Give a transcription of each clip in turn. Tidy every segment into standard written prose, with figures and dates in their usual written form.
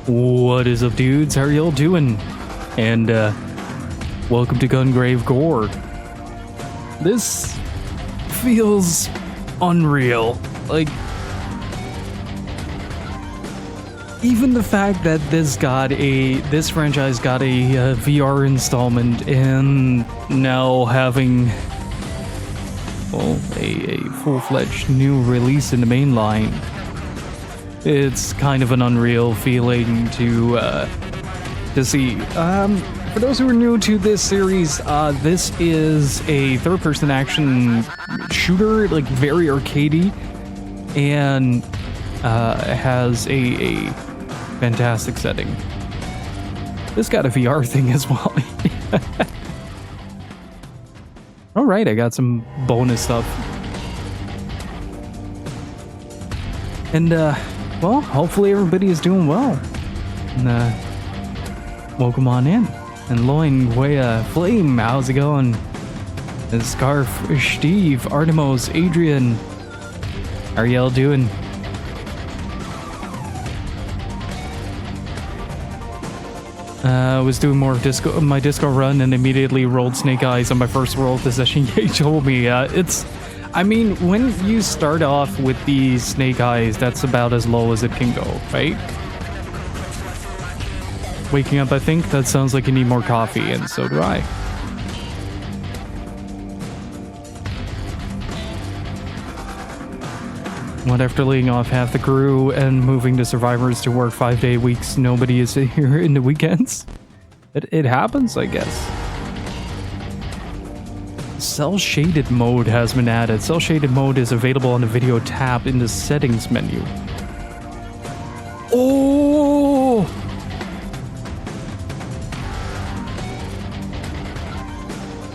What is up, dudes? How are y'all doing? And welcome to Gungrave GORE. This feels unreal. Like, even the fact that this franchise got a VR installment and now having, well, a full-fledged new release in the main line. It's kind of an unreal feeling to see. For those who are new to this series, this is a third-person action shooter, like very arcadey, and has a fantastic setting. This got a VR thing as well. All right, I got some bonus stuff, and well, hopefully everybody is doing well. And welcome on in. And Loin Guaya Flame, how's it going? And Scarf, Steve, Artemos, Adrian, how are y'all doing? I was doing more of my disco run and immediately rolled Snake Eyes on my first world possession. He told me I mean, when you start off with these Snake Eyes, that's about as low as it can go, right? Waking up, I think that sounds like you need more coffee, and so do I. What, after laying off half the crew and moving to survivors to work 5-day weeks, nobody is here in the weekends? It happens, I guess. Cell shaded mode has been added. Cell shaded mode is available on the video tab in the settings menu. Oh!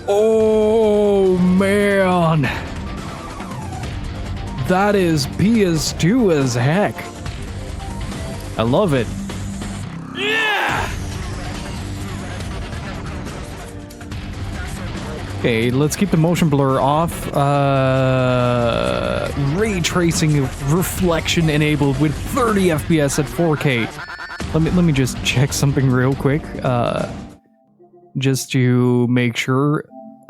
Oh man! That is PS2 as heck. I love it. Okay, let's keep the motion blur off. Ray tracing reflection enabled with 30 FPS at 4K. Let me just check something real quick. Just to make sure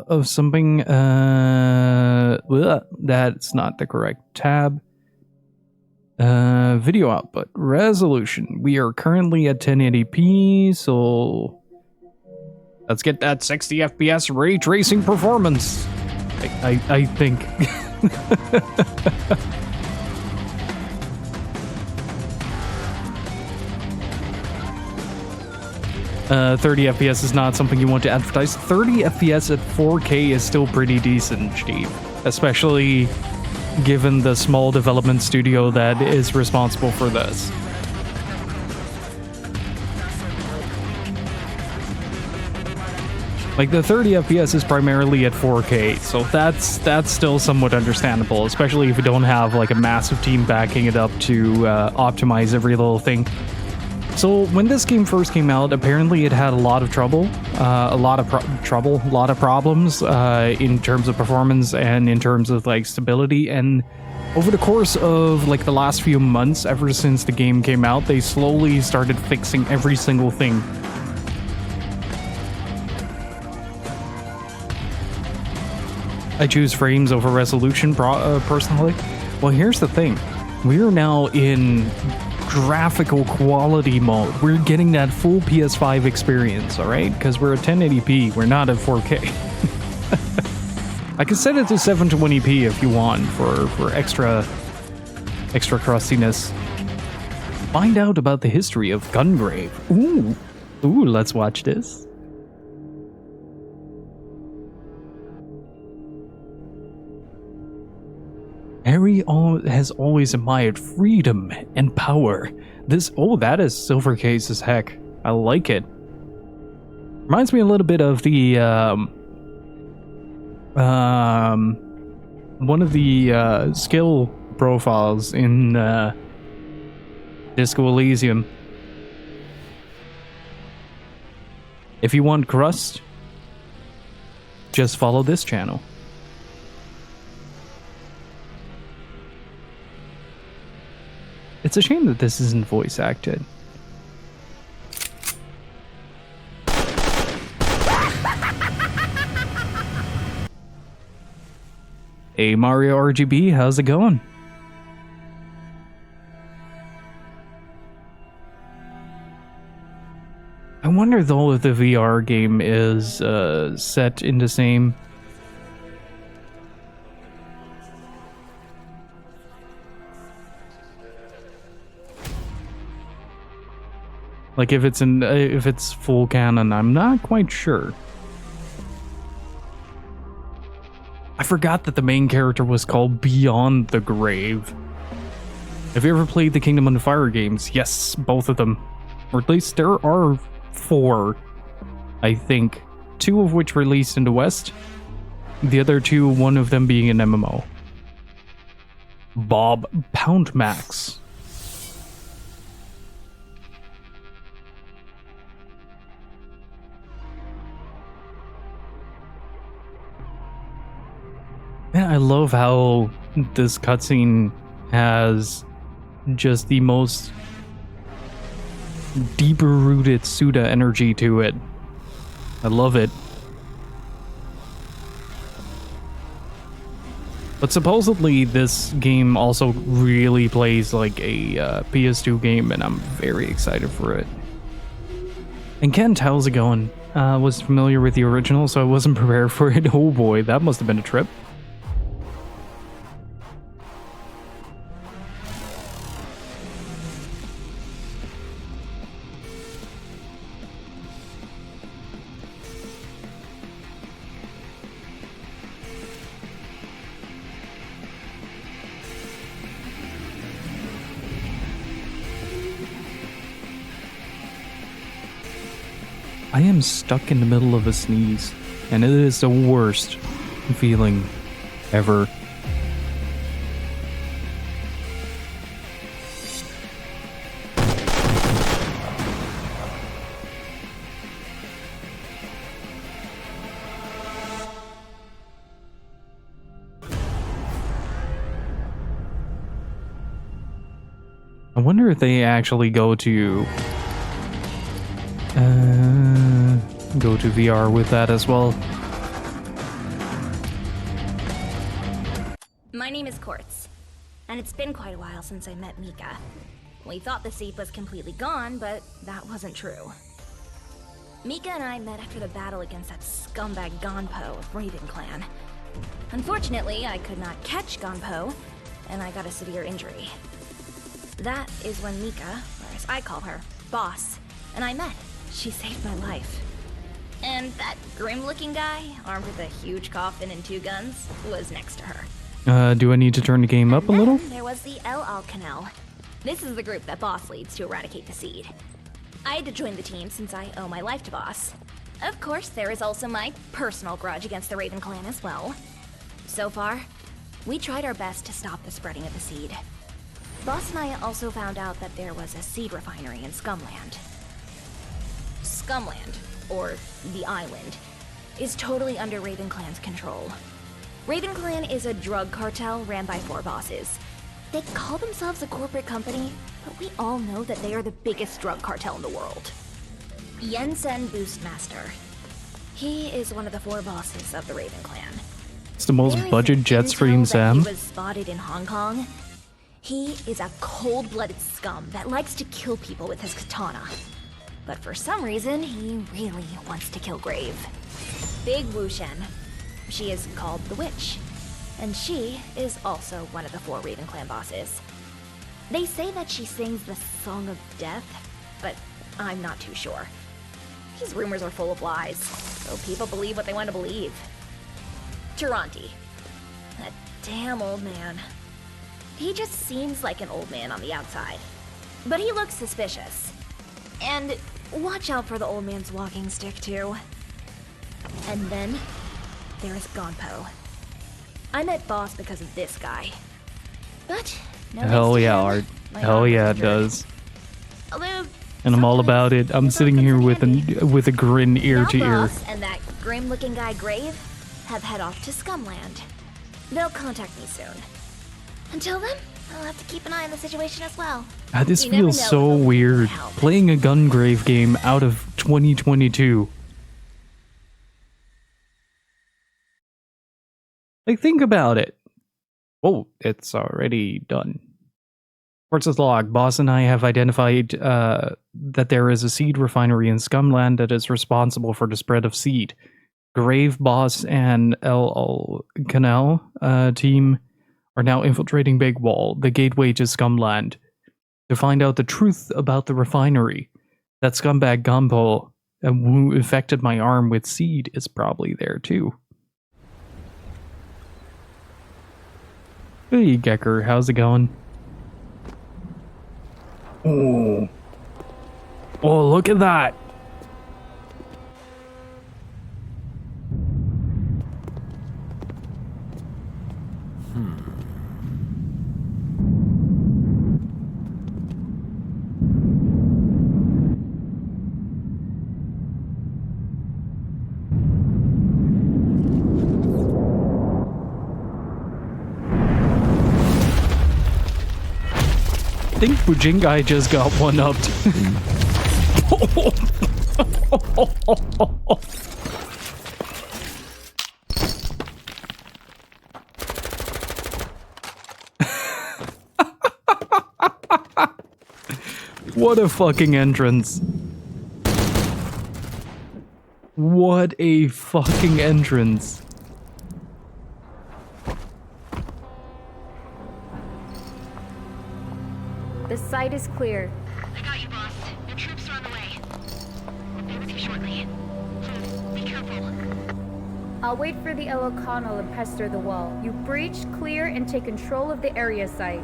of something. That's not the correct tab. Video output resolution. We are currently at 1080p, so let's get that 60 FPS ray tracing performance. I think. 30 FPS is not something you want to advertise. 30 FPS at 4K is still pretty decent, Steve. Especially given the small development studio that is responsible for this. Like, the 30 FPS is primarily at 4K, so that's still somewhat understandable, especially if you don't have like a massive team backing it up to optimize every little thing. So when this game first came out, apparently it had a lot of trouble, a lot of problems in terms of performance and in terms of like stability. And over the course of like the last few months, ever since the game came out, they slowly started fixing every single thing. I choose frames over resolution personally. Well, here's the thing. We are now in graphical quality mode. We're getting that full PS5 experience, all right? Because we're at 1080p. We're not at 4K. I can set it to 720p if you want for extra crustiness. Find out about the history of Gungrave. Ooh, let's watch this. Harry has always admired freedom and power. That is silver case as heck. I like it. Reminds me a little bit of the one of the skill profiles in Disco Elysium. If you want crust, just follow this channel. It's a shame that this isn't voice acted. Hey Mario RGB, how's it going? I wonder though if the VR game is set in the same. Like if it's full canon, I'm not quite sure. I forgot that the main character was called Beyond the Grave. Have you ever played the Kingdom on Fire games? Yes, both of them. Or at least there are 4, I think. 2 of which released in the West. The other 2, one of them being an MMO. Bob Pound Max. Man, I love how this cutscene has just the most deeper rooted Suda energy to it. I love it. But supposedly this game also really plays like a PS2 game, and I'm very excited for it. And Kent, how's it going? Was familiar with the original, so I wasn't prepared for it. Oh boy, that must have been a trip. I am stuck in the middle of a sneeze, and it is the worst feeling ever. I wonder if they actually go to VR with that as well. My name is Quartz, and it's been quite a while since I met Mika. We thought the seed was completely gone, but that wasn't true. Mika and I met after the battle against that scumbag Gonpo of Raven Clan. Unfortunately, I could not catch Gonpo, and I got a severe injury. That is when Mika, or as I call her, Boss, and I met. She saved my life. And that grim-looking guy, armed with a huge coffin and 2 guns, was next to her. Do I need to turn the game up a little? There was the El Alcanel. This is the group that Boss leads to eradicate the seed. I had to join the team since I owe my life to Boss. Of course, there is also my personal grudge against the Raven Clan as well. So far, we tried our best to stop the spreading of the seed. Boss and I also found out that there was a seed refinery in Scumland. Scumland, or the island, is totally under Raven Clan's control. Raven Clan is a drug cartel ran by 4 bosses. They call themselves a corporate company, but we all know that they are the biggest drug cartel in the world. Yensen Boostmaster. He is one of the 4 bosses of the Raven Clan. It's the most budget jet stream, Sam. He was spotted in Hong Kong. He is a cold-blooded scum that likes to kill people with his katana. But for some reason, he really wants to kill Grave. Big Wushen. She is called the Witch. And she is also one of the 4 Raven Clan bosses. They say that she sings the Song of Death, but I'm not too sure. These rumors are full of lies, so people believe what they want to believe. Taranti. That damn old man. He just seems like an old man on the outside. But he looks suspicious. And watch out for the old man's walking stick, too. And then, there is Gonpo. I met Boss because of this guy. But, no. Hell yeah, Art. Hell yeah, it does. Although, and I'm all about it. I'm sitting here with a grin ear to ear. Boss and that grim-looking guy Grave have head off to Scumland. They'll contact me soon. Until then, I'll have to keep an eye on the situation as well. This feels so weird. Playing a Gungrave game out of 2022. Like, think about it. Oh, it's already done. Reports log. Boss and I have identified that there is a seed refinery in Scumland that is responsible for the spread of seed. Grave, Boss, and LL Canal team are now infiltrating Big Wall, the gateway to Scumland, to find out the truth about the refinery. That scumbag Gumbo who infected my arm with seed is probably there too. Hey, Gecker, how's it going? Oh. Oh, look at that. I think Bujingai just got one-upped. What a fucking entrance. What a fucking entrance. The site is clear. I got you, boss. Your troops are on the way. I'll be with you shortly. Please, be careful. I'll wait for the Elokano and pester the wall. You breach, clear, and take control of the area site.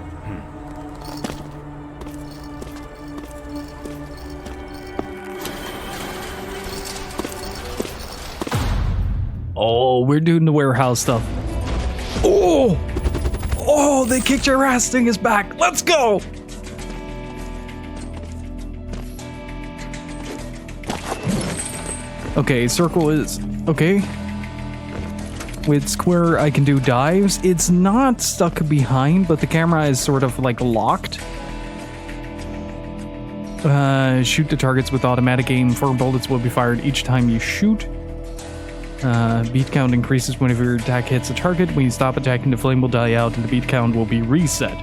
Oh, we're doing the warehouse stuff. Oh! Oh, they kicked your ass thing is back. Let's go! Okay, circle is okay. With square, I can do dives. It's not stuck behind, but the camera is sort of like locked. Shoot the targets with automatic aim. 4 bullets will be fired each time you shoot. Beat count increases whenever your attack hits a target. When you stop attacking, the flame will die out and the beat count will be reset.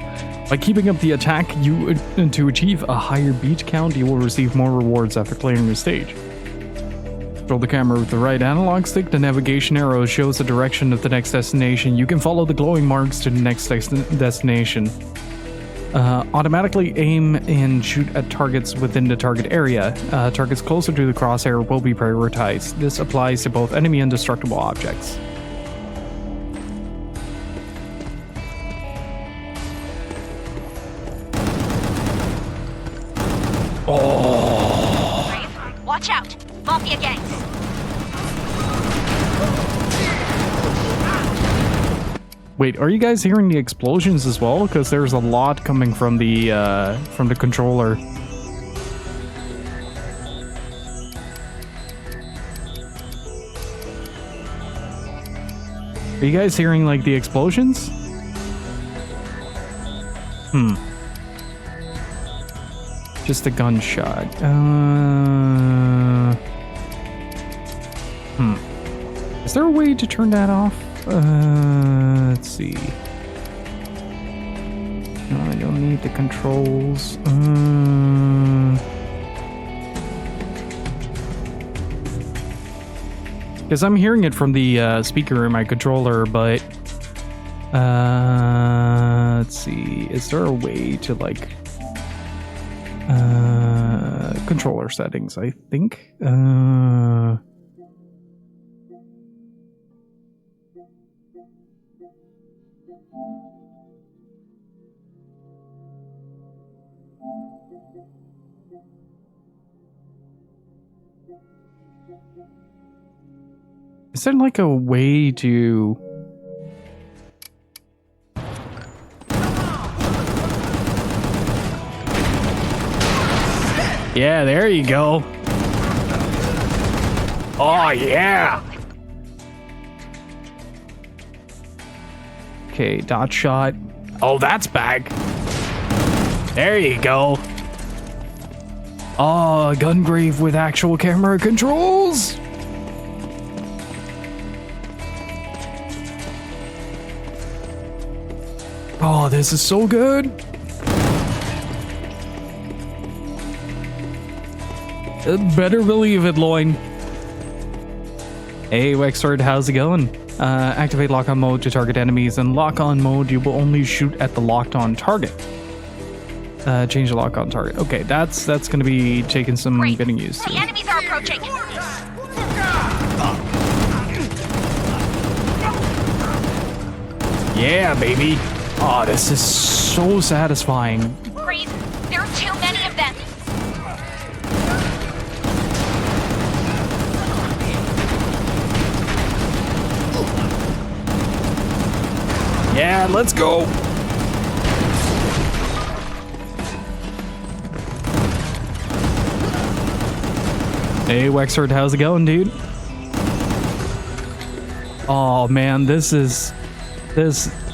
By keeping up the attack, to achieve a higher beat count, you will receive more rewards after clearing the stage. Control the camera with the right analog stick. The navigation arrow shows the direction of the next destination. You can follow the glowing marks to the next destination. Automatically aim and shoot at targets within the target area. Targets closer to the crosshair will be prioritized. This applies to both enemy and destructible objects. Brave, watch out! Mafia gangs! Wait, are you guys hearing the explosions as well? Because there's a lot coming from the controller. Are you guys hearing like the explosions? Just a gunshot. Is there a way to turn that off? Let's see. No, I don't need the controls. Because I'm hearing it from the speaker in my controller, but let's see. Is there a way to like controller settings? I think. Is there like a way to... Yeah, there you go. Oh, yeah. Okay, dot shot. Oh, that's back. There you go. Oh, Gungrave with actual camera controls. Oh, this is so good. Better believe it, Loin. Hey, Wexford, how's it going? Activate lock-on mode to target enemies. In lock-on mode, you will only shoot at the locked-on target. Change the lock-on target. Okay, that's gonna be taking some getting used to. The enemies are approaching. Yeah, baby. Oh, this is so satisfying. Grave, there are too many of them. Yeah, let's go. Hey, Wexford, how's it going, dude? Oh man, this.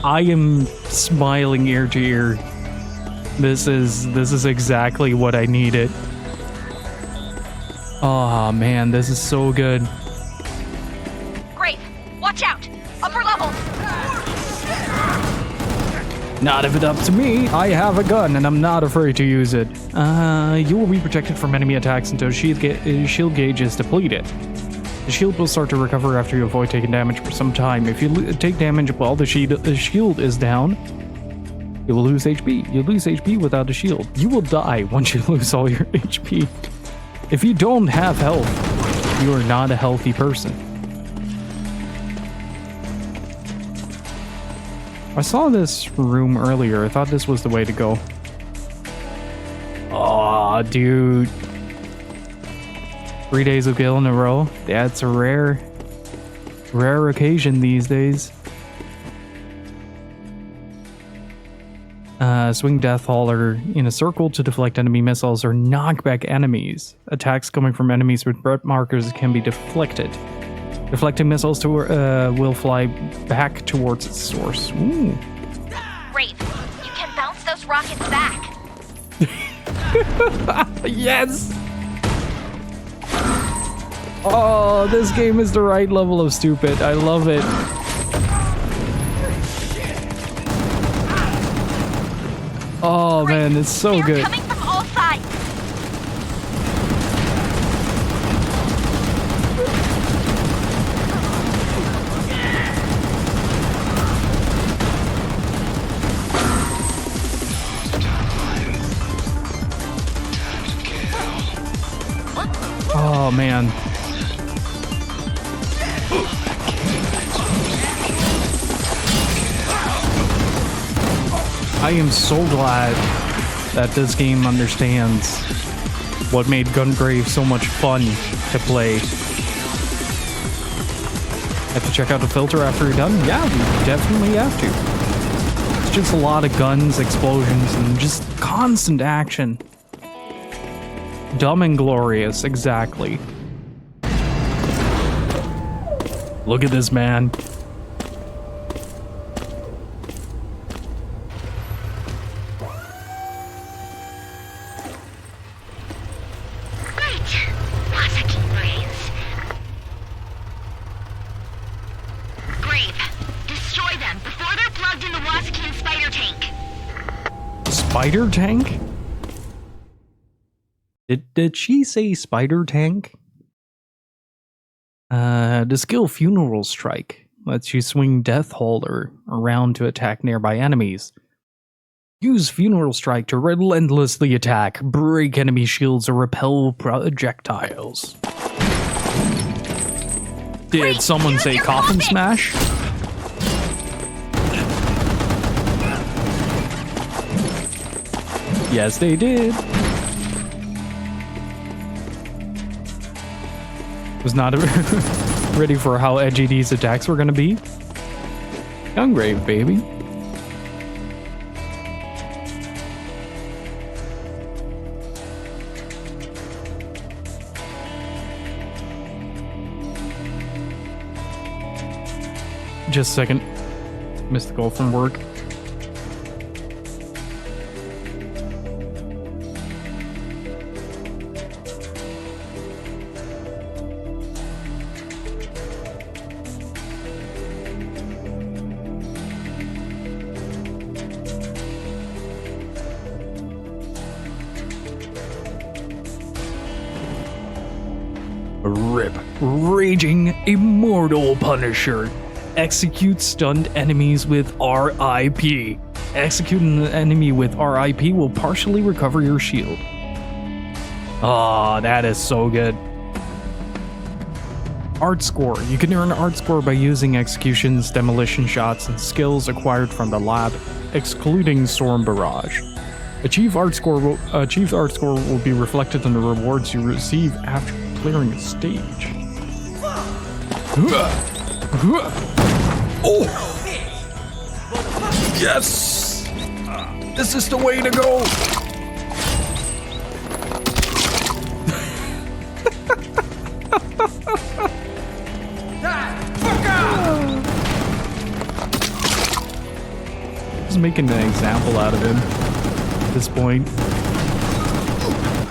I am smiling ear to ear. This is exactly what I needed. Oh man, this is so good. Grave, watch out. Upper level. Not if it's up to me. I have a gun and I'm not afraid to use it. You will be protected from enemy attacks until shield gauge is depleted. The shield will start to recover after you avoid taking damage for some time. If you take damage while the shield is down, you will lose HP. You lose HP without a shield. You will die once you lose all your HP. If you don't have health, you are not a healthy person. I saw this room earlier. I thought this was the way to go. Aw, dude. 3 days of Gill in a row. That's a rare occasion these days. Swing Death Hauler in a circle to deflect enemy missiles or knock back enemies. Attacks coming from enemies with red markers can be deflected. Deflecting missiles will fly back towards its source. Ooh. Grave, you can bounce those rockets back. Yes! Oh, this game is the right level of stupid. I love it. Oh man, it's so They're good. coming from all sides. Oh man. I am so glad that this game understands what made Gungrave so much fun to play. Have to check out the filter after you're done? Yeah, you definitely have to. It's just a lot of guns, explosions, and just constant action. Dumb and glorious, exactly. Look at this man. Great. Wasaki brains. Grave, destroy them before they're plugged in the Wasakin spider tank. Spider tank? Did she say spider tank? The skill Funeral Strike lets you swing Death Hauler around to attack nearby enemies. Use Funeral Strike to relentlessly attack, break enemy shields, or repel projectiles. Did someone say coffin smash? Yes, they did. Was not ready for how edgy these attacks were going to be. Gungrave, baby. Just a second. Missed the call from work. RIP. Raging Immortal Punisher. Execute stunned enemies with RIP. Executing an enemy with RIP will partially recover your shield. Ah, that is so good. Art score. You can earn art score by using executions, demolition shots, and skills acquired from the lab, excluding Storm Barrage. Achieved art score will be reflected in the rewards you receive after clearing a stage. Oh! Yes! This is the way to go! Just making an example out of him at this point.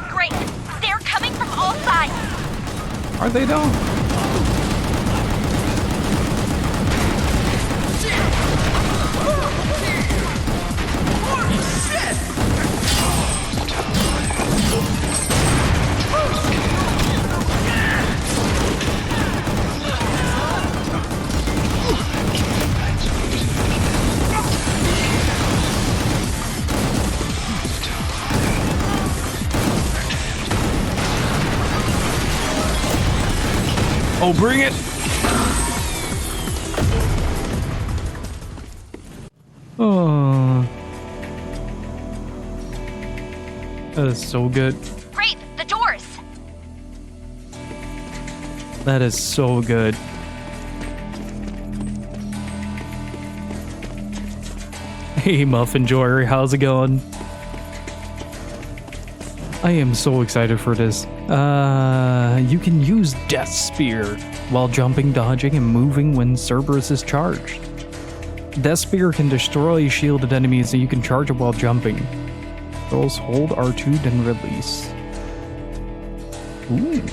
Great! They're coming from all sides! Are they though? Oh, bring it! Oh. That is so good. Great! The doors! That is so good. Hey, Muffin Joy, how's it going? I am so excited for this. You can use Death Spear while jumping, dodging, and moving when Cerberus is charged. Death Spear can destroy shielded enemies and you can charge it while jumping. Those hold R2 then release. Ooh.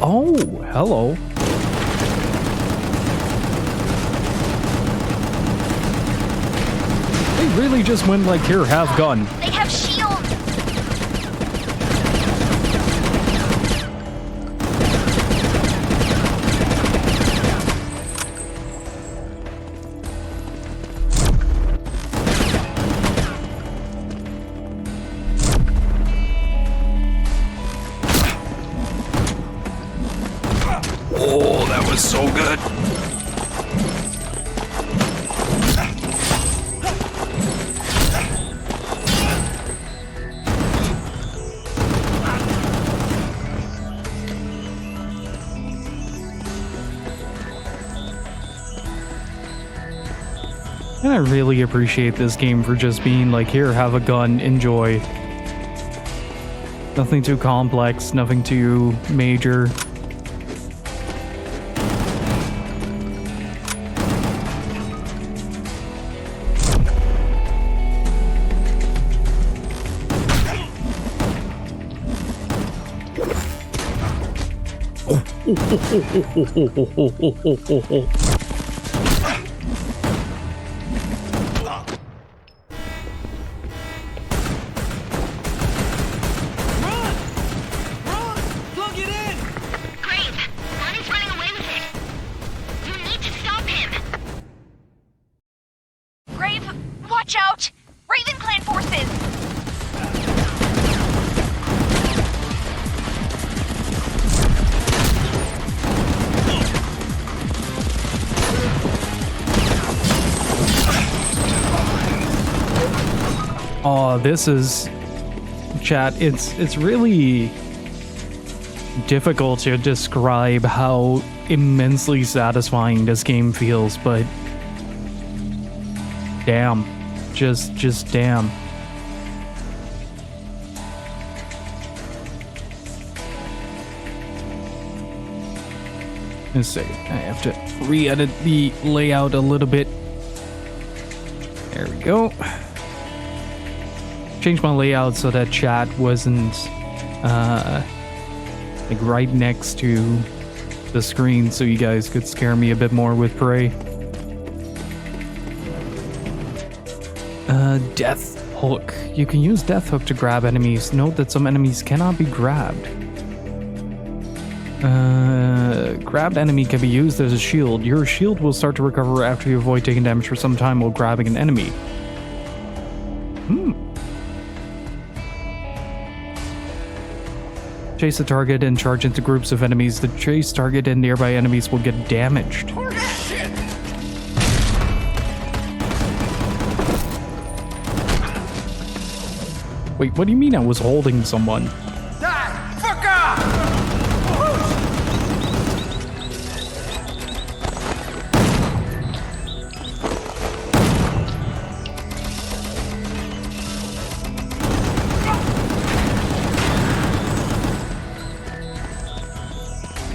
Oh, hello. They really just went like, here, have gun. They have shields! Oh, that was so good. And I really appreciate this game for just being like, here, have a gun, enjoy. Nothing too complex, nothing too major. Watch out! Raven Clan forces! Oh, this is... Chat, it's really difficult to describe how immensely satisfying this game feels, but... Damn. Just damn. Let's see. I have to re-edit the layout a little bit. There we go. Change my layout so that chat wasn't like right next to the screen so you guys could scare me a bit more with Prey. Death Hook. You can use Death Hook to grab enemies. Note that some enemies cannot be grabbed. Grabbed enemy can be used as a shield. Your shield will start to recover after you avoid taking damage for some time while grabbing an enemy. Chase the target and charge into groups of enemies. The chase target and nearby enemies will get damaged. Wait, what do you mean I was holding someone? Die! Fuck off!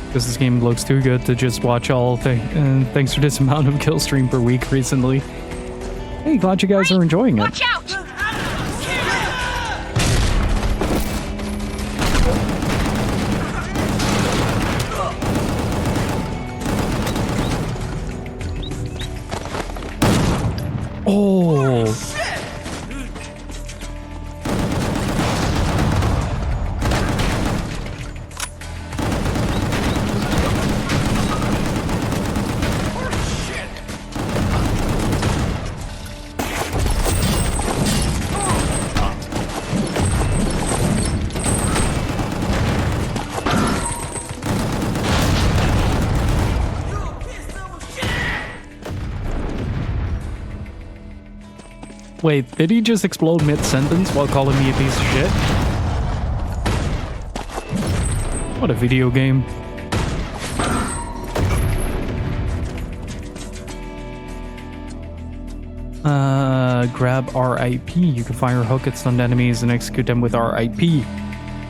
Because this game looks too good to just watch all thanks for this amount of kill stream per week recently. Hey, glad you guys are enjoying it. Watch out! Oh. Wait, did he just explode mid-sentence while calling me a piece of shit? What a video game. Grab RIP. You can fire a hook at stunned enemies and execute them with RIP.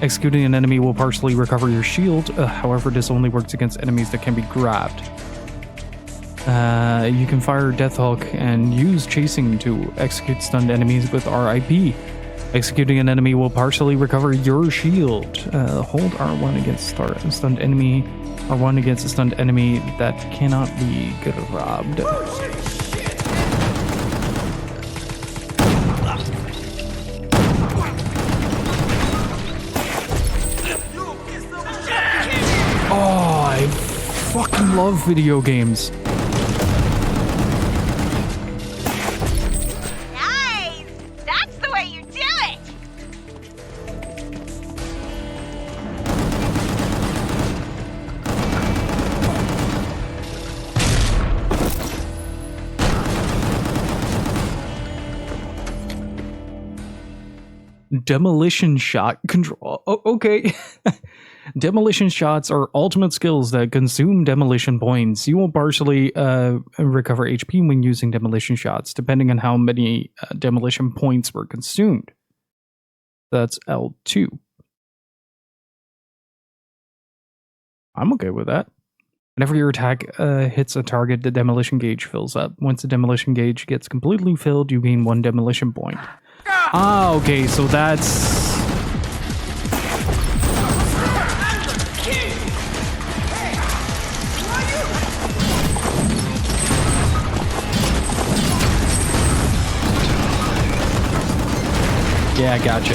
Executing an enemy will partially recover your shield, however this only works against enemies that can be grabbed. You can fire Death Hook and use chasing to execute stunned enemies with RIP. Executing an enemy will partially recover your shield. Hold R1 against a stunned enemy. R1 against a stunned enemy that cannot be grabbed. Oh, I fucking love video games. Nice! That's the way you do it! Demolition shot control. Oh, okay. Demolition shots are ultimate skills that consume demolition points. You will partially recover HP when using demolition shots, depending on how many demolition points were consumed. That's L2. I'm okay with that. Whenever your attack hits a target, the demolition gauge fills up. Once the demolition gauge gets completely filled, you gain 1 demolition point. Ah, okay, so that's... Yeah, I gotcha.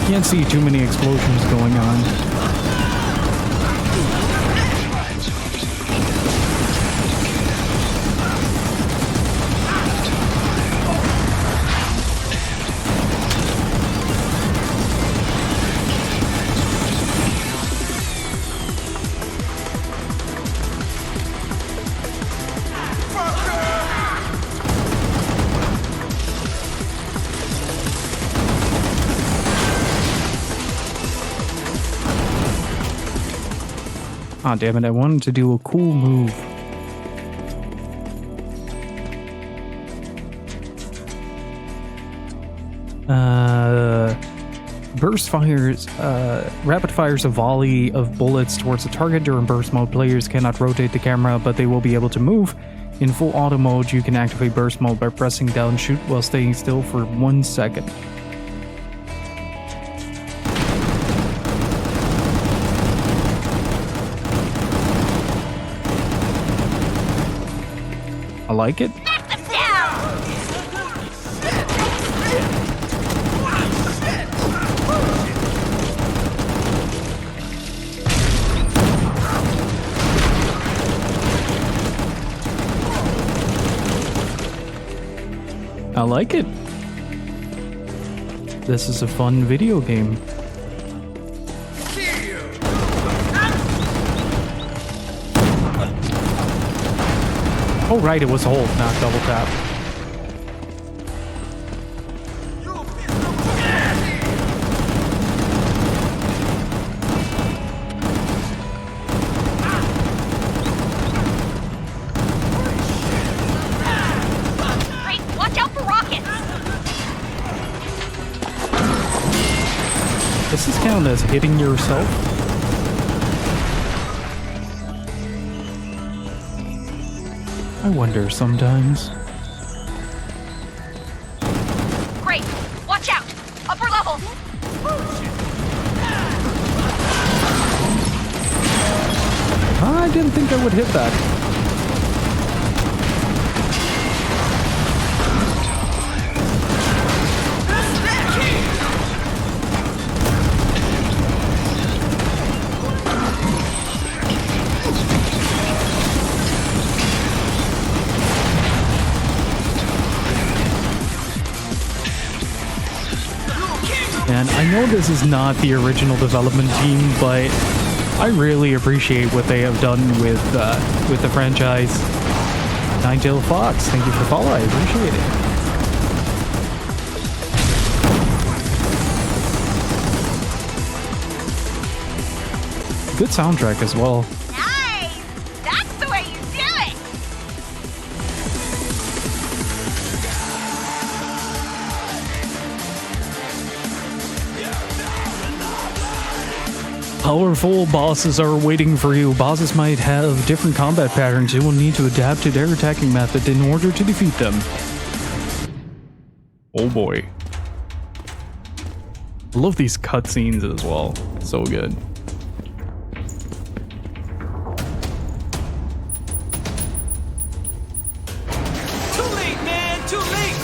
Can't see too many explosions going on. Aw, oh, damn it, I wanted to do a cool move. Burst fires, rapid fires a volley of bullets towards a target. During burst mode, players cannot rotate the camera, but they will be able to move. In full auto mode, you can activate burst mode by pressing down shoot while staying still for 1 second. I like it. like it. This is a fun video game. Oh right, it was hold, not double tap. Great, watch out for rockets! Does this count as hitting yourself? I wonder sometimes. Great, watch out! Upper level! I didn't think I would hit that. And I know this is not the original development team, but I really appreciate what they have done with the franchise. Ninetail Fox, thank you for following. I appreciate it. Good soundtrack as well. Nice! That's the way you do it! Powerful bosses are waiting for you. Bosses might have different combat patterns. You will need to adapt to their attacking method in order to defeat them. Oh boy. I love these cutscenes as well. So good. Too late, man! Too late!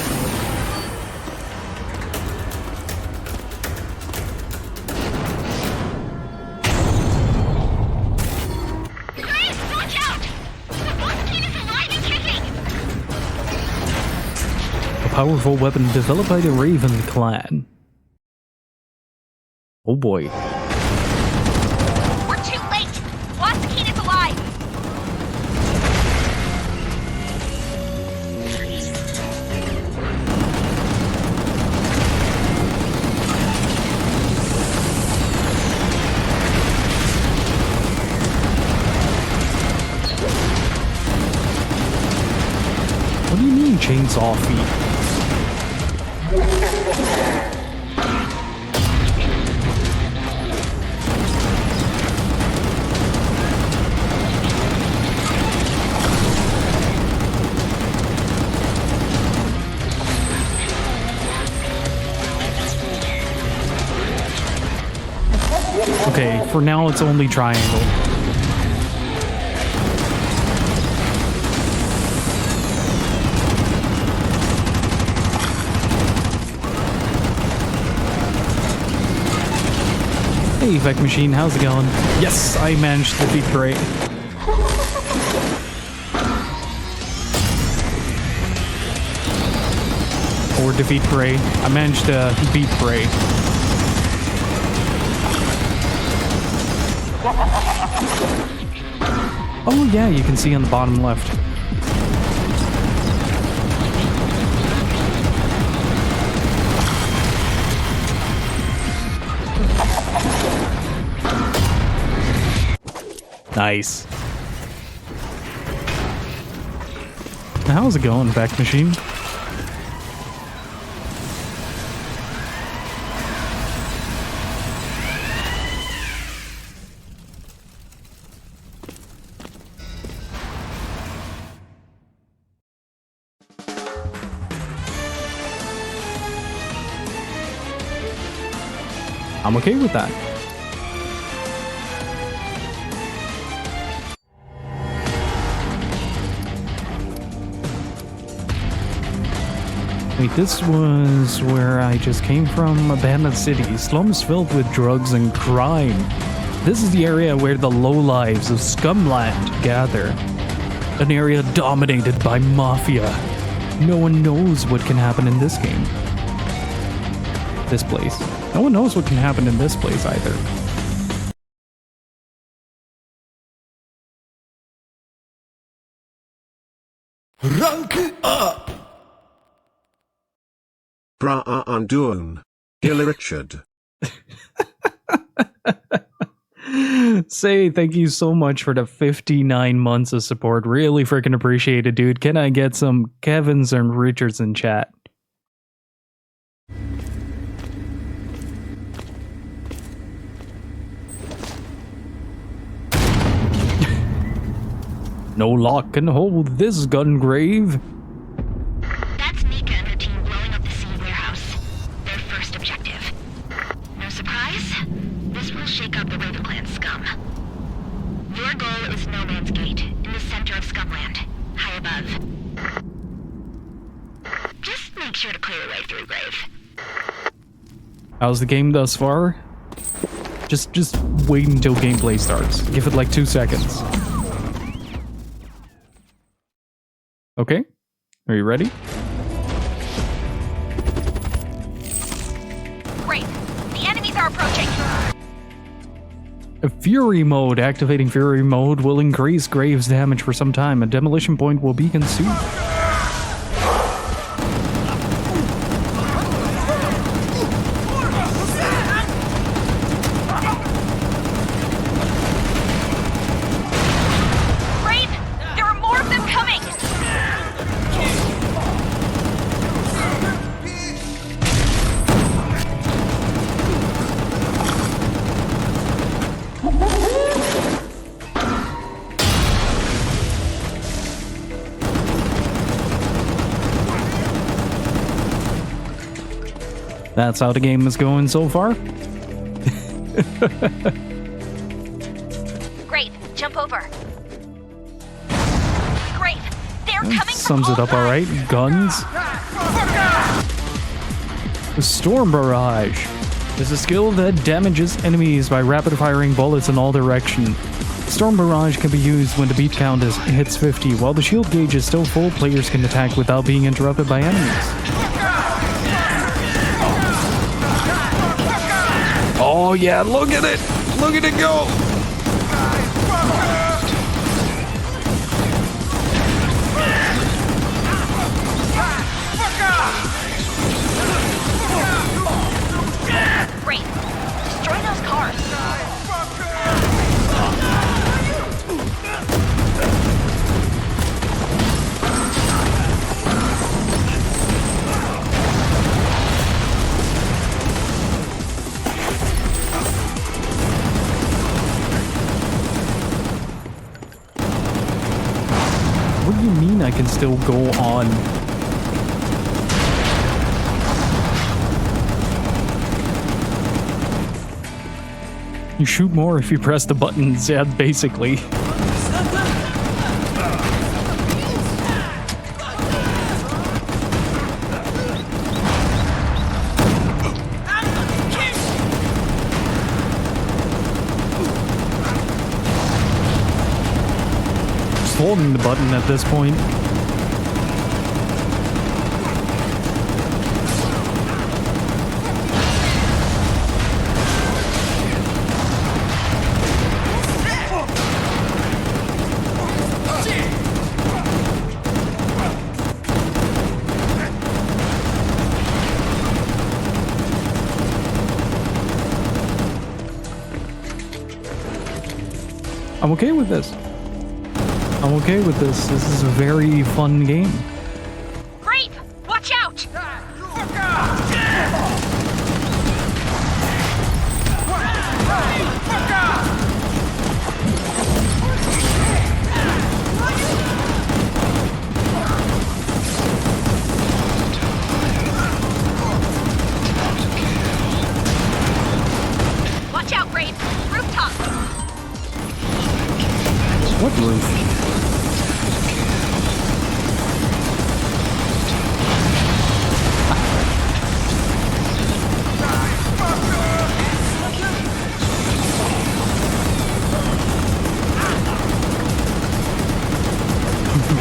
Guys, watch out! The Waskin is alive and kicking! A powerful weapon developed by the Raven clan. Oh boy. We're too late! Waskin is alive! What do you mean chainsaw feet? Okay, for now it's only triangle. Hey, Effect Machine, how's it going? Yes, I managed to defeat Bray. Or defeat Bray. I managed to beat Bray. Oh yeah, you can see on the bottom left. Nice. How's it going, Back Machine? I'm okay with that. Wait, this was where I just came from? Abandoned city, slums filled with drugs and crime. This is the area where the lowlives of Scumland gather. An area dominated by mafia. no one knows what can happen in this game. This place. No one knows what can happen in this place either. Rank up! Bra Undoon. Gill Richard. Say thank you so much for the 59 months of support. Really freaking appreciate it, dude. Can I get some Kevins and Richards in chat? No lock can hold this Gungrave. That's Mika and her team blowing up the sea warehouse. Their first objective. No surprise? This will shake up the Raven Clan scum. Your goal is No Man's Gate, in the center of Scumland, high above. Just make sure to clear the way through, Grave. How's the game thus far? Just wait until gameplay starts. Give it like 2 seconds. Okay, are you ready? Grave, the enemies are approaching. Fury mode. Activating Fury mode will increase Grave's damage for some time. A demolition point will be consumed. Grave, there are more of them coming. That's how the game is going so far. Grave, jump over. Grave, they're coming Sums from it all up alright. sides. Guns. The Storm Barrage is a skill that damages enemies by rapid firing bullets in all directions. Storm Barrage can be used when the beat count hits 50. While the shield gauge is still full, players can attack without being interrupted by enemies. Oh yeah, look at it! Look at it go! Grave, destroy those cars. What do you mean I can still go on? You shoot more if you press the buttons, yeah, basically. Just holding the button at this point. I'm okay with this. I'm okay with this. This is a very fun game. Grave, watch out! Watch out, Grave! Rooftop! What roof?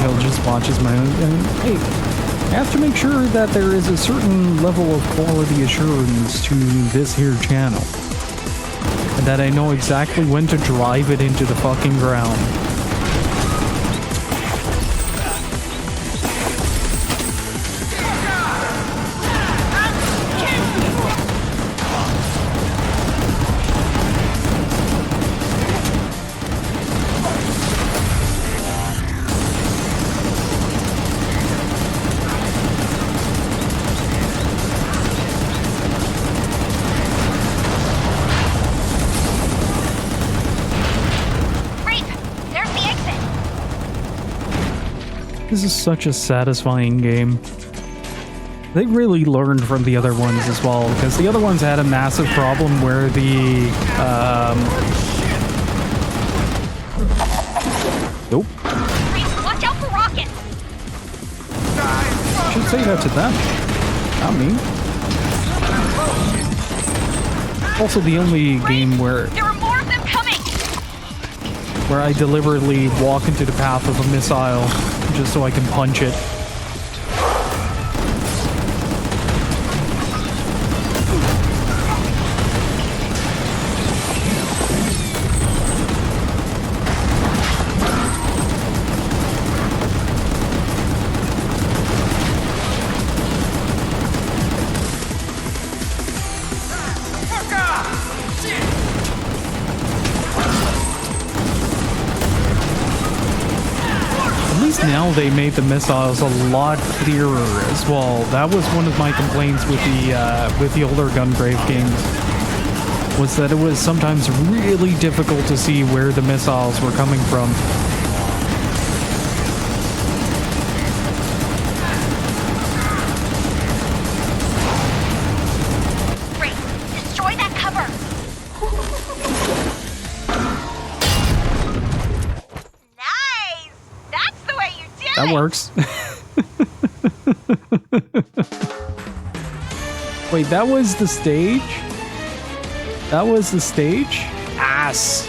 Gill just watches my own. Hey, have to make sure that there is a certain level of quality assurance to this here channel. And that I know exactly when to drive it into the fucking ground. This is such a satisfying game. They really learned from the other ones as well, because the other ones had a massive problem where the, Nope. Watch out for rockets! Should say that to them, not me. Also the only game where There are more of them coming! I deliberately walk into the path of a missile just so I can punch it. Now they made the missiles a lot clearer as well. That was one of my complaints with the older Gungrave games, was that it was sometimes really difficult to see where the missiles were coming from. Great! Destroy that cover! Nice! That's the way you do it! That works. Wait, that was the stage? That was the stage? Ass.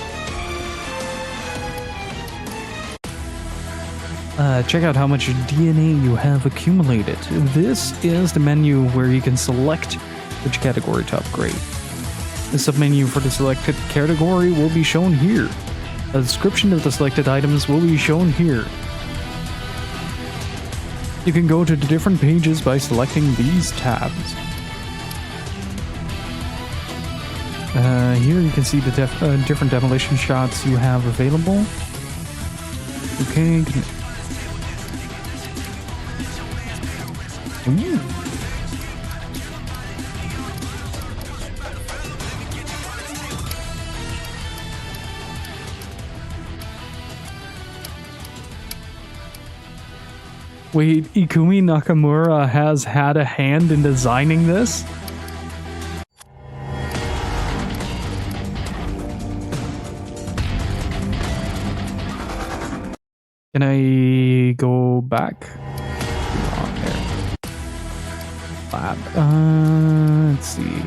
Check out how much DNA you have accumulated. This is the menu where you can select which category to upgrade. The submenu for the selected category will be shown here. A description of the selected items will be shown here. You can go to the different pages by selecting these tabs. Here you can see the different demolition shots you have available. Okay. Ooh. Wait, Ikumi Nakamura has had a hand in designing this? Can I go back? Lab. Let's see.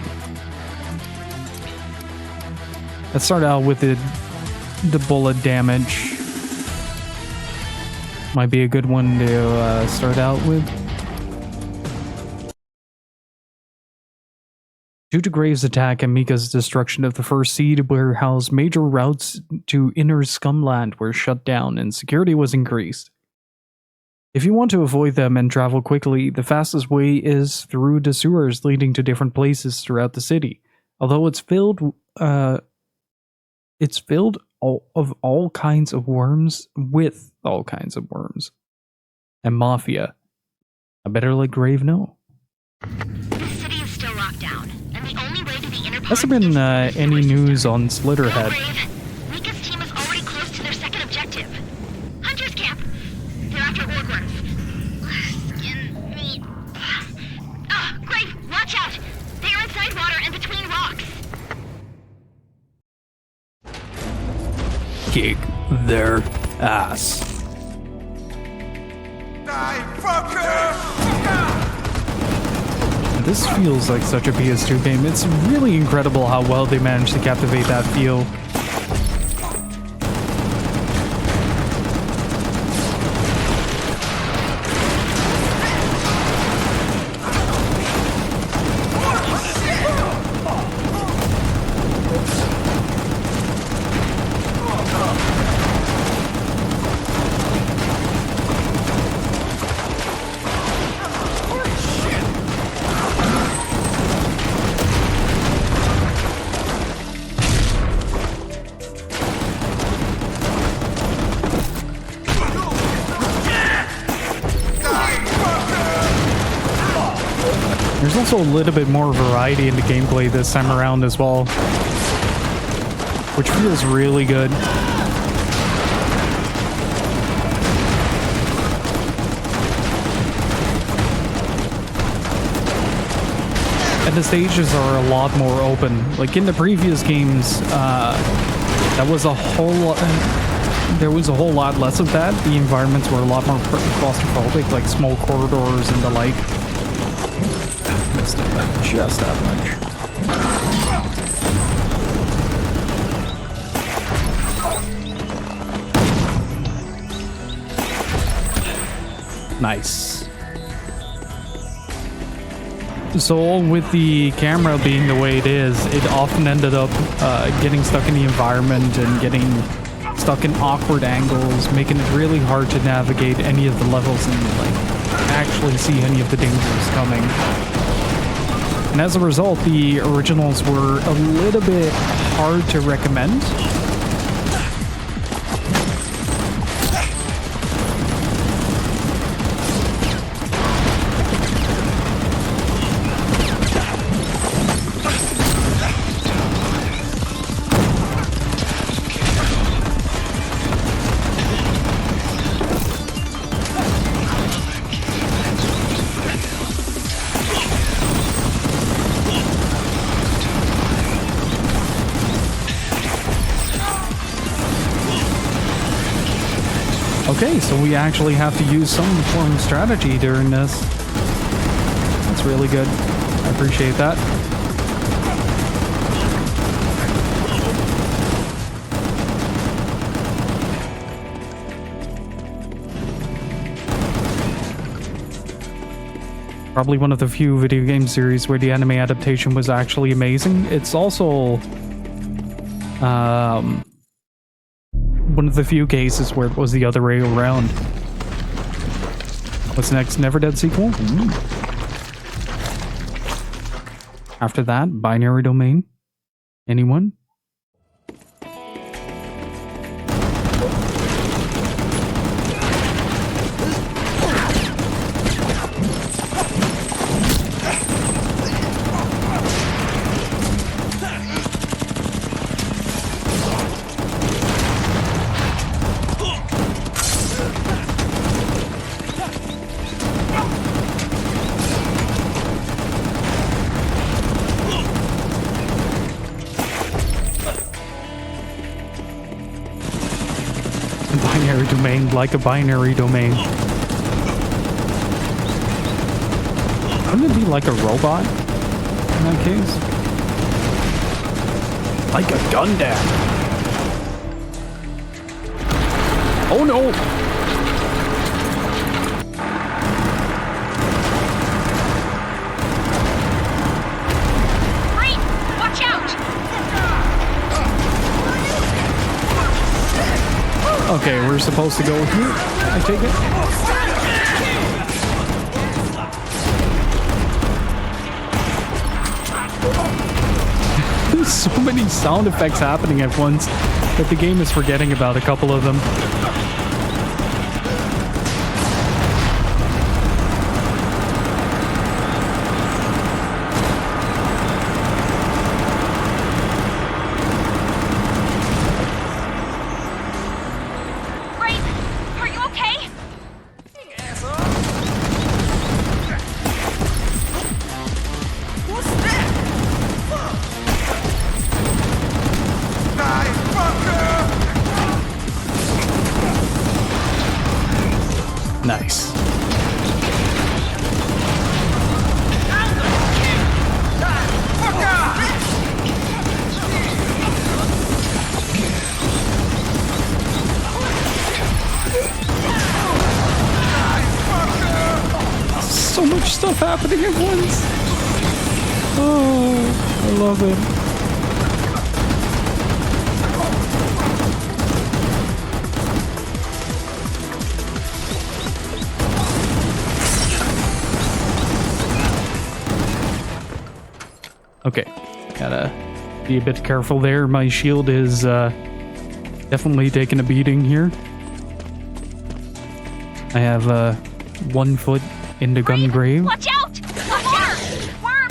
Let's start out with the bullet damage. Might be a good one to start out with. Due to Graves' attack and Mika's destruction of the first seed warehouse, major routes to inner Scumland were shut down and security was increased. If you want to avoid them and travel quickly, the fastest way is through the sewers leading to different places throughout the city. Although it's filled of all kinds of worms, with all kinds of worms. And mafia. I better let Grave know. The city is still locked down, and the only way to the inner Has there been any news on Slitterhead? Grave, Mika's team is already close to their second objective. Hunter's camp. They're after orgworms. Skin, meat. Grave, watch out! They are inside water and between rocks. Kick their ass. This feels like such a PS2 game. It's really incredible how well they managed to captivate that feel. also a little bit more variety in the gameplay this time around as well, which feels really good. And the stages are a lot more open. Like in the previous games, that was a whole lot. There was a whole lot less of that. The environments were a lot more claustrophobic, like small corridors and the like. Missed it by just that much. Nice. So with the camera being the way it is, it often ended up getting stuck in the environment and getting stuck in awkward angles, making it really hard to navigate any of the levels and like actually see any of the dangers coming. And as a result, the originals were a little bit hard to recommend. Okay, so we actually have to use some form of strategy during this. That's really good. I appreciate that. Probably one of the few video game series where the anime adaptation was actually amazing. It's also one of the few cases where it was the other way around. What's next? Never Dead sequel? After that, Binary Domain? Anyone? Binary domain, like a binary domain. Wouldn't it be like a robot in that case? Like a Gundam. Oh no! Great! Watch out! Okay, we're supposed to go here, I take it? There's so many sound effects happening at once that the game is forgetting about a couple of them. Nice. So much stuff happening at once. Oh, I love it. Okay, gotta be a bit careful there. My shield is definitely taking a beating here. I have 1 foot in the Gungrave. Watch out! Watch out! Worm!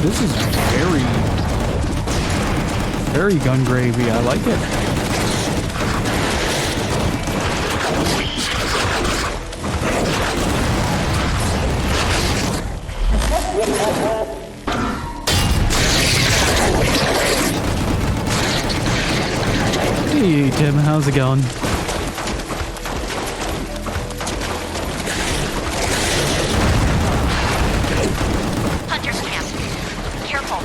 this is very, very Gungravey. I like it. Hey Tim, how's it going? Hunter's camp. Careful.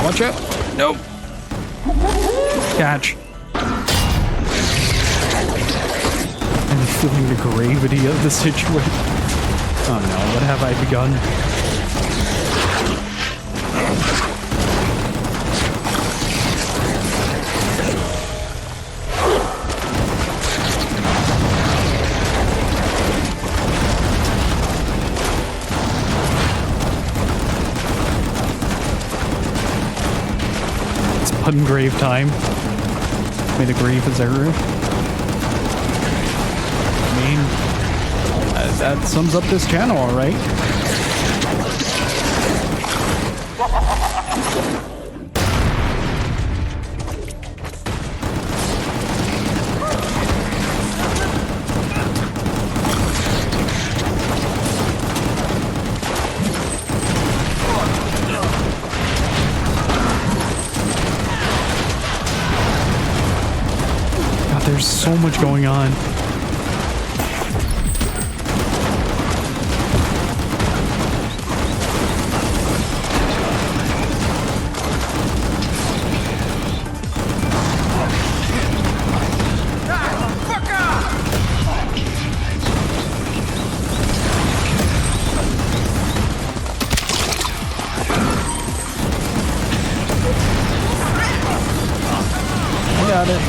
Watch out. Nope. Catch. I'm feeling the gravity of the situation. Oh no, what have I begun? Gungrave time. May the grave is error. I mean, that sums up this channel, alright? There's so much going on. I got it.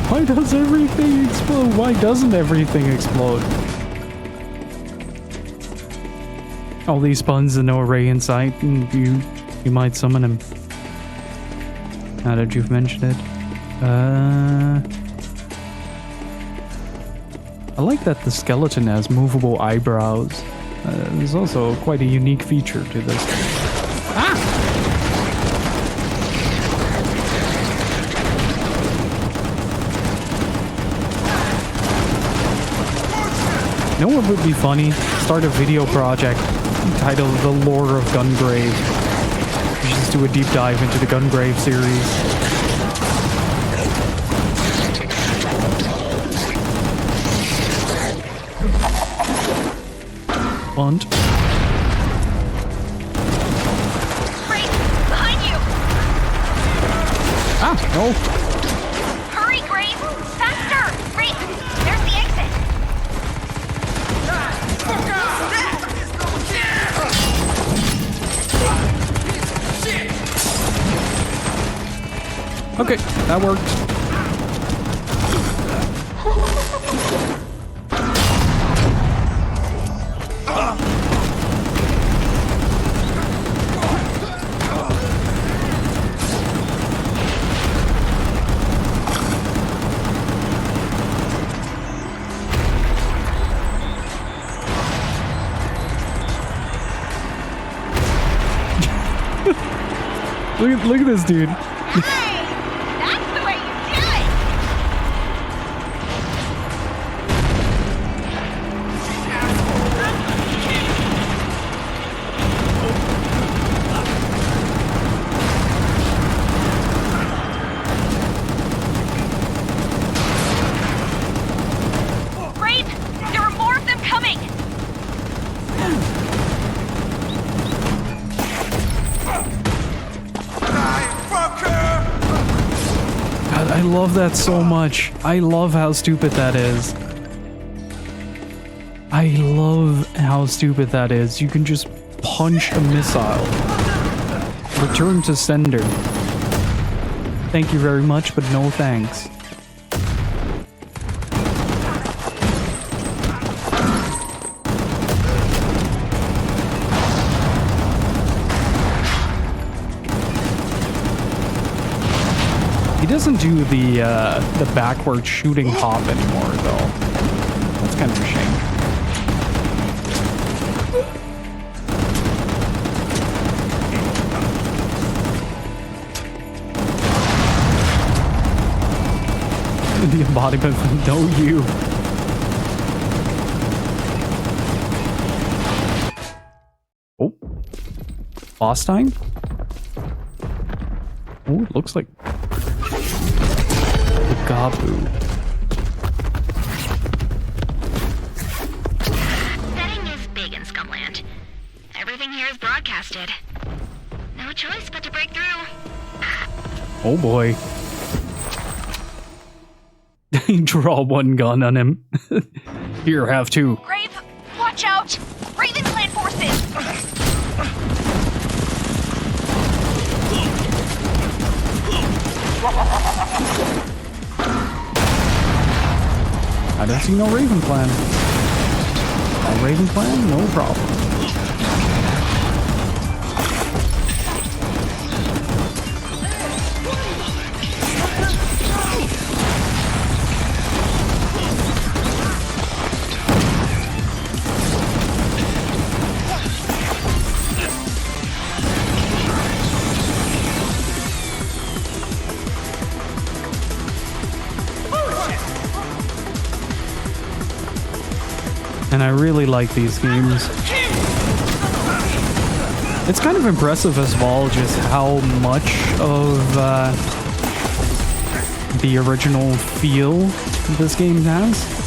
Why does everything explode? Why doesn't everything explode? All these puns and no array in sight, and you might summon him. Now that you've mentioned it. I like that the skeleton has movable eyebrows. There's also quite a unique feature to this. Ah! You know what would be funny? Start a video project titled The Lore of Gungrave. We should just do a deep dive into the Gungrave series. Bunt. Grace, behind you! Ah, no. Hurry, Grace! Faster! Grace, there's the exit! Okay, that worked. Look at this dude. Hey! That's the way you do it! Grace, there are more of them coming! I love that so much. I love how stupid that is. I love how stupid that is. You can just punch a missile. Return to sender. Thank you very much, but no thanks. He doesn't do the backward shooting hop anymore, though. That's kind of a shame. The embodiment of no you. Oh. Boss time? Oh, it looks like Gabu. Betting is big in Scumland. Everything here is broadcasted. No choice but to break through. Oh boy. Draw one gun on him. Here, have two. Grave, watch out! Raven Clan forces! I don't see no Raven Clan. No Raven Clan? No problem. And I really like these games. It's kind of impressive as well just how much of the original feel this game has.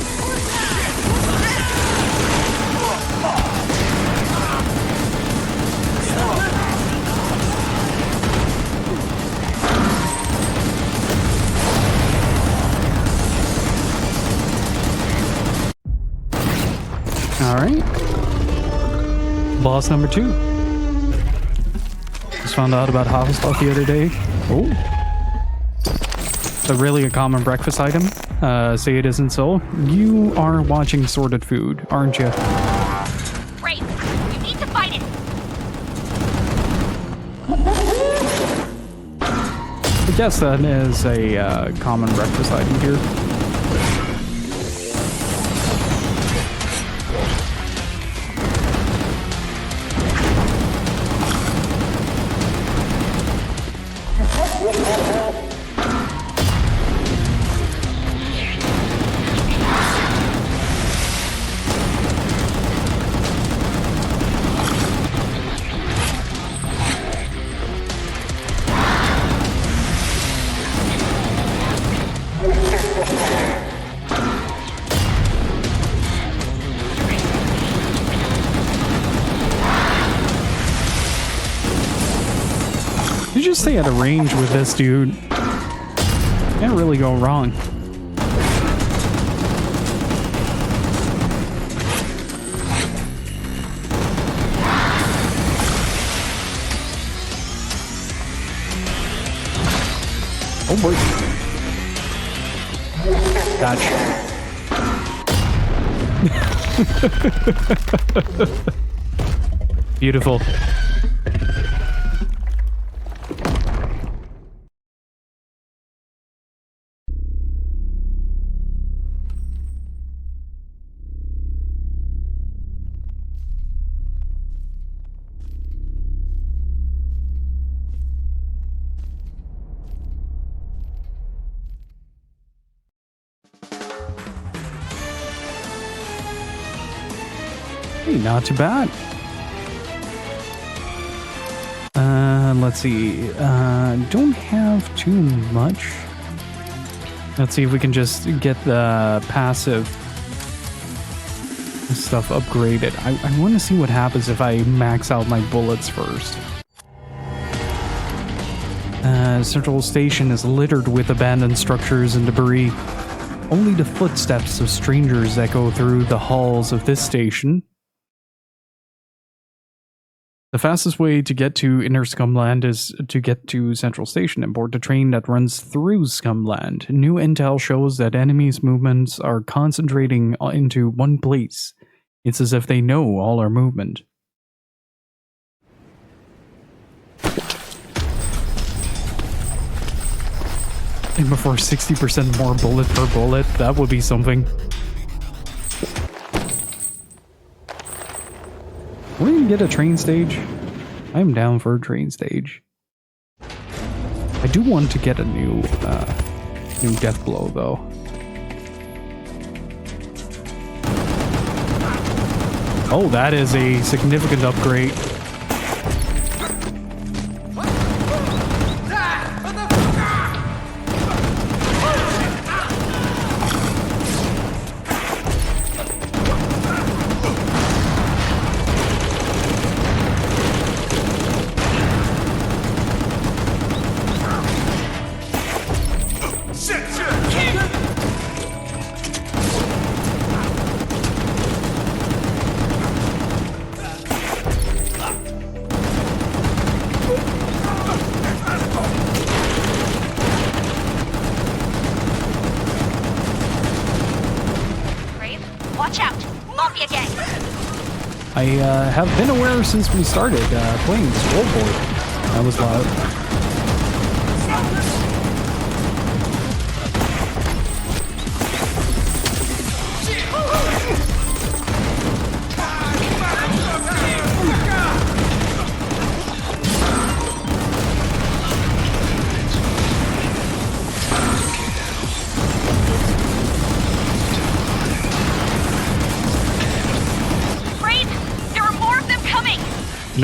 Alright. Boss number 2. Just found out about Hava stuff the other day. Oh. So really a common breakfast item? Say it isn't so. You are watching Sorted Food, aren't you? Grave, you need to fight it! I guess that is a common breakfast item here. You just stay at a range with this dude. Can't really go wrong. Oh boy. Gotcha. Beautiful. Hey, not too bad. Let's see. Don't have too much. Let's see if we can just get the passive stuff upgraded. I want to see what happens if I max out my bullets first. Central Station is littered with abandoned structures and debris. Only the footsteps of strangers echo through the halls of this station. The fastest way to get to Inner Scumland is to get to Central Station and board the train that runs through Scumland. New intel shows that enemies' movements are concentrating into one place. It's as if they know all our movement. And before 60% more bullet per bullet, that would be something. We're gonna get a train stage. I'm down for a train stage. I do want to get a new death blow though. Oh, that is a significant upgrade. I have been aware since we started playing Scoreboard. That was loud.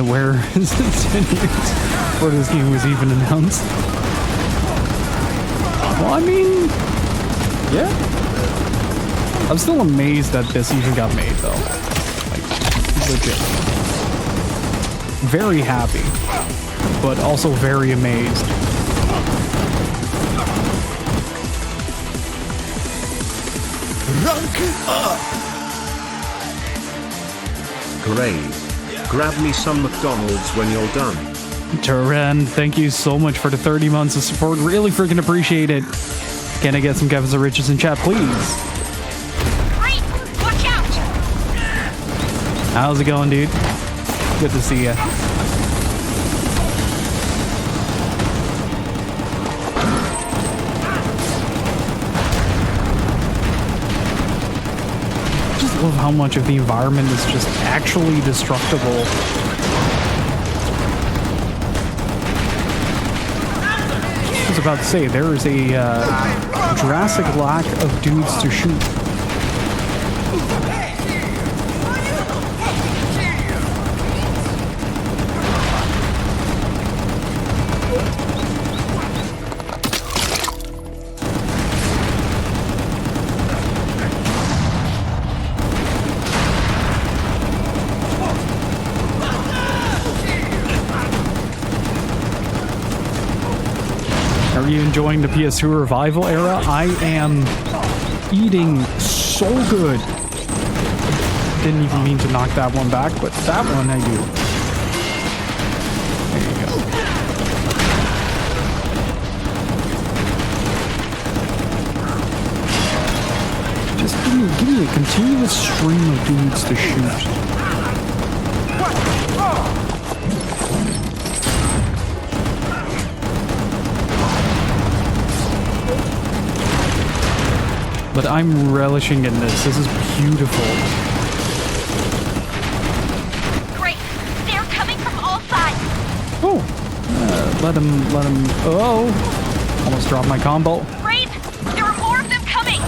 Where is the 10 years before this game was even announced? Well, I mean, yeah. I'm still amazed that this even got made, though. Like, legit. Very happy, but also very amazed. Rank up! Great. Grab me some McDonald's when you're done. Turan, thank you so much for the 30 months of support. Really freaking appreciate it. Can I get some Kevin's and Riches in chat, please? Great! Watch out! How's it going, dude? Good to see ya. I love how much of the environment is just actually destructible. I was about to say, there is a drastic lack of dudes to shoot. Are you enjoying the PS2 revival era? I am eating so good. Didn't even mean to knock that one back, but that one I do. There you go. Just give me a continuous stream of dudes to shoot. But I'm relishing in this. This is beautiful. Great. They're coming from all sides. Oh. Let him. Oh. Almost dropped my combo. Brave, there are more of them coming.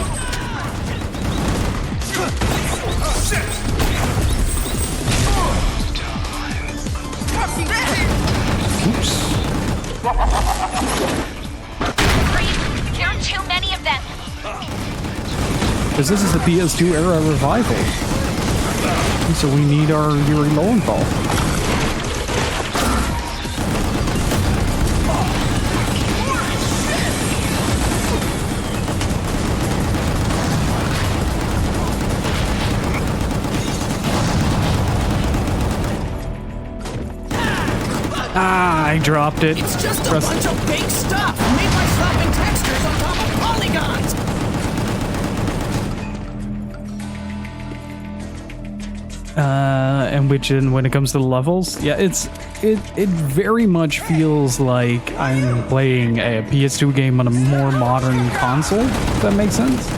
Oops. Brave, there are too many of them. Because this is the PS2 era revival. And so we need our Yuri Lowenthal. I dropped it. It's just a bunch of fake stuff made by slapping textures on top of polygons. And when it comes to the levels, yeah, it very much feels like I'm playing a PS2 game on a more modern console, if that makes sense.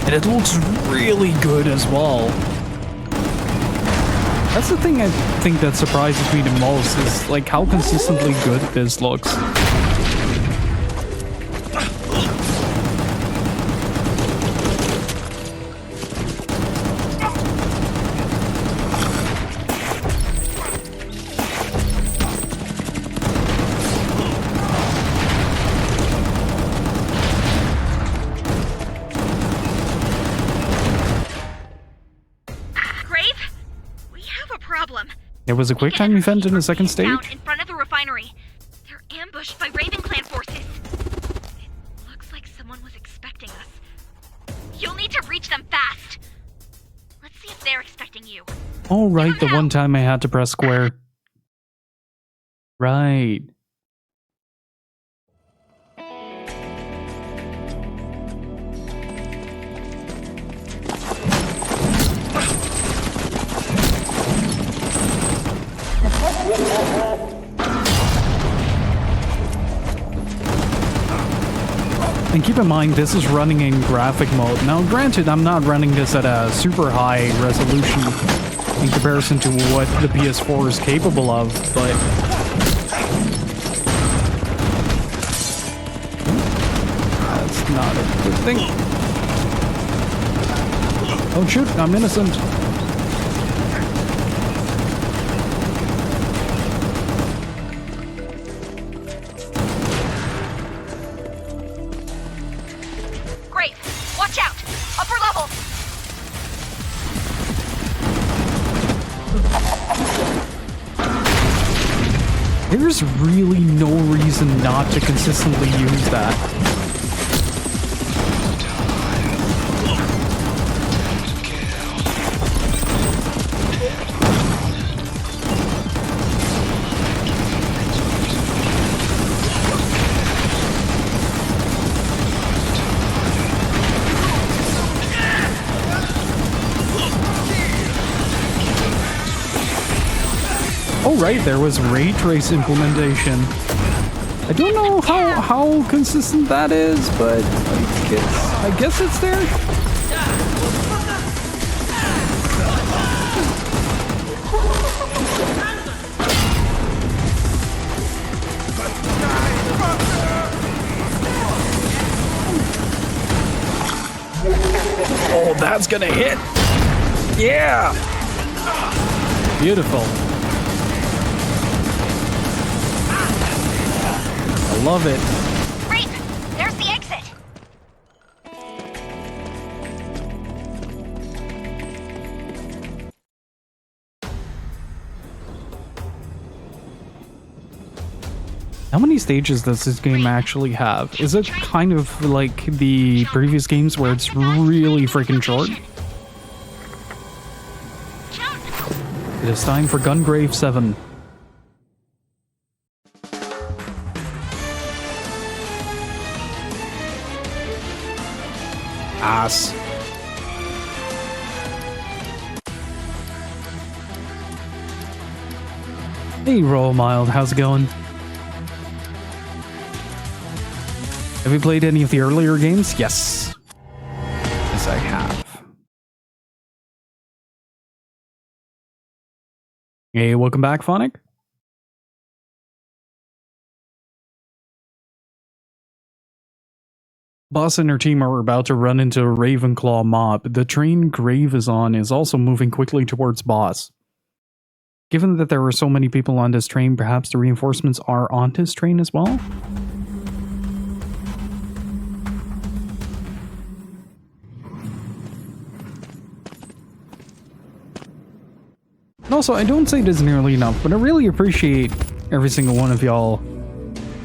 And it looks really good as well. That's the thing I think that surprises me the most, is like how consistently good this looks. There was a quick time event in the second stage? In front of the refinery. They're ambushed by Raven Clan forces. It looks like someone was expecting us. You'll need to reach them fast. Let's see if they're expecting you. Oh, right, the one time I had to press square. Right. And keep in mind, this is running in graphic mode. Now, granted, I'm not running this at a super high resolution in comparison to what the PS4 is capable of, but... That's not a good thing. Oh shoot, I'm innocent. There's really no reason not to consistently use that. Oh right, there was ray trace implementation. I don't know how consistent that is, but I guess it's there. Oh, that's gonna hit. Yeah. Beautiful. I love it. Great! There's the exit! How many stages does this game actually have? Is it kind of like the previous games where it's really freaking short? It is time for Gungrave 7. Ass. Hey, Roll Mild, how's it going? Have you played any of the earlier games? Yes. Yes, I have. Hey, welcome back, Phonic. Boss and her team are about to run into a Ravenclaw mob. The train Grave is on is also moving quickly towards Boss. Given that there are so many people on this train, perhaps the reinforcements are on this train as well? Also, I don't say this nearly enough, but I really appreciate every single one of y'all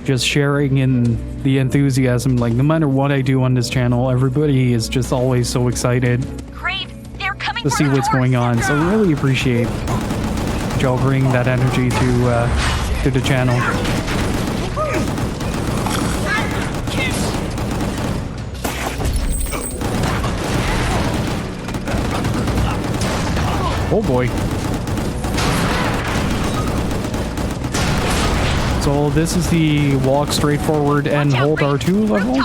just sharing in the enthusiasm. Like, no matter what I do on this channel, everybody is just always so excited Grave, they're coming to see what's going on, so I really appreciate I'll bring that energy to the channel. Oh boy. So this is the walk straight forward and hold R2 level?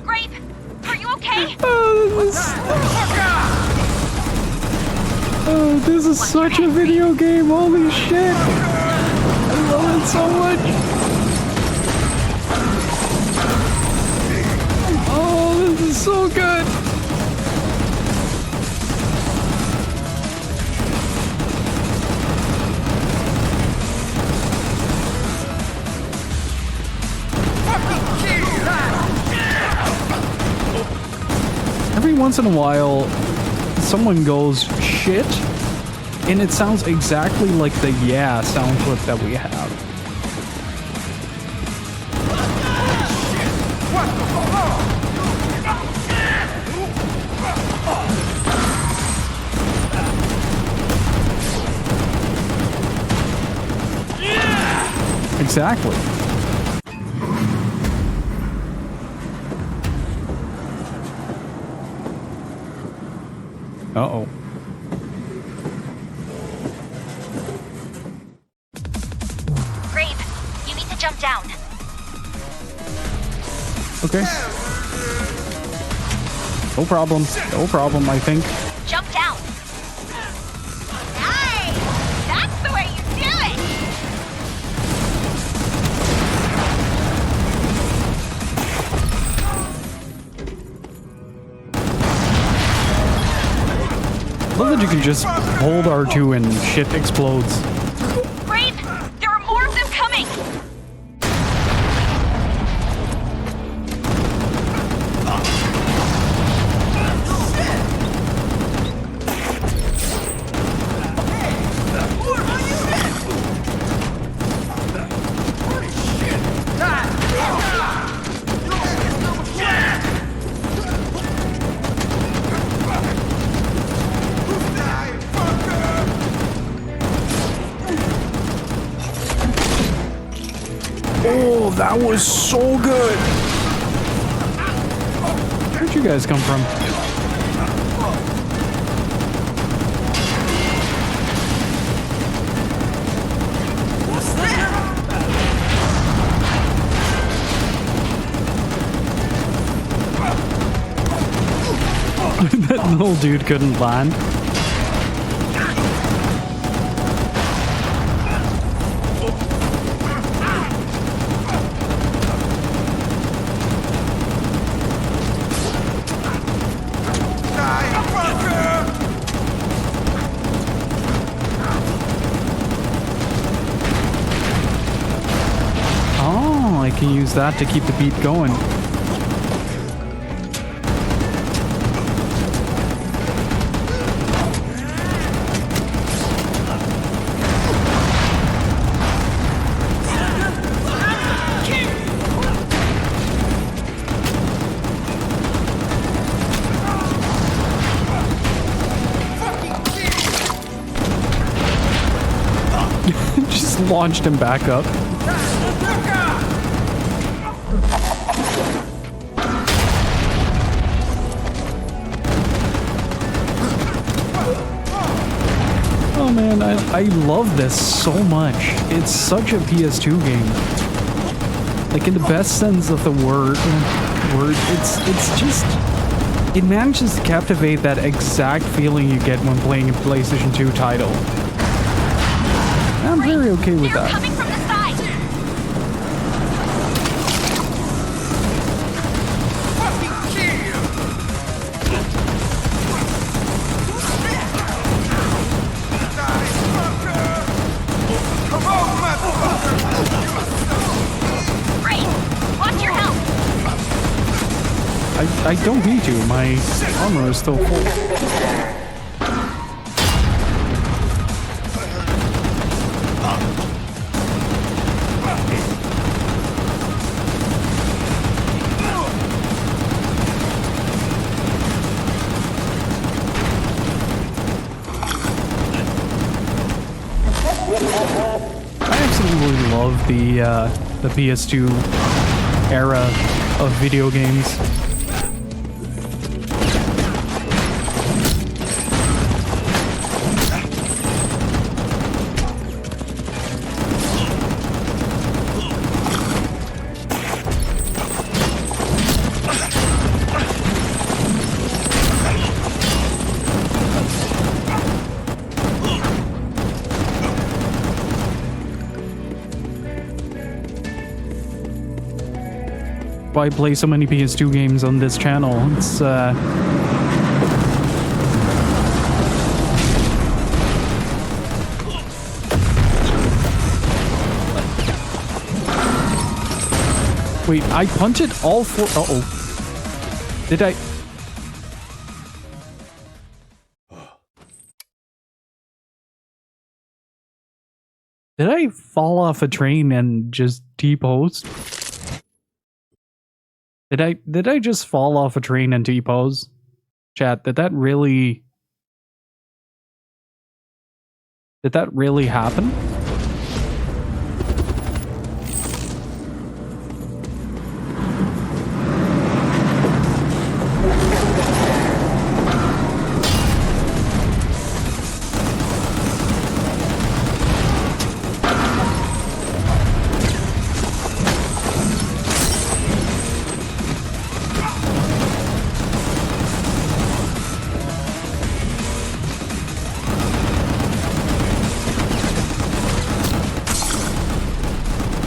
Grape, are you okay? Oh, this is such a video game. Holy shit. I love it so much. Oh, this is so good. Every once in a while, someone goes, shit, and it sounds exactly like the yeah sound clip that we have. Exactly. Uh-oh. Grape, you need to jump down. Okay. No problem. No problem, I think. Jump down. Nice! That's the way you do it! I love that you can just hold R2 and shit explodes. Grape, there are more of them coming! Oh, that was so good. Where'd you guys come from? That little dude couldn't land. Oh, I can use that to keep the beat going. Just launched him back up. Oh man, I love this so much. It's such a PS2 game. Like in the best sense of the word, it's just, it manages to captivate that exact feeling you get when playing a PlayStation 2 title. I'm very okay with that. Coming from the side. I don't need to. My armor is still full. I absolutely love the PS2 era of video games. I play so many PS2 games on this channel. It's wait, I punted all four. Uh-oh. Did I? Did I fall off a train and just T-pose? Did I just fall off a train and T-pose? Chat, did that really happen?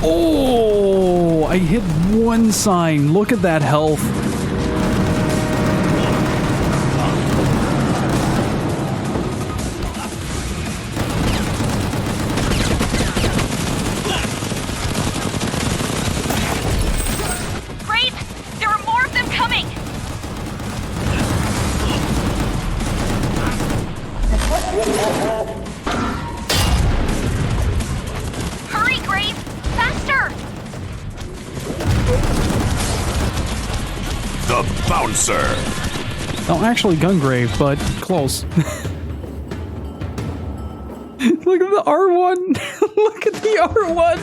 Oh, I hit one sign. Look at that health. Brave, there are more of them coming. Hurry, Grave! Faster! The bouncer. Oh, actually Gungrave, but close. Look at the R1! Look at the R1!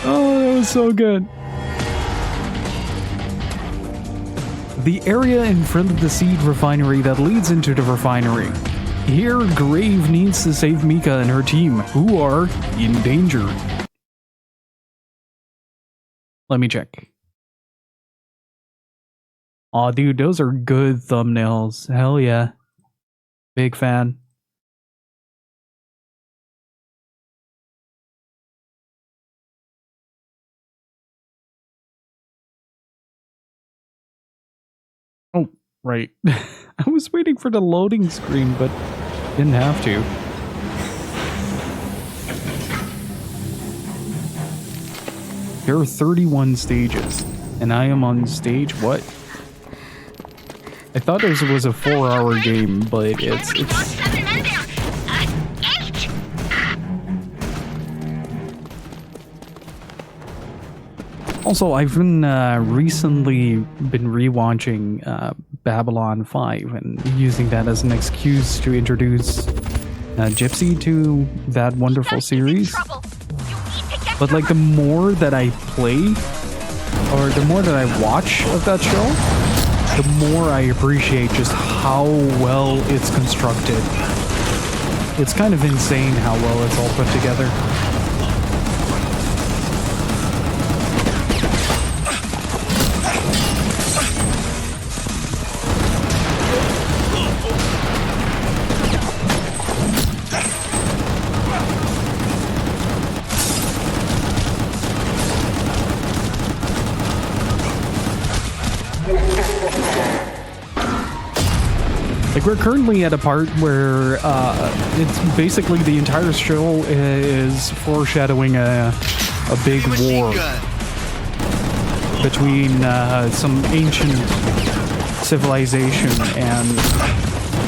Oh, that was so good. The area in front of the seed refinery that leads into the refinery. Here, Grave needs to save Mika and her team, who are in danger. Let me check. Aw, dude, those are good thumbnails. Hell yeah. Big fan. Oh, right. I was waiting for the loading screen, but didn't have to. There are 31 stages, and I am on stage what? I thought this was a 4-hour game, but it's Also, I've been recently been rewatching Babylon 5 and using that as an excuse to introduce Gypsy to that wonderful series. But like the more that I play, or the more that I watch of that show, the more I appreciate just how well it's constructed. It's kind of insane how well it's all put together. Like, we're currently at a part where it's basically the entire show is foreshadowing a big war between some ancient civilization and,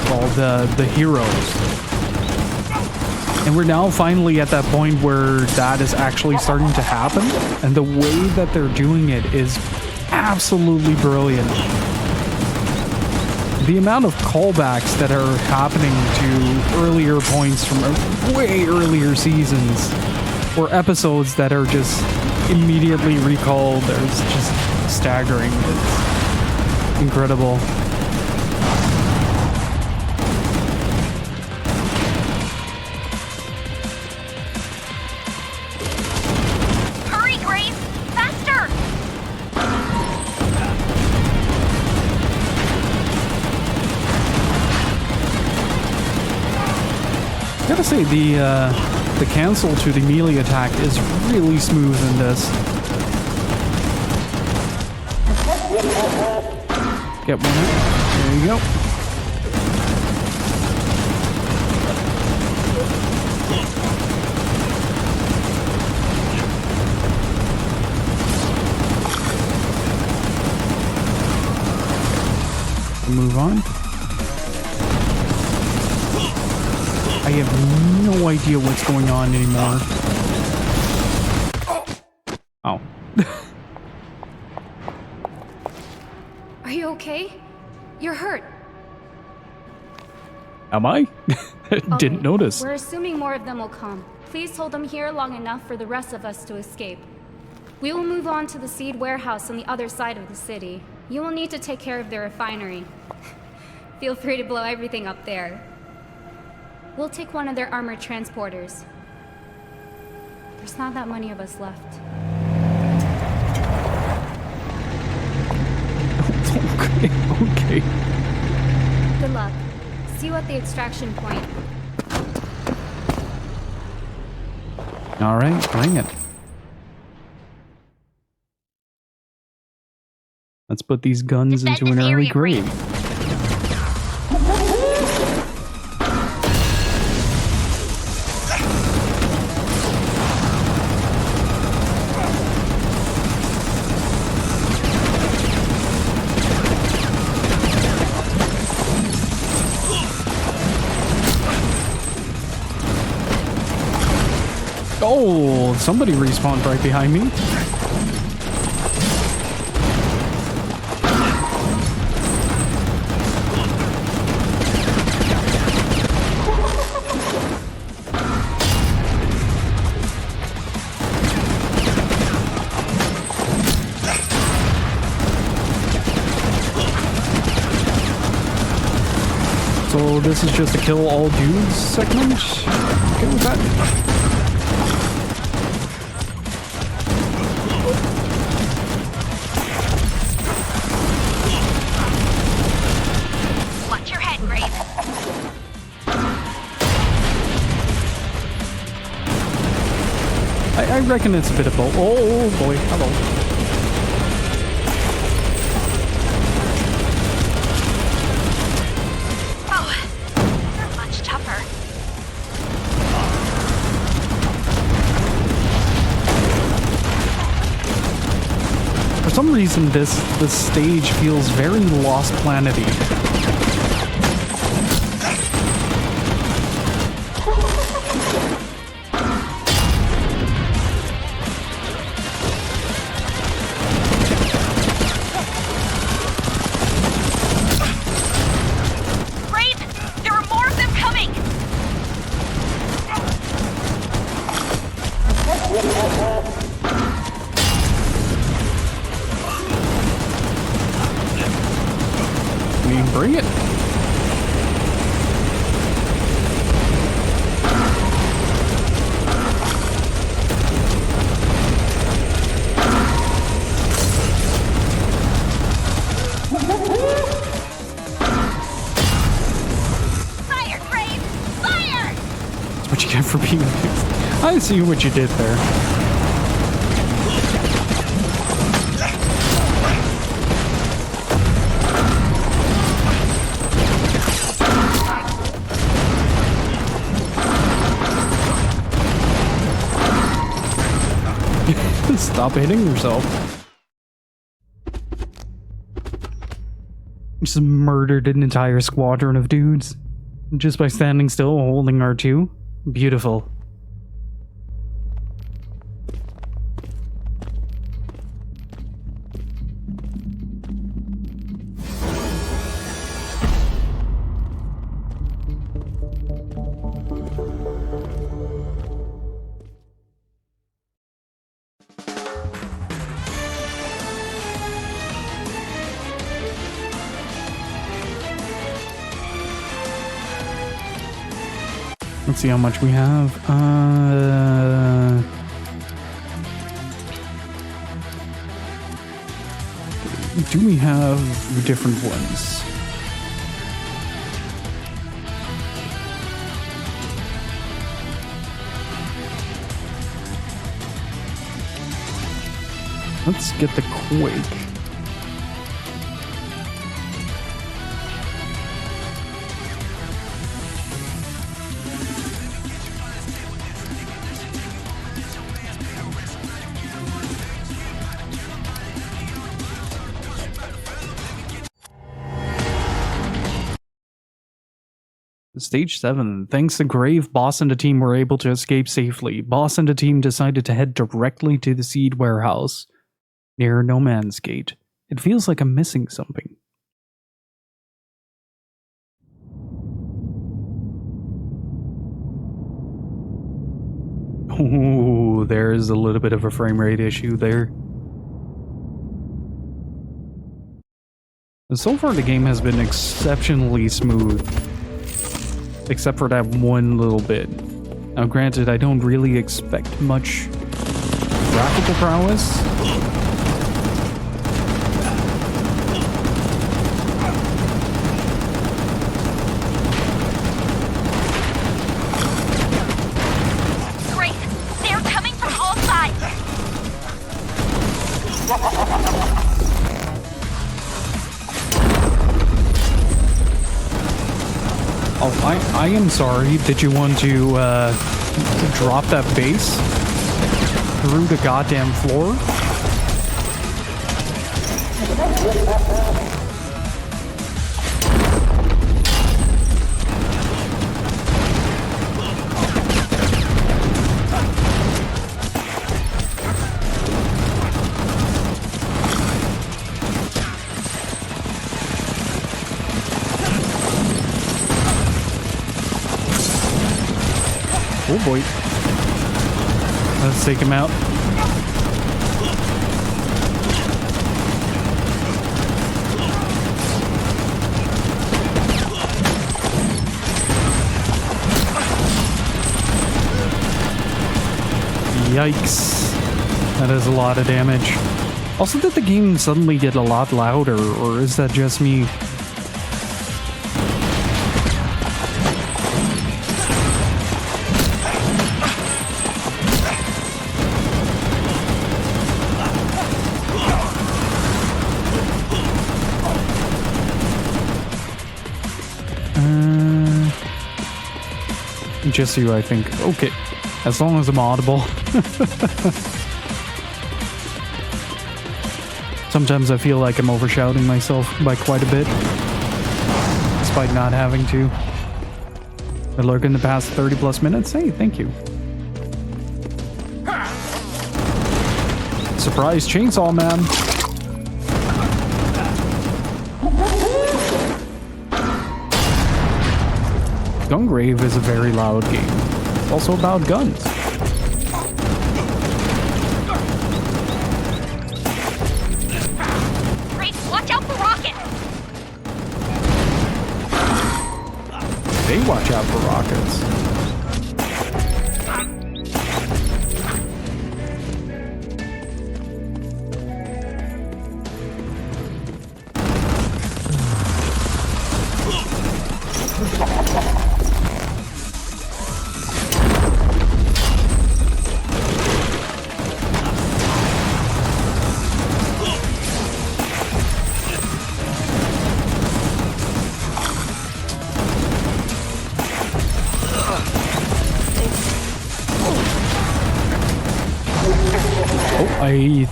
well, the heroes. And we're now finally at that point where that is actually starting to happen, and the way that they're doing it is absolutely brilliant. The amount of callbacks that are happening to earlier points from way earlier seasons, or episodes that are just immediately recalled, is just staggering. It's incredible. Hurry, Grace! Faster! I gotta say, the cancel to the melee attack is really smooth in this. Get one. There you go. Move on. I have no idea what's going on anymore. Oh. Are you okay? You're hurt. Am I? Didn't Okay, notice. We're assuming more of them will come. Please hold them here long enough for the rest of us to escape. We will move on to the seed warehouse on the other side of the city. You will need to take care of the refinery. Feel free to blow everything up there. We'll take one of their armored transporters. There's not that many of us left. Okay. Good luck. See you at the extraction point. All right, bring it. Let's put these guns into an early grave. Oh, somebody respawned right behind me. So this is just a kill all dudes segment? Okay with that? Watch your head, Grave. I reckon it's a bit of both. Oh boy, hello. For some reason, this stage feels very Lost Planet-y. Grave, there are more of them coming! Bring it. Fire, Grave! Fire! That's what you get for being. I see what you did there. Stop hitting yourself. Just murdered an entire squadron of dudes just by standing still holding R2. Beautiful. Let's see how much we have. Do we have different ones? Let's get the Quake. Stage 7. Thanks to Grave, Boss and the team were able to escape safely. Boss and the team decided to head directly to the seed warehouse near No Man's Gate. It feels like I'm missing something. Oh, there's a little bit of a frame rate issue there. So far the game has been exceptionally smooth. Except for that one little bit. Now granted, I don't really expect much graphical prowess. Great! They're coming from all sides! Oh, I am sorry. Did you want to drop that base through the goddamn floor? Oh boy. Let's take him out. Yikes. That is a lot of damage. Also, did the game suddenly get a lot louder, or is that just me? Just you, I think. Okay. As long as I'm audible. Sometimes I feel like I'm overshouting myself by quite a bit. Despite not having to. I lurk in the past 30 plus minutes. Hey, thank you. Surprise chainsaw man. Gungrave is a very loud game. It's also about guns. Great, watch out for rockets! They watch out for rockets.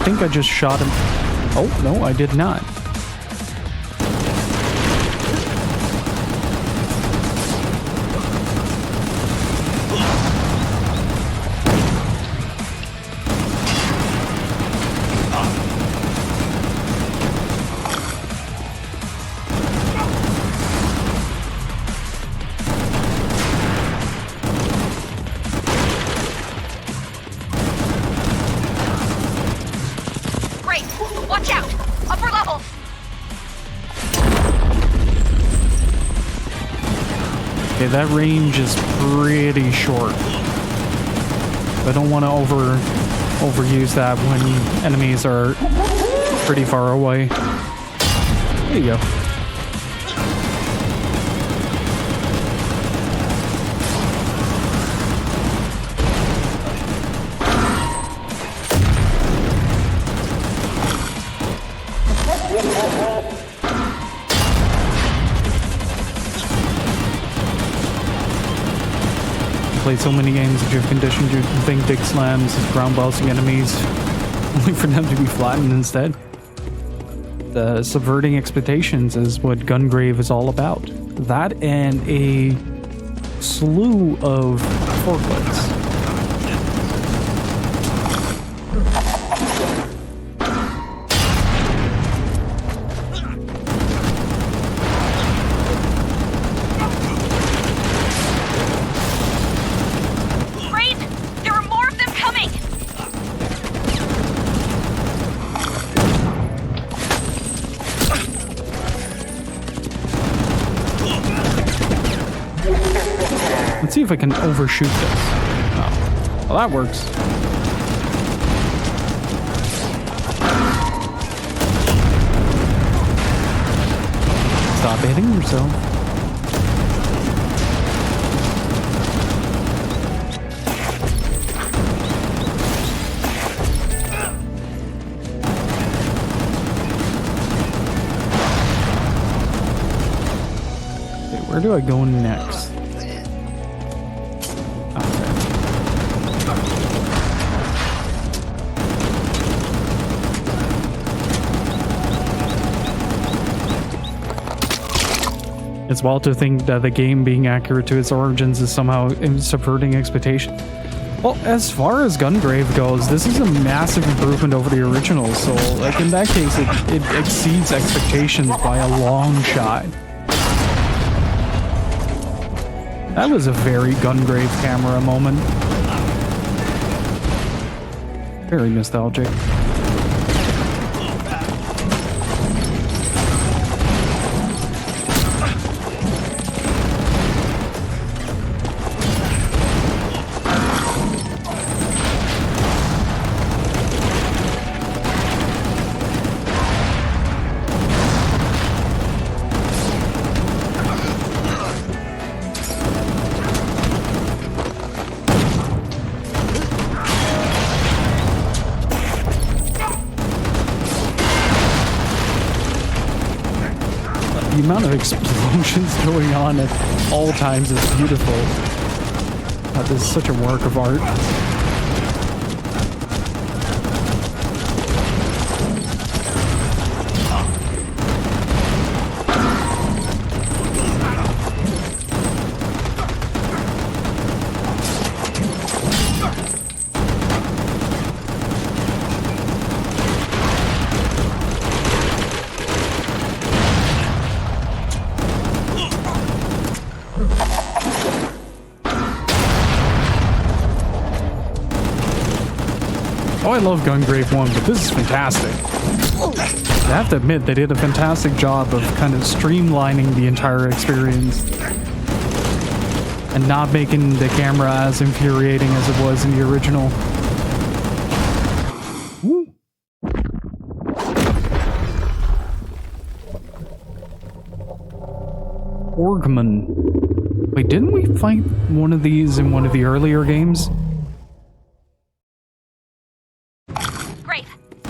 think I just shot him. Oh, no, I did not. Watch out! Upper level! Okay, that range is pretty short. I don't want to overuse that when enemies are pretty far away. There you go. Played so many games that you've conditioned you to think big slams as ground bouncing enemies, only for them to be flattened instead. The subverting expectations is what Gungrave is all about. That and a slew of forklifts. Let's see if I can overshoot this. Oh. Well, that works. Stop hitting yourself. Okay, where do I go next? It's wild to think that the game being accurate to its origins is somehow subverting expectation. Well, as far as Gungrave goes, this is a massive improvement over the original, so like in that case, it exceeds expectations by a long shot. That was a very Gungrave camera moment. Very nostalgic. The amount of explosions going on at all times is beautiful. This is such a work of art. Oh, I love Gungrave 1, but this is fantastic. I have to admit, they did a fantastic job of kind of streamlining the entire experience and not making the camera as infuriating as it was in the original. Woo. Orgman. Wait, didn't we fight one of these in one of the earlier games?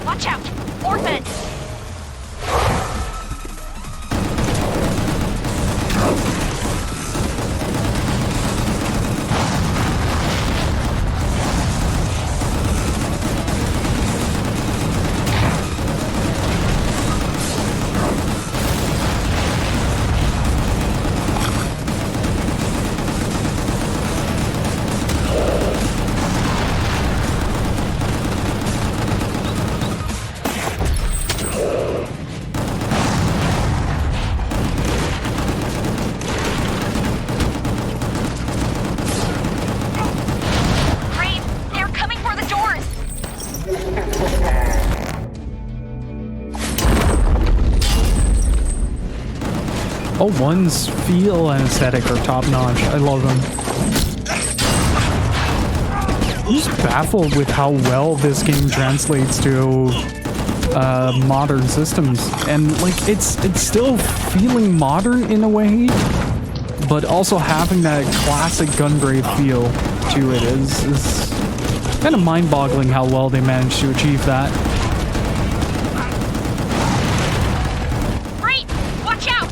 Watch out! Orphans! Oh, one's feel and aesthetic are top notch. I love them. I'm just baffled with how well this game translates to modern systems, and like it's still feeling modern in a way, but also having that classic Gungrave feel to it is kind of mind-boggling how well they managed to achieve that. Great! Watch out!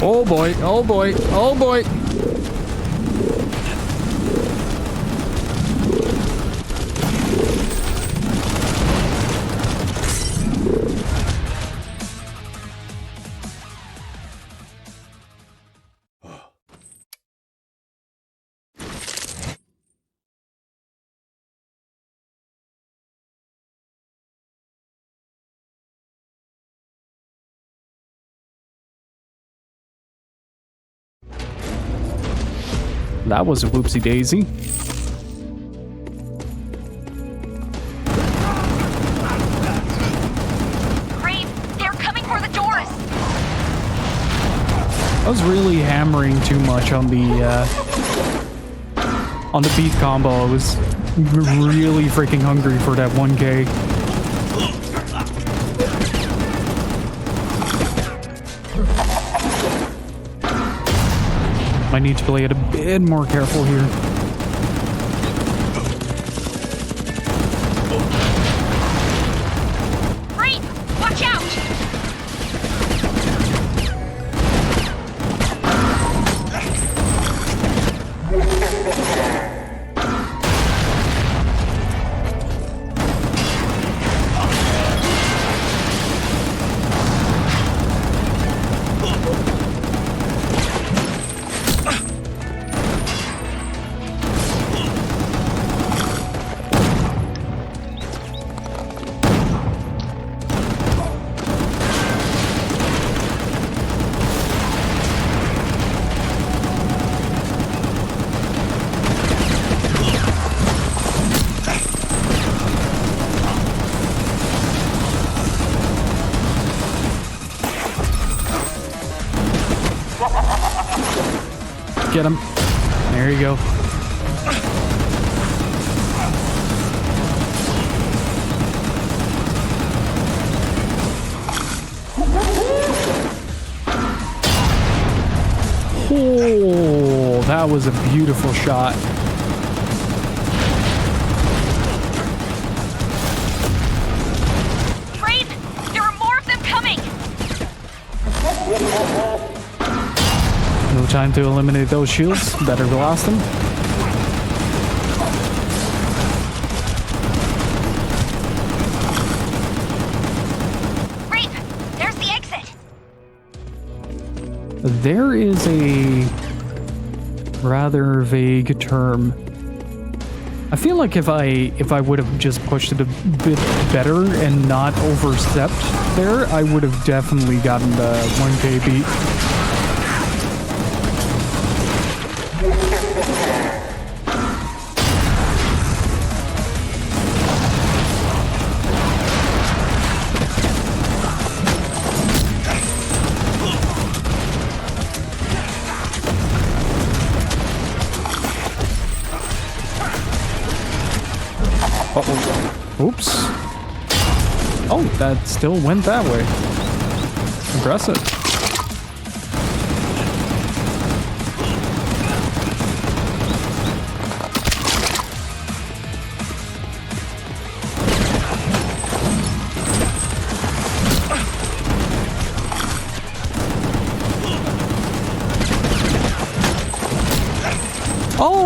Oh boy, oh boy, oh boy. That was a whoopsie daisy. Grave, they're coming for the doors. I was really hammering too much on the beat combo. I was really freaking hungry for that 1K. I need to play it a bit more careful here. Great! Watch out! Get him. There you go. Oh, that was a beautiful shot. Grave, there are more of them coming. No time to eliminate those shields. Better blast them. Grave, there's the exit. There is a rather vague term. I feel like if I would have just pushed it a bit better and not overstepped there, I would have definitely gotten the 1K beat. Uh-oh. Oops. Oh, that still went that way. Impressive.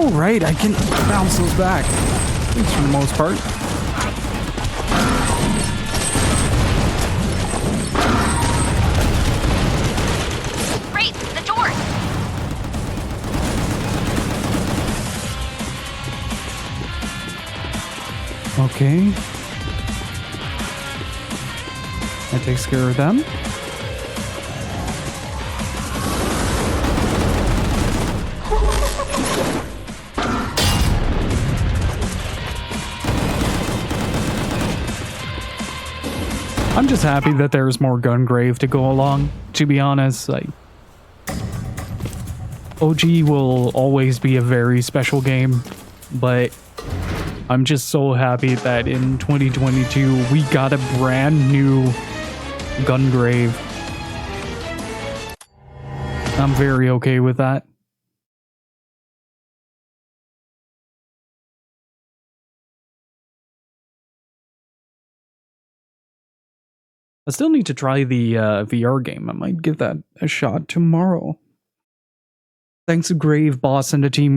Oh, right, I can bounce those back. At least for the most part. Great, the door! Okay. That takes care of them. I'm just happy that there's more Gungrave to go along. To be honest, like, OG will always be a very special game, but I'm just so happy that in 2022 we got a brand new Gungrave. I'm very okay with that. I still need to try the VR game. I might give that a shot tomorrow. Thanks to Grave, Boss, and the team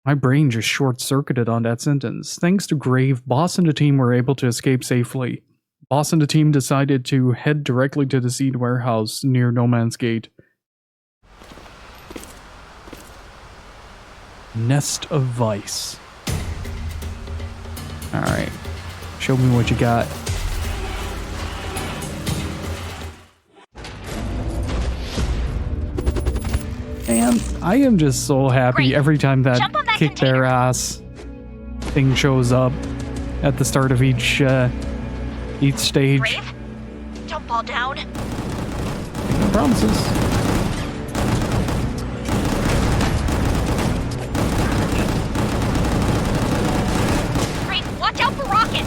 my brain just short-circuited on that sentence. Thanks to Grave, Boss and the team were able to escape safely. Boss and the team decided to head directly to the seed warehouse near No Man's Gate. Nest of Vice. Alright. Show me what you got. And I am just so happy Great. every time that Jump on that kick their ass thing shows up at the start of each stage. Brave? Don't fall down. No promises. Brave, watch out for rockets!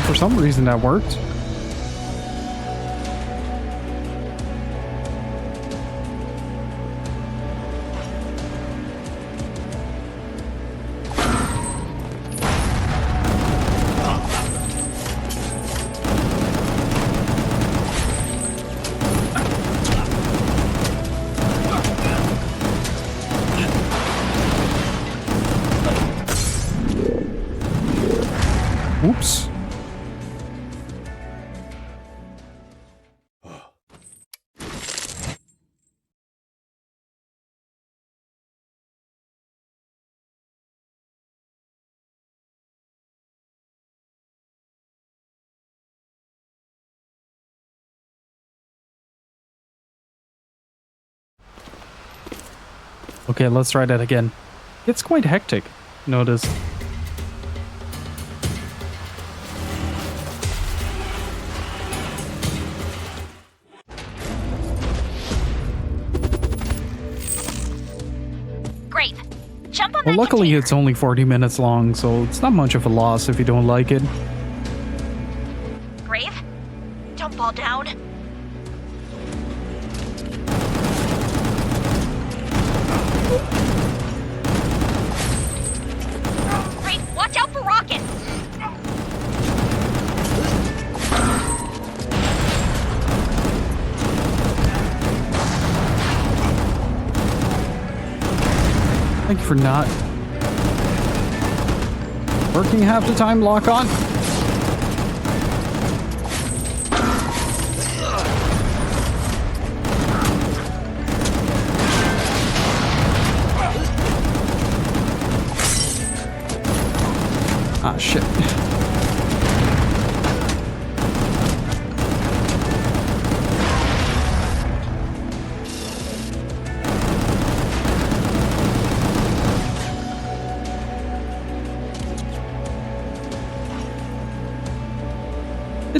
For some reason that worked. Oops. Okay, let's try that again. It's quite hectic. Notice. Great. Jump on Well, that luckily container. it's only 40 minutes long, so it's not much of a loss if you don't like it. Brave? Don't fall down. Brave, watch out for rockets! Thank you for not working half the time. Lock on. Ah, shit.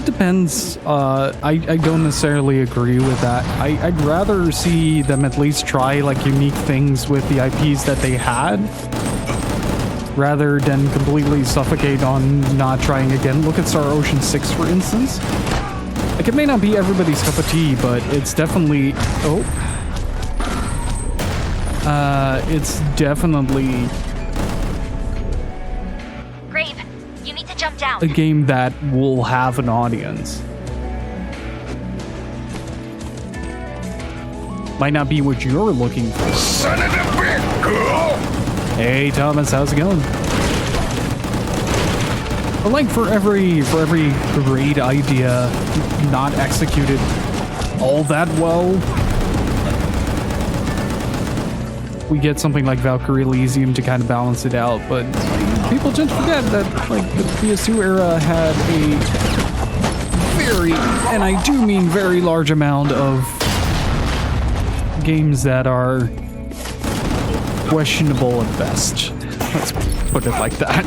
it depends. I don't necessarily agree with that. I'd rather see them at least try like unique things with the IPs that they had, rather than completely suffocate on not trying again. Look at Star Ocean 6, for instance. Like, it may not be everybody's cup of tea, but it's definitely... Oh. It's definitely... Grave, you need to jump down. a game that will have an audience. Might not be what you're looking for. Son of a bitch, girl! Hey Thomas, how's it going? But like for every great idea not executed all that well, we get something like Valkyrie Elysium to kind of balance it out. But like, people tend to forget that like the PS2 era had a very, and I do mean very large amount of games that are questionable at best. Let's put it like that.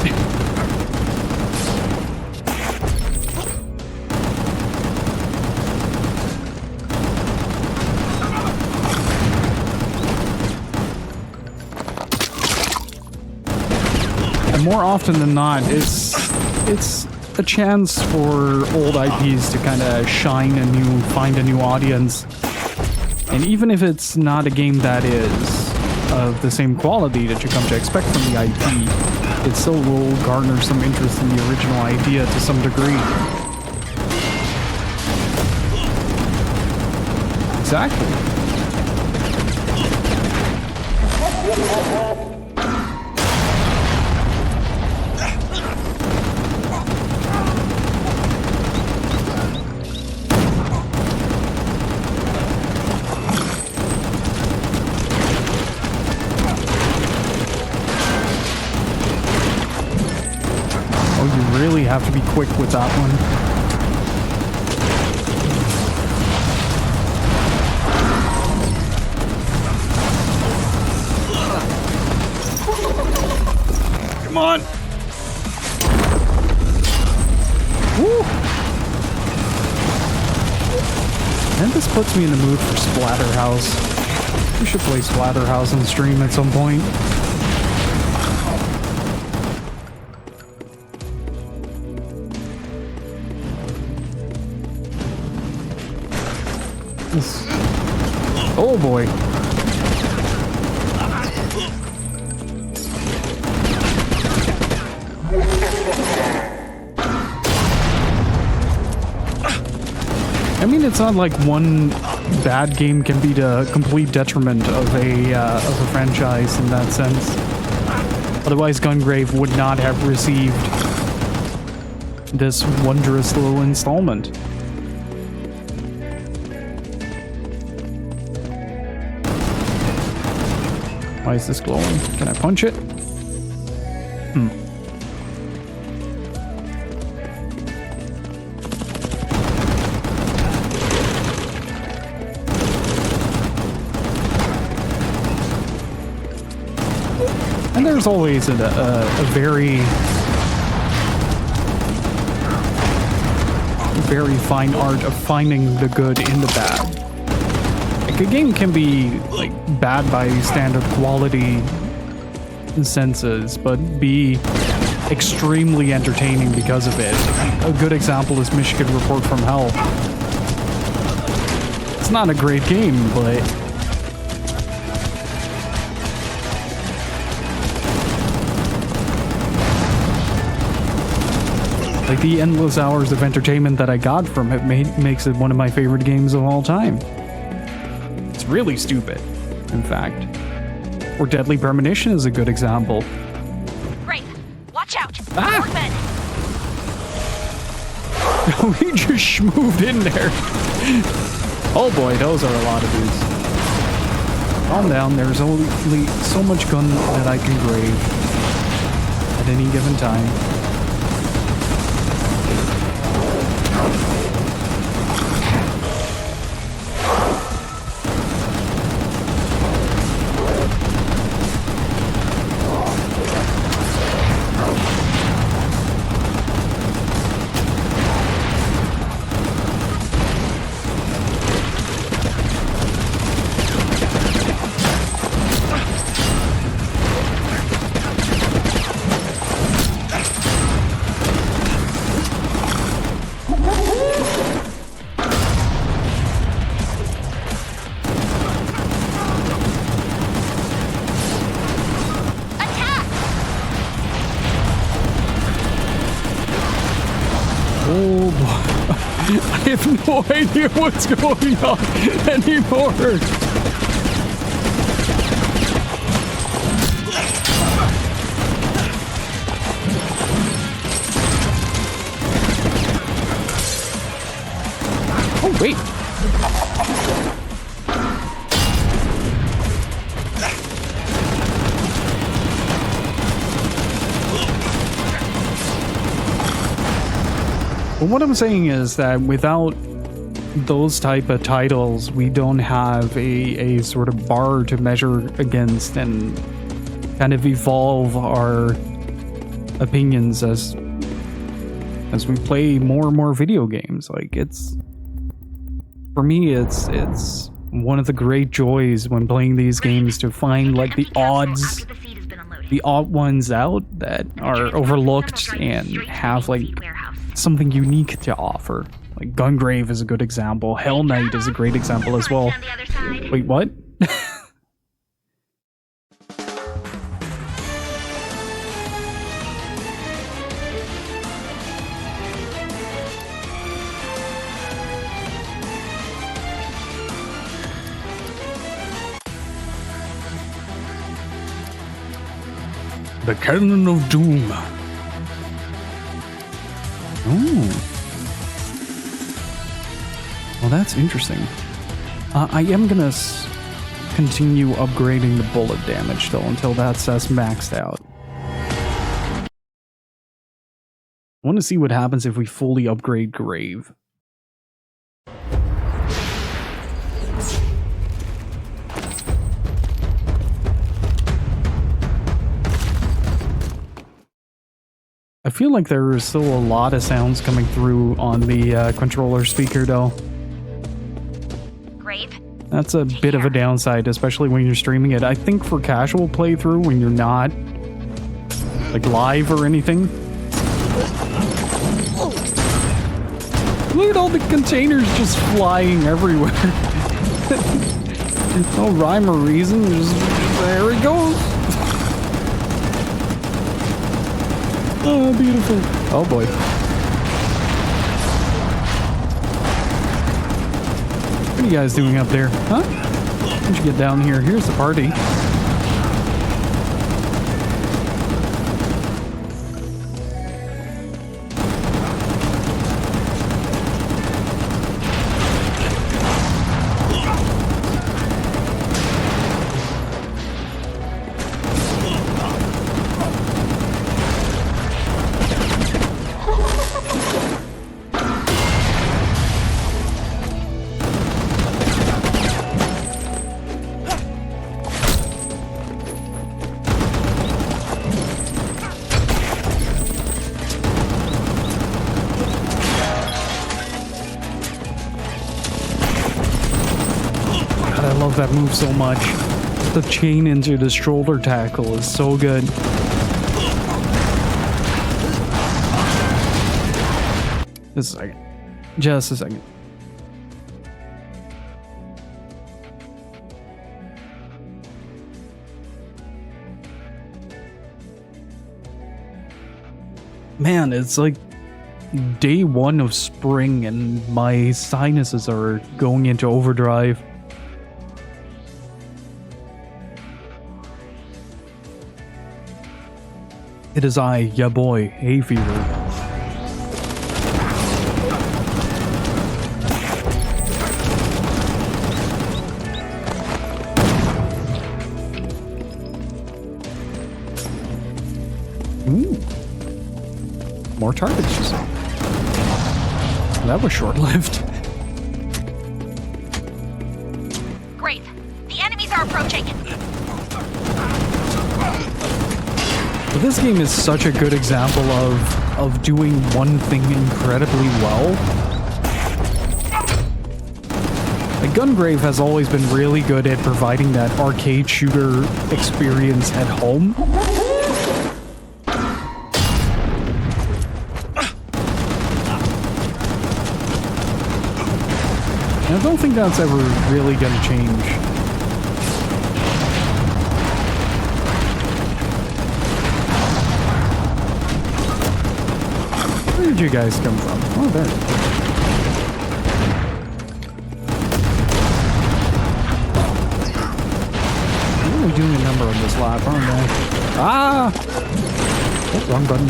And more often than not, it's a chance for old IPs to kind of find a new audience. And even if it's not a game that is of the same quality that you come to expect from the IP, it still will garner some interest in the original idea to some degree. Exactly. Really have to be quick with that one. Come on. Woo. And this puts me in the mood for Splatterhouse. We should play Splatterhouse on stream at some point. Oh boy. I mean, it's not like one bad game can be the complete detriment of a franchise in that sense. Otherwise, Gungrave would not have received this wondrous little installment. Why is this glowing? Can I punch it? And there's always a very fine art of finding the good in the bad. Like, a game can be like bad by standard quality senses, but be extremely entertaining because of it. A good example is Michigan Report from Hell. It's not a great game, but like the endless hours of entertainment that I got from it makes it one of my favorite games of all time. It's really stupid, in fact. Or Deadly Premonition is a good example. Great. Watch out. Ah! We just moved in there. Oh boy, those are a lot of dudes. Calm down, there's only so much gun that I can grave at any given time. no idea what's going on anymore. Oh, wait. Well, what I'm saying is that without those type of titles, we don't have a sort of bar to measure against and kind of evolve our opinions as we play more and more video games. Like, it's, for me, it's one of the great joys when playing these games to find like the odd ones out that are overlooked and have like something unique to offer. Like Gungrave is a good example. Hell Knight is a great example as well. Wait, what? The Cannon of Doom. Ooh. Well, that's interesting. I am gonna continue upgrading the bullet damage though until that's maxed out. I want to see what happens if we fully upgrade Grave. I feel like there is still a lot of sounds coming through on the controller speaker though. Grave? That's a bit of a downside, especially when you're streaming it. I think for casual playthrough, when you're not like live or anything. Look at all the containers just flying everywhere. No rhyme or reason, just there it goes. Oh, beautiful. Oh boy. What are you guys doing up there? Huh? Why don't you get down here? Here's the party. That move so much. The chain into the shoulder tackle is so good. Just a second. Just a second. Man, it's like day one of spring and my sinuses are going into overdrive. It is I, ya boy, hay fever. Ooh. More targets, you say. That was short-lived. Grave, the enemies are approaching. But this game is such a good example of doing one thing incredibly well. Like Gungrave has always been really good at providing that arcade shooter experience at home. And I don't think that's ever really gonna change. Where did you guys come from? Oh, there. definitely doing a number on this lap, aren't I? Ah! Oh, wrong button.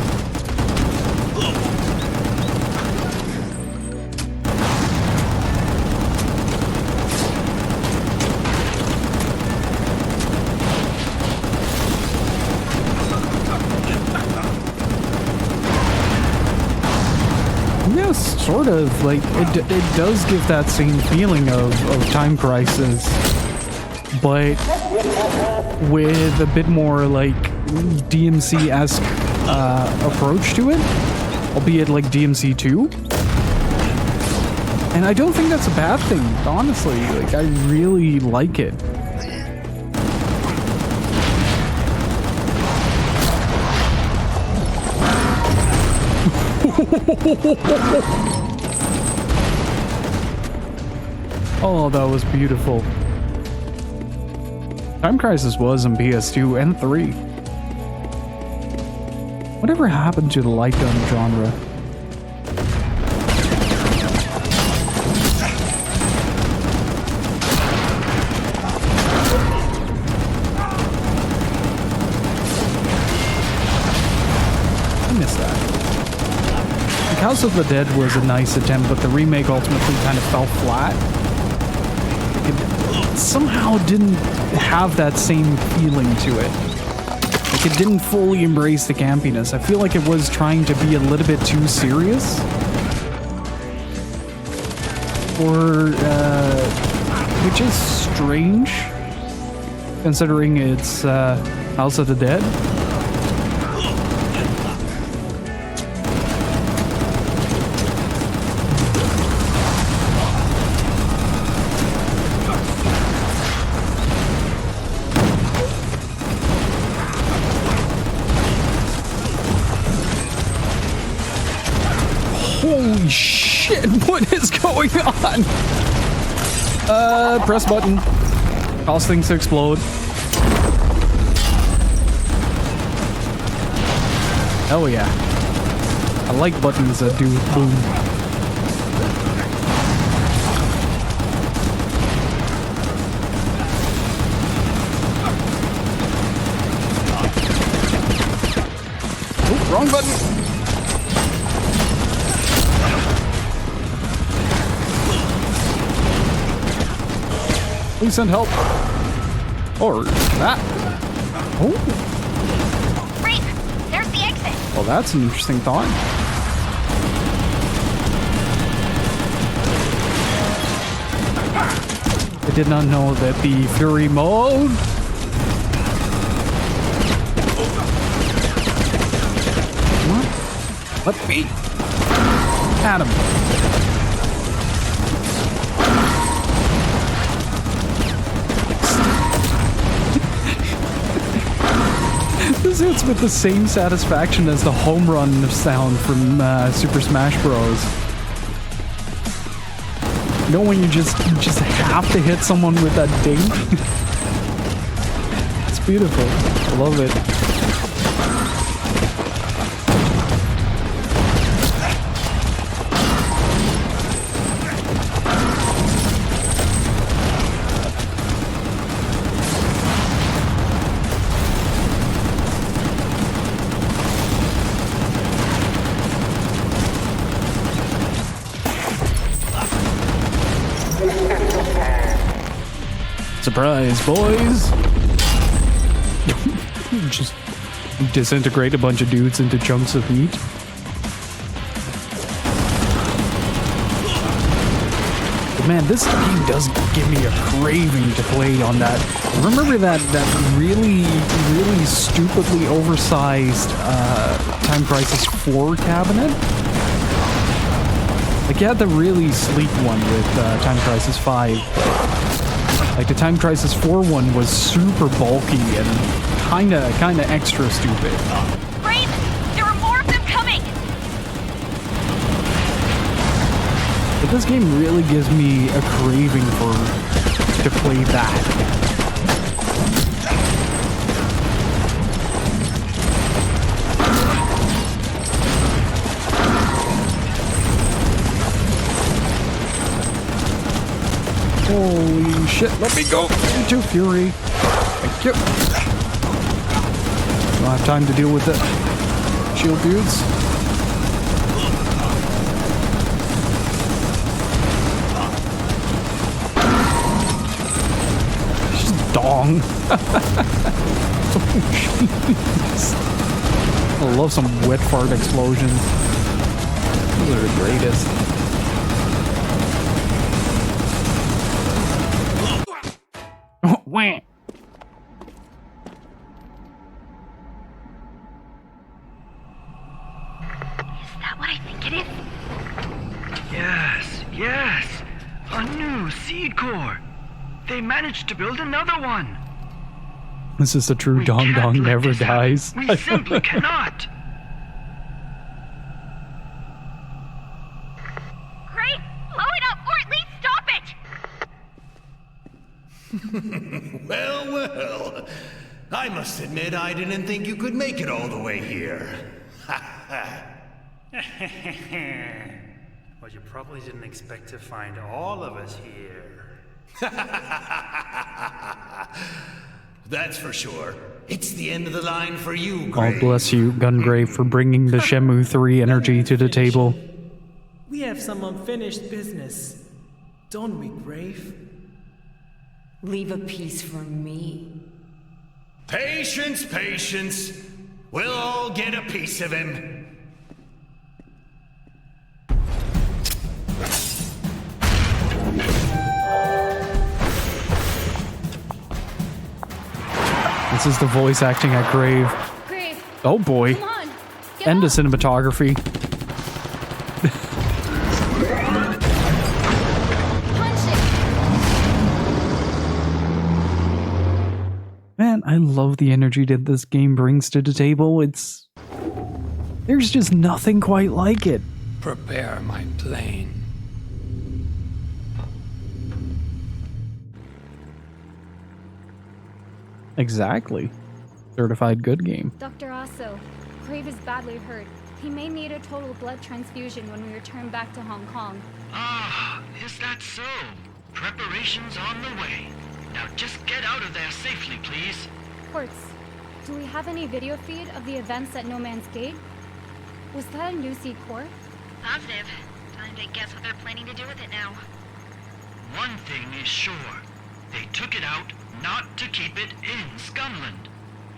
Yes, sort of. Like, it does give that same feeling of Time Crisis, but with a bit more, like, DMC-esque approach to it, albeit like DMC 2. And I don't think that's a bad thing, honestly. Like, I really like it. Oh, that was beautiful. Time Crisis was on PS2 and 3. Whatever happened to the light gun genre? I miss that. Like, House of the Dead was a nice attempt, but the remake ultimately kind of fell flat. It somehow didn't have that same feeling to it. Like, it didn't fully embrace the campiness. I feel like it was trying to be a little bit too serious. Which is strange, considering it's House of the Dead. Holy shit, what is going on? Press button. Cause things to explode. Oh yeah. I like buttons that do boom. Oh, wrong button. Please send help. Or that. Oh. Great! There's the exit! Well, that's an interesting thought. I did not know that the Fury mode. What? Let me. Adam. This hits with the same satisfaction as the home run sound from Super Smash Bros. You know when you just have to hit someone with that ding? It's beautiful. I love it. Surprise, boys! Just disintegrate a bunch of dudes into chunks of meat. But man, this game does give me a craving to play on that. Remember that really, really stupidly oversized Time Crisis 4 cabinet? Like, you had the really sleek one with Time Crisis 5. Like, the Time Crisis 4 one was super bulky and kinda extra stupid. Brave! There are more of them coming! But this game really gives me a craving to play that. Holy shit, let me go into Fury. Thank Yep. Don't have time to deal with the shield dudes. Just dong. Oh, I love some wet fart explosions. Those are the greatest. Oh, wah. Is that what I think it is? Yes, yes! A new seed core! They managed to build another one! This is the true We Dong can't Dong let never this happen. dies. We simply cannot! Great! Blow it up, or at least stop it! Well, well. I must admit I didn't think you could make it all the way here. Well, you probably didn't expect to find all of us here. That's for sure. It's the end of the line for you, Oh, Grave. bless you, Gungrave, for bringing the Shenmue 3 energy to the table. We have some unfinished business, don't we, Grave? Leave a piece for me. Patience, patience. We'll all get a piece of him. This is the voice acting at Grave. Grave, Oh boy. come on. Get And the up. cinematography. Punch it. Man, I love the energy that this game brings to the table. There's just nothing quite like it. Prepare my plane. Exactly. Certified good game. Dr. Aso, Grave is badly hurt. He may need a total blood transfusion when we return back to Hong Kong. Ah, is that so? Preparations on the way. Now just get out of there safely, please. Quartz, do we have any video feed of the events at No Man's Gate? Was that a new seed core? Positive. Time to guess what they're planning to do with it now. One thing is sure. They took it out not to keep it in Scumland.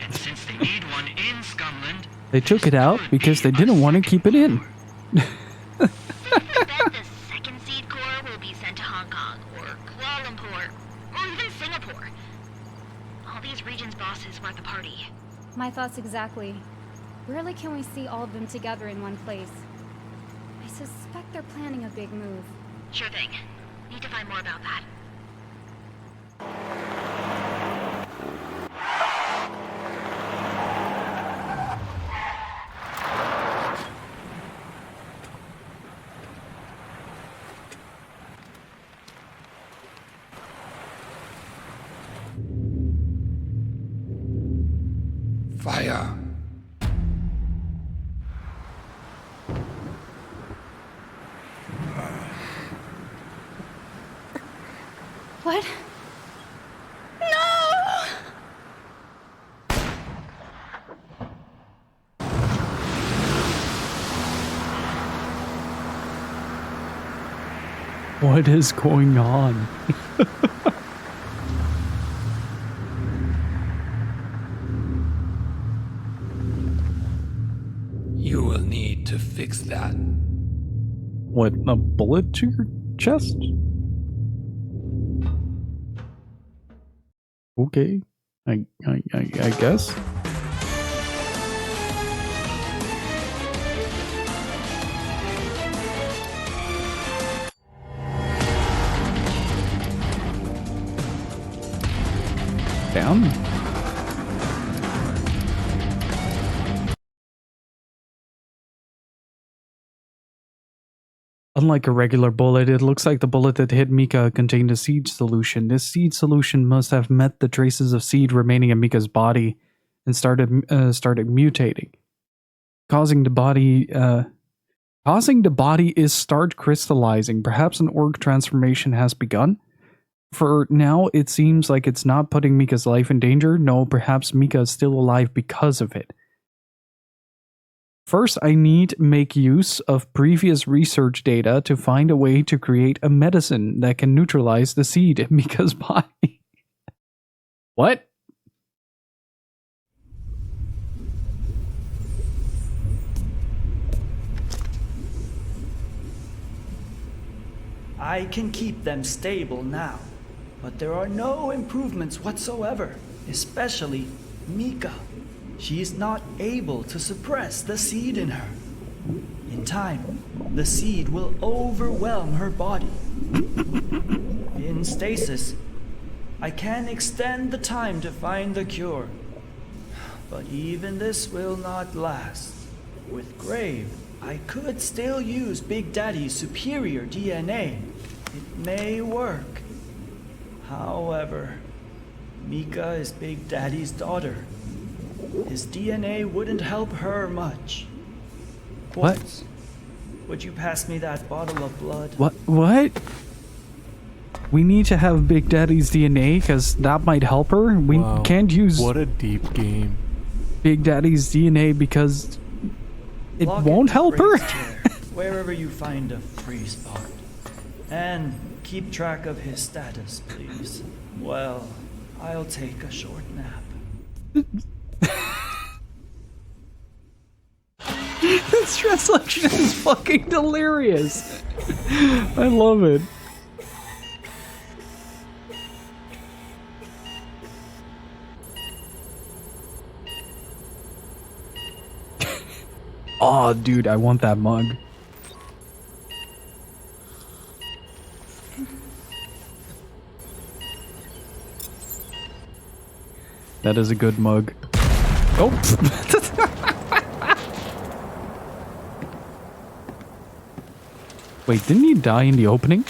And since they need one in Scumland, They took it out because they didn't want to keep it in. Safe to bet the second seed core will be sent to Hong Kong, or Kuala Lumpur, or even Singapore. All these regions' bosses were at the party. My thoughts exactly. Rarely can we see all of them together in one place. I suspect they're planning a big move. Sure thing. Need to find more about that. Fire. What? No! What is going on? You will need to fix that. What, a bullet to your chest? Okay. I guess. Down. Unlike a regular bullet, it looks like the bullet that hit Mika contained a seed solution. This seed solution must have met the traces of seed remaining in Mika's body and started mutating, causing the body is start crystallizing. Perhaps an org transformation has begun. For now, it seems like it's not putting Mika's life in danger. No, perhaps Mika is still alive because of it. First, I need to make use of previous research data to find a way to create a medicine that can neutralize the seed in Mika's body. What? I can keep them stable now, but there are no improvements whatsoever, especially Mika. She is not able to suppress the seed in her. In time, the seed will overwhelm her body. In stasis, I can extend the time to find the cure, but even this will not last. With Grave, I could still use Big Daddy's superior DNA. It may work. However, Mika is Big Daddy's daughter. His DNA wouldn't help her much. Quartz, would you pass me that bottle of blood? What? We need to have Big Daddy's DNA because that might help her. We can't use what a deep game. Big Daddy's DNA because it won't help her. Wherever you find a free spot. And keep track of his status, please. Well, I'll take a short nap. This translation is fucking delirious. I love it. Oh, dude, I want that mug. That is a good mug. Oh! Wait, didn't he die in the opening?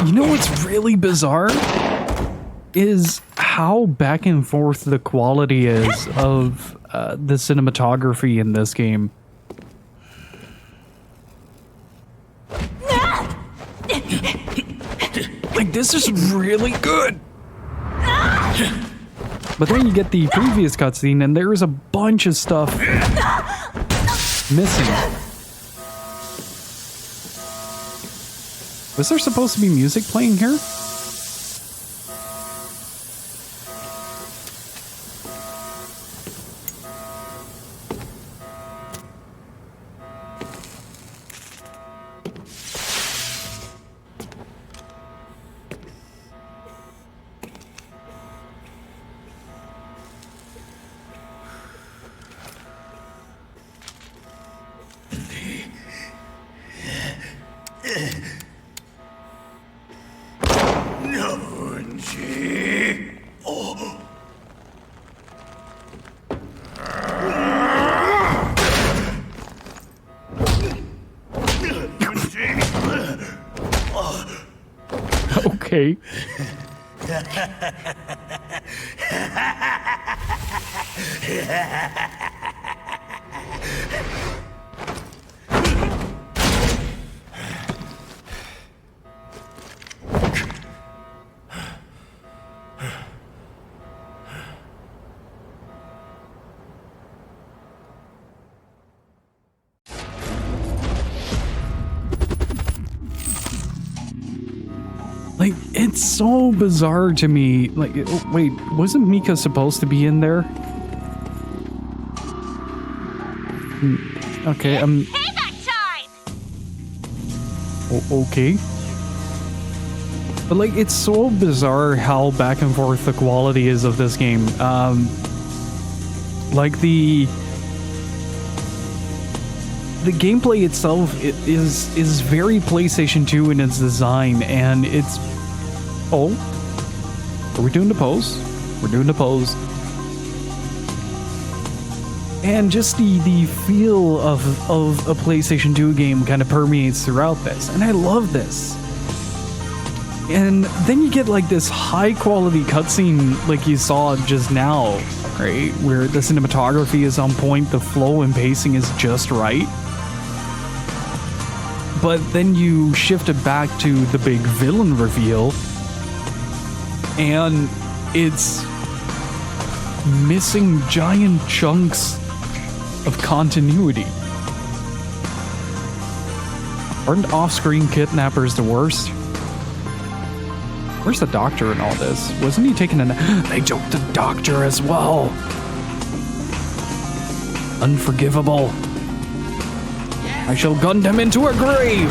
You know what's really bizarre? Is how back and forth the quality is of the cinematography in this game. Like, this is really good! But then you get the previous cutscene and there is a bunch of stuff missing. Was there supposed to be music playing here? Okay. Like, it's so bizarre to me. Like, wait, wasn't Mika supposed to be in there? Okay, Payback time! Okay. But, like, it's so bizarre how back and forth the quality is of this game. Like, the gameplay itself is very PlayStation 2 in its design, and it's... Oh. Are we doing the pose? We're doing the pose. And just the feel of a PlayStation 2 game kind of permeates throughout this. And I love this. And then you get like this high quality cutscene like you saw just now, right? Where the cinematography is on point, the flow and pacing is just right. But then you shift it back to the big villain reveal, and it's missing giant chunks of continuity. Aren't off-screen kidnappers the worst? Where's the doctor in all this? Wasn't he taking They took the doctor as well. Unforgivable. I shall gun them into a grave.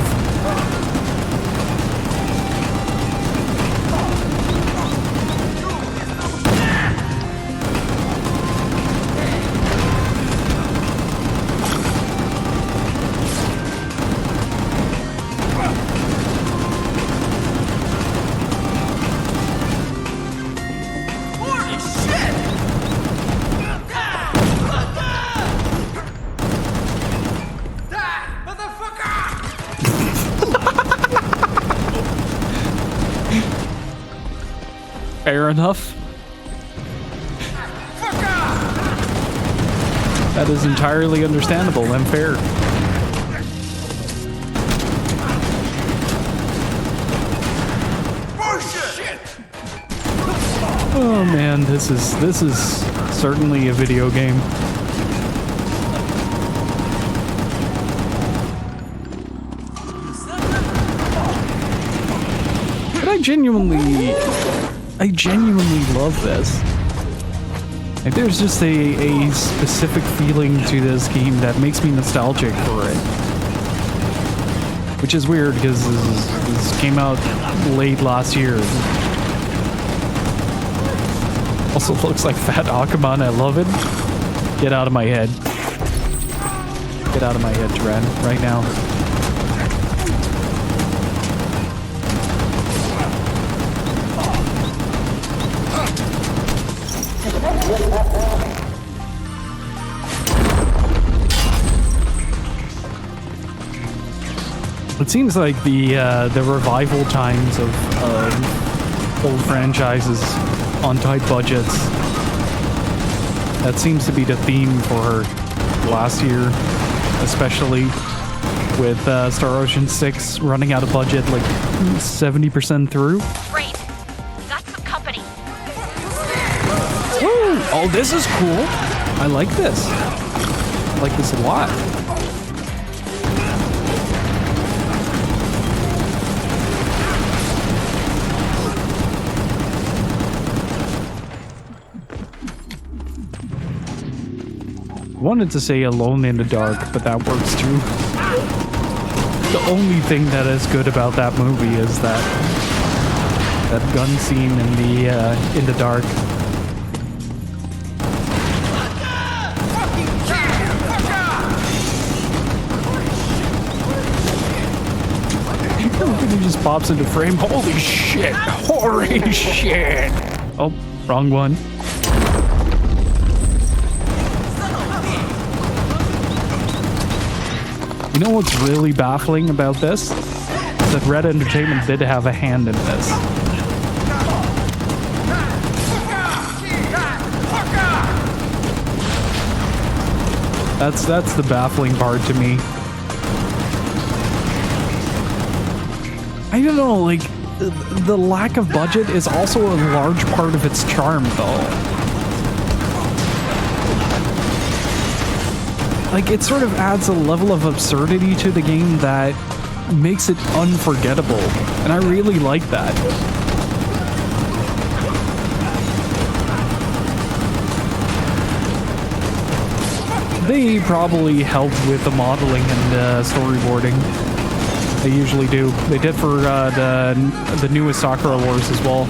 Fair enough. That is entirely understandable and fair. Oh man, this is certainly a video game. But I genuinely love this. Like, there's just a specific feeling to this game that makes me nostalgic for it. Which is weird because this came out late last year. Also looks like Fat Akuman, I love it. Get out of my head. Get out of my head, Duran, right now. It seems like the revival times of old franchises on tight budgets. That seems to be the theme for her last year, especially with Star Ocean 6 running out of budget like 70% through. Great. Got some company. Woo! Oh, this is cool. I like this. I like this a lot. Wanted to say Alone in the Dark, but that works too. The only thing that is good about that movie is that gun scene in the dark. He just pops into frame. Holy shit! Holy shit! Oh, wrong one. You know what's really baffling about this? Is that Red Entertainment did have a hand in this. That's the baffling part to me. I don't know, like, the lack of budget is also a large part of its charm, though. Like, it sort of adds a level of absurdity to the game that makes it unforgettable, and I really like that. They probably helped with the modeling and storyboarding. They usually do. They did for the newest Sakura Wars as well.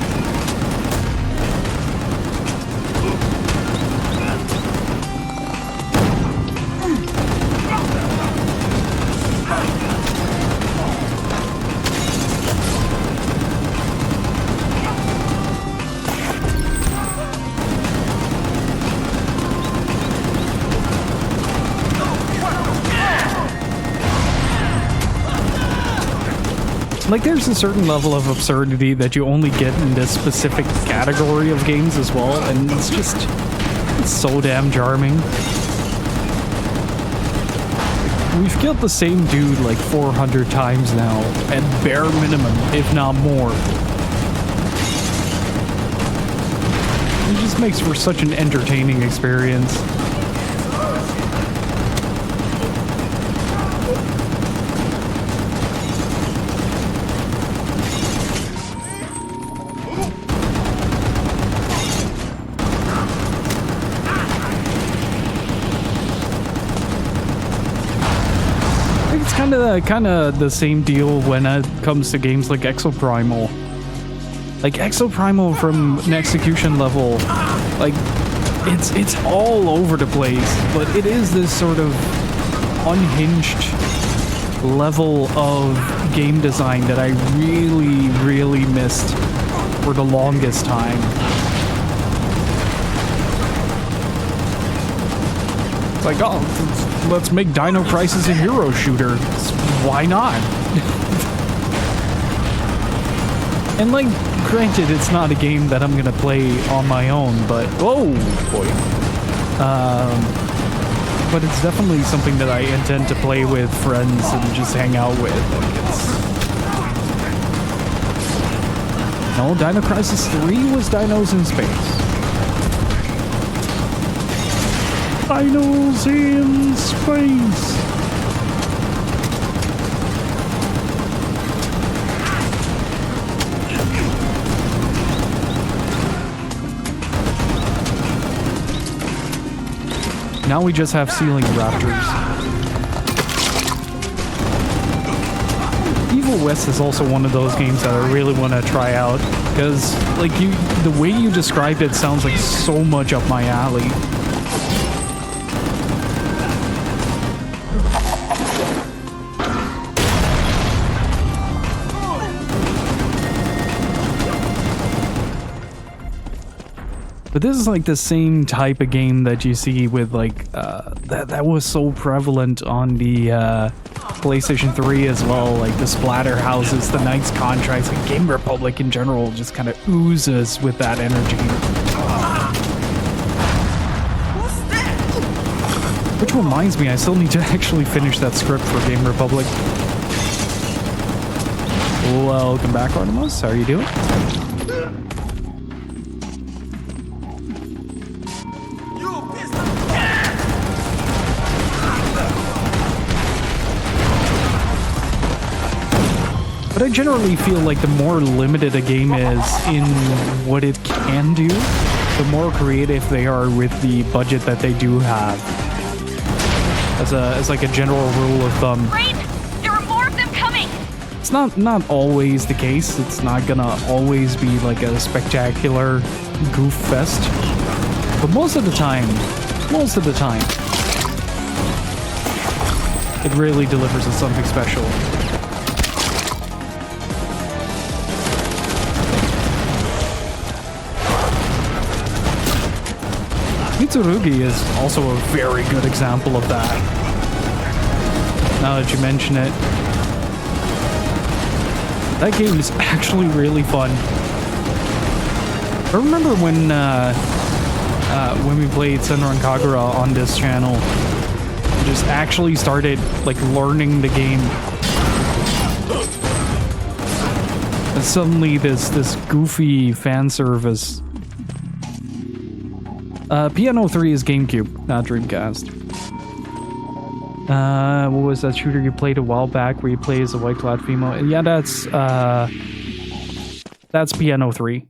Like, there's a certain level of absurdity that you only get in this specific category of games as well, and it's so damn charming. We've killed the same dude like 400 times now, at bare minimum, if not more. It just makes for such an entertaining experience. Kind of the same deal when it comes to games like Exoprimal. Like Exoprimal from an execution level, like it's all over the place, but it is this sort of unhinged level of game design that I really missed for the longest time. It's like, oh, let's make Dino Crisis a hero shooter. Why not? And like, granted, it's not a game that I'm gonna play on my own, but oh boy. But it's definitely something that I intend to play with friends and just hang out with. Like no, Dino Crisis 3 was dinos in space. Dinos in space. Now we just have ceiling raptors. Evil West is also one of those games that I really want to try out, because like the way you described it sounds like so much up my alley. But this is like the same type of game that you see with like, that was so prevalent on the PlayStation 3 as well, like the splatter houses, the Knights Contracts, and Game Republic in general just kind of oozes with that energy. Which reminds me, I still need to actually finish that script for Game Republic. Welcome back, Artemis. How are you doing? But I generally feel like the more limited a game is in what it can do, the more creative they are with the budget that they do have. As like a general rule of thumb. Rain! There are more of them coming! It's not always the case. It's not gonna always be like a spectacular goof fest. But most of the time, it really delivers us something special. Mitsurugi is also a very good example of that. Now that you mention it. That game is actually really fun. I remember when we played Senran Kagura on this channel, we just actually started like learning the game. And suddenly this goofy fan service. Piano 3 is GameCube, not Dreamcast. What was that shooter you played a while back where you play as a white-clad female? Yeah, that's Piano 3.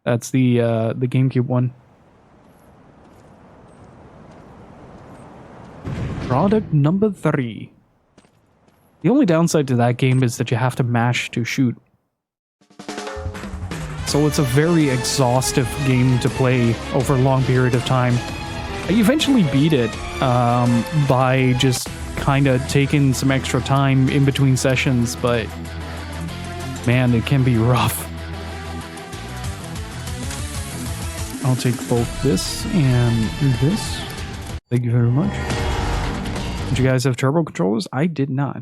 That's the GameCube one. Product number 3. The only downside to that game is that you have to mash to shoot. So it's a very exhaustive game to play over a long period of time. I eventually beat it by just kind of taking some extra time in between sessions, but man, it can be rough. I'll take both this and this. Thank you very much. Did you guys have turbo controllers? I did not.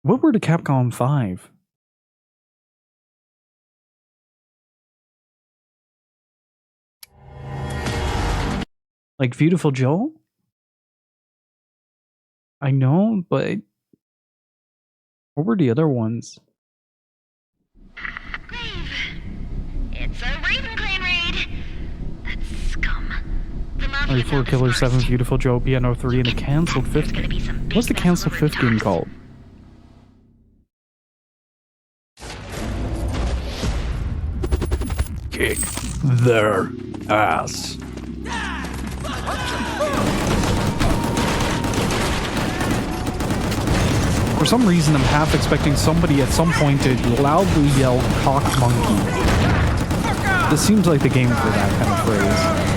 What were the Capcom 5? Like Beautiful Joe? I know, but what were the other ones? Grave. It's a Raven Clan raid. That's scum. The Mafia 34 Killer 7, Beautiful Joe, Piano 3, and a canceled 5th game. What's the canceled 5th game called? Kick their ass. For some reason, I'm half expecting somebody at some point to loudly yell cock monkey. This seems like the game for that kind of phrase.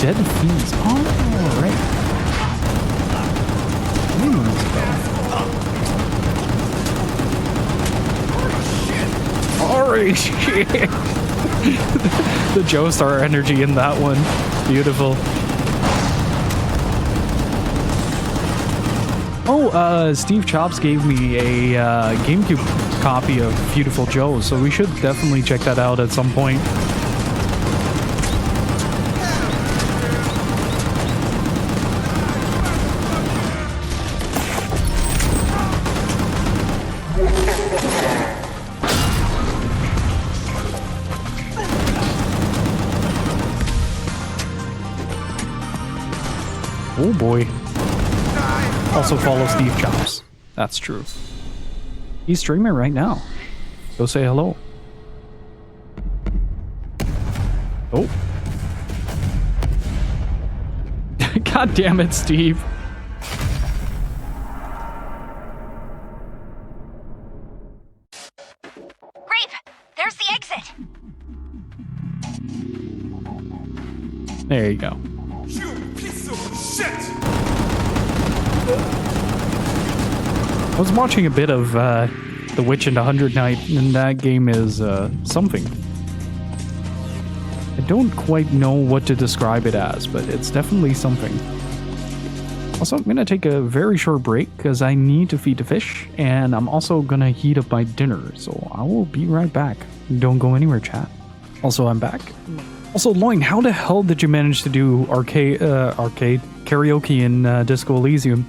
Dead Fiends. Oh, alright. Shit. The Joestar energy in that one. Beautiful. Oh, Steve Chops gave me a GameCube copy of Beautiful Joe, so we should definitely check that out at some point. Oh boy. Also follow Steve Chops. That's true. He's streaming right now. Go say hello. Oh. God damn it, Steve. Grave, there's the exit. There you go. You piece of shit! I was watching a bit of The Witch and 100 Night, and that game is something. I don't quite know what to describe it as, but it's definitely something. Also, I'm gonna take a very short break because I need to feed the fish, and I'm also gonna heat up my dinner, so I will be right back. Don't go anywhere, chat. Also, I'm back. Also, Loin, how the hell did you manage to do arcade karaoke in Disco Elysium?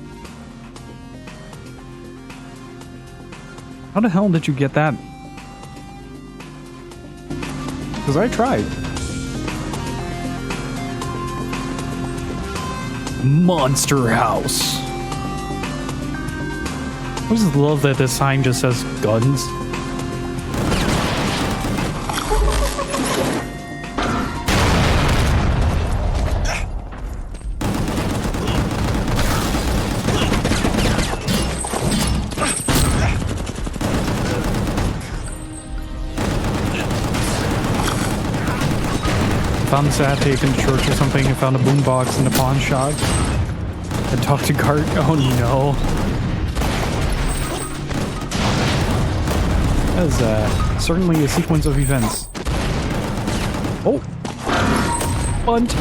How the hell did you get that? Because I tried. Monster House. I just love that this sign just says guns. Found the sad tape in the church or something, and found a boombox in the pawn shop. And talked to Gart. Oh no. That is certainly a sequence of events. Oh! Bunt!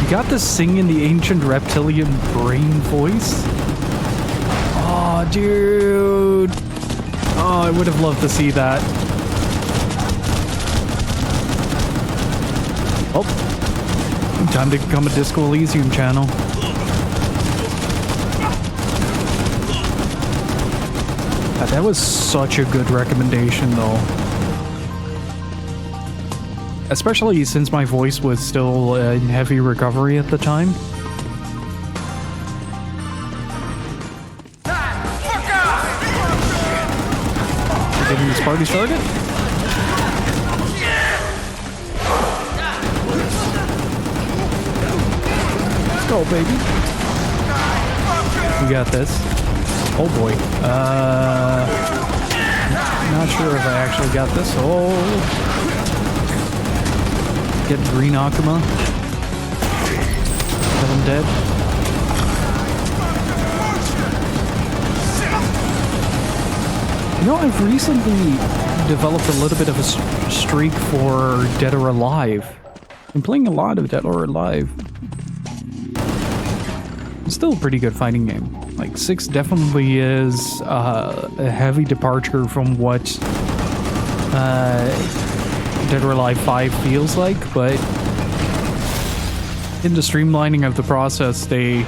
Got to sing in the ancient reptilian brain voice? Oh, dude. Oh, I would have loved to see that. Oh. Time to become a Disco Elysium channel. That was such a good recommendation, though. Especially since my voice was still in heavy recovery at the time. Getting this party started? Let's go, baby. We got this. Oh boy. Not sure if I actually got this. Oh. Get green Akuma. Kill him dead. You know, I've recently developed a little bit of a streak for Dead or Alive. I'm playing a lot of Dead or Alive. It's still a pretty good fighting game. Like, 6 definitely is a heavy departure from what Dead or Alive 5 feels like, but in the streamlining of the process, they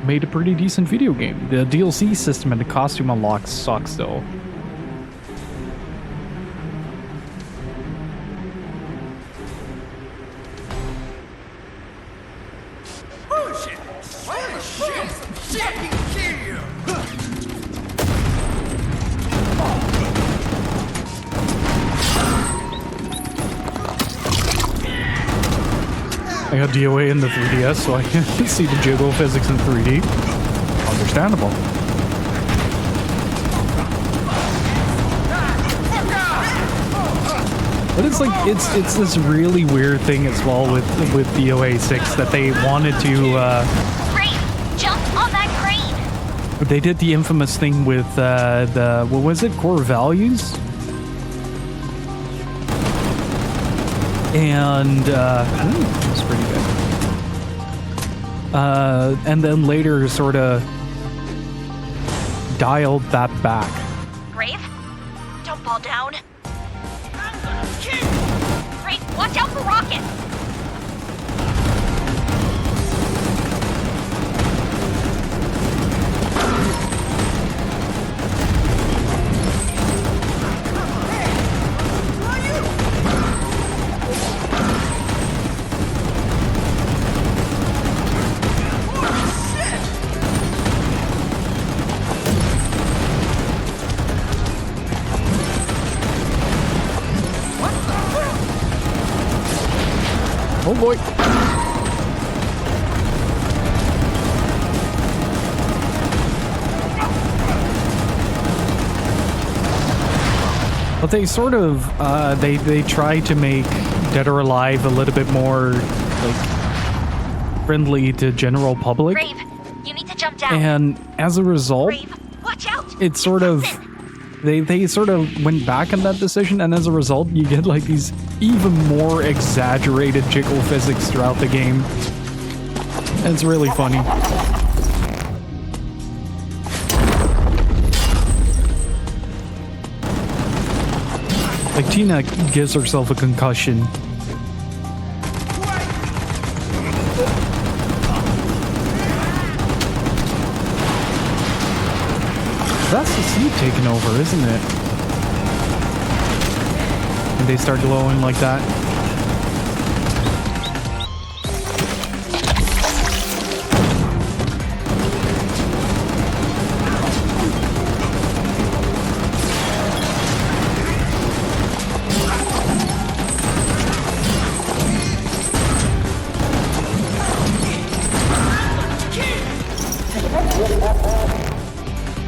made a pretty decent video game. The DLC system and the costume unlocks sucks though. I got DOA in the 3DS, so I can see the jiggle physics in 3D. Understandable. But it's like it's this really weird thing as well with DOA 6 that they wanted to. Crane, jump on that crane. They did the infamous thing with the what was it, core values. And that's pretty good. And then later sort of dialed that back. Grave, don't fall down. Grave, watch out for rockets. Oh boy. But they sort of, they try to make Dead or Alive a little bit more, like, friendly to general public. Grave, you need to jump down. And as a result, Grave, watch out. it's sort of, they sort of went back on that decision, and as a result, you get like these even more exaggerated jiggle physics throughout the game. And it's really funny. Like, Tina gives herself a concussion. That's the seed taking over, isn't it? And they start glowing like that.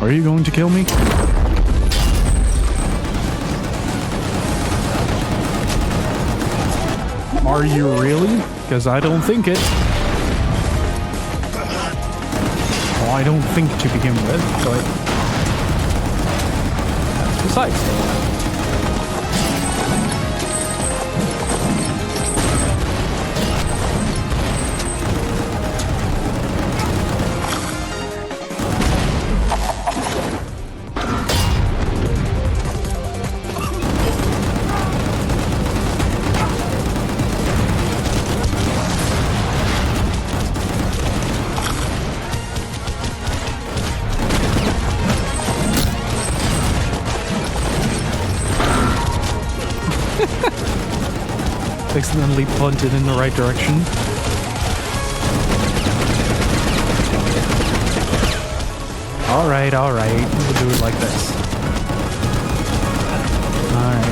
Are you going to kill me? Are you really? Because I don't think it. Well, I don't think to begin with, but that's besides. Accidentally punted in the right direction. Alright, we'll do it like this. Alright.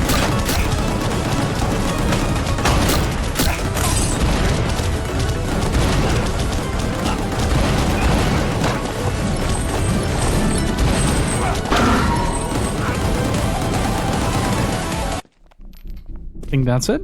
Think that's it?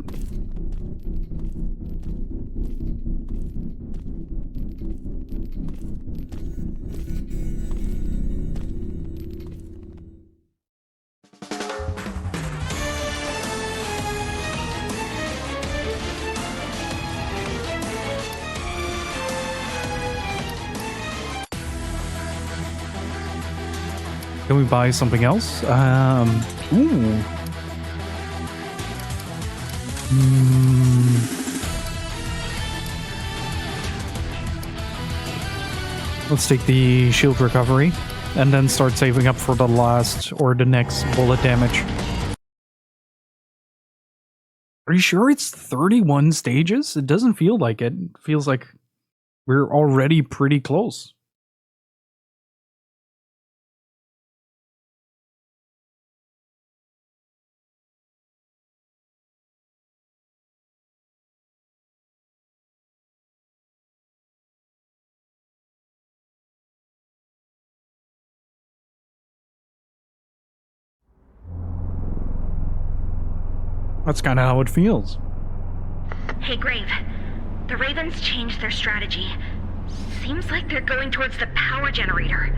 Can we buy something else? Ooh. Let's take the shield recovery and then start saving up for the last or the next bullet damage. Are you sure it's 31 stages? It doesn't feel like it. It feels like we're already pretty close. That's kind of how it feels. Hey, Grave. The Ravens changed their strategy. Seems like they're going towards the power generator.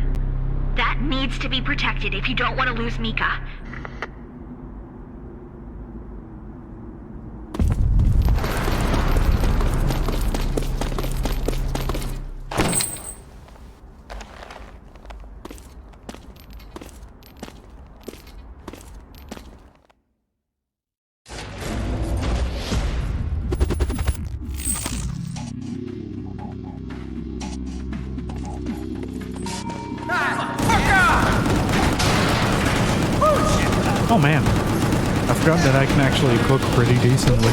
That needs to be protected if you don't want to lose Mika. Oh man, I forgot that I can actually cook pretty decently.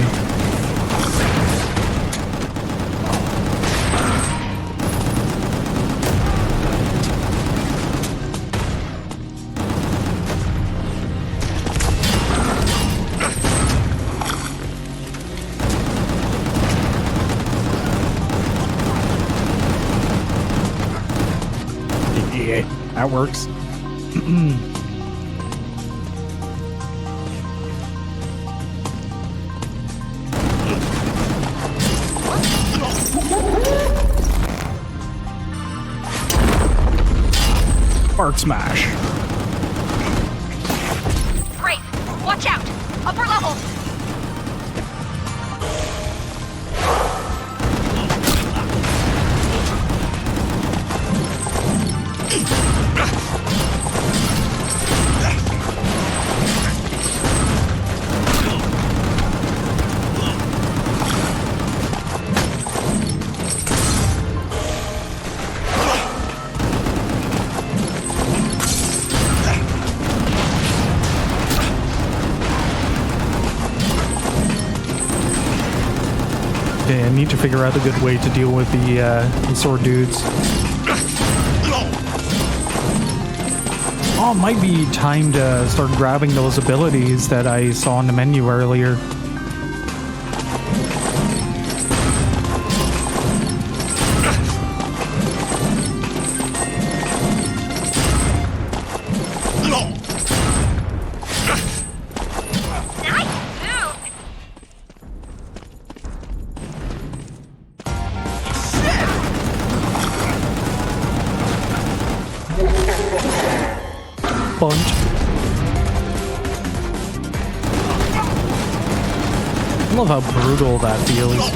Yeah, that works. Spark smash. Great! Watch out! Upper level! Okay, I need to figure out a good way to deal with the sword dudes. Oh, it might be time to start grabbing those abilities that I saw in the menu earlier. Punch. I love how brutal that feels.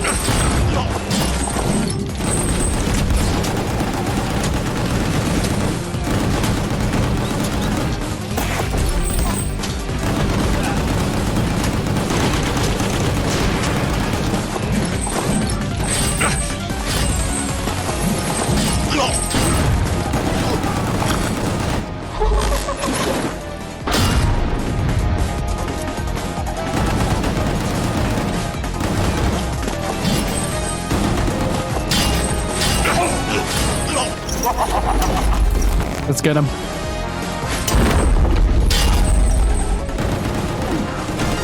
Let's get him.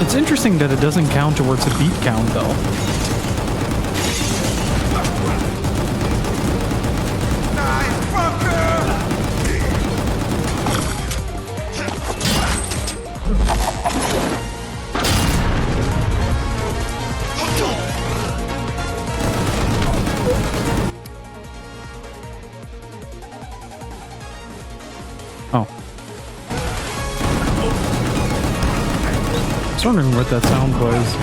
It's interesting that it doesn't count towards a beat count, though. Oh. I was wondering what that sound was.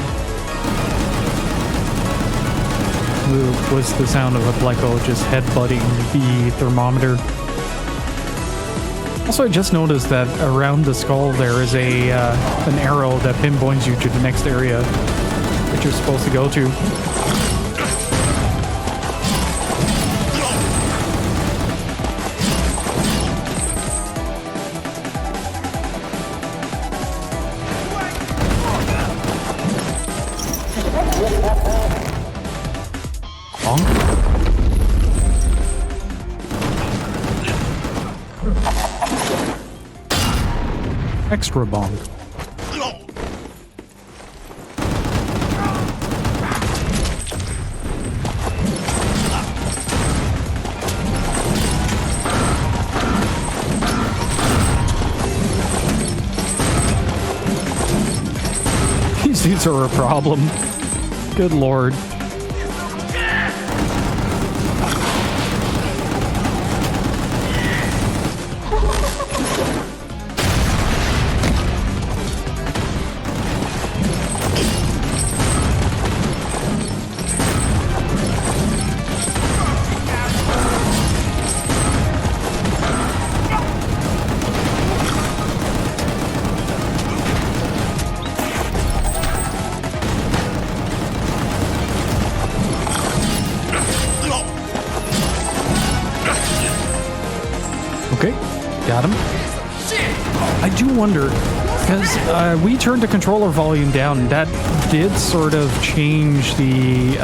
Was the sound of a Pleco just headbutting the thermometer? Also, I just noticed that around the skull there is a an arrow that pinpoints you to the next area that you're supposed to go to. Extra bonk. These dudes are a problem. Good lord. Got him. I do wonder, because we turned the controller volume down. That did sort of change the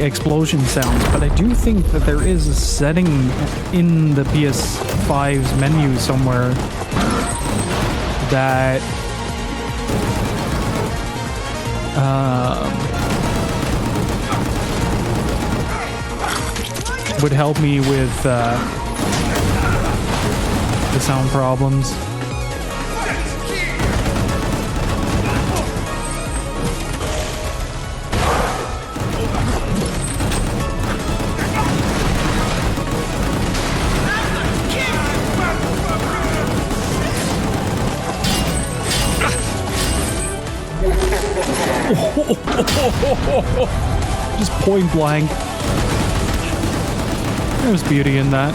explosion sounds, but I do think that there is a setting in the PS5's menu somewhere that would help me with the sound problems. Just point blank. There's beauty in that.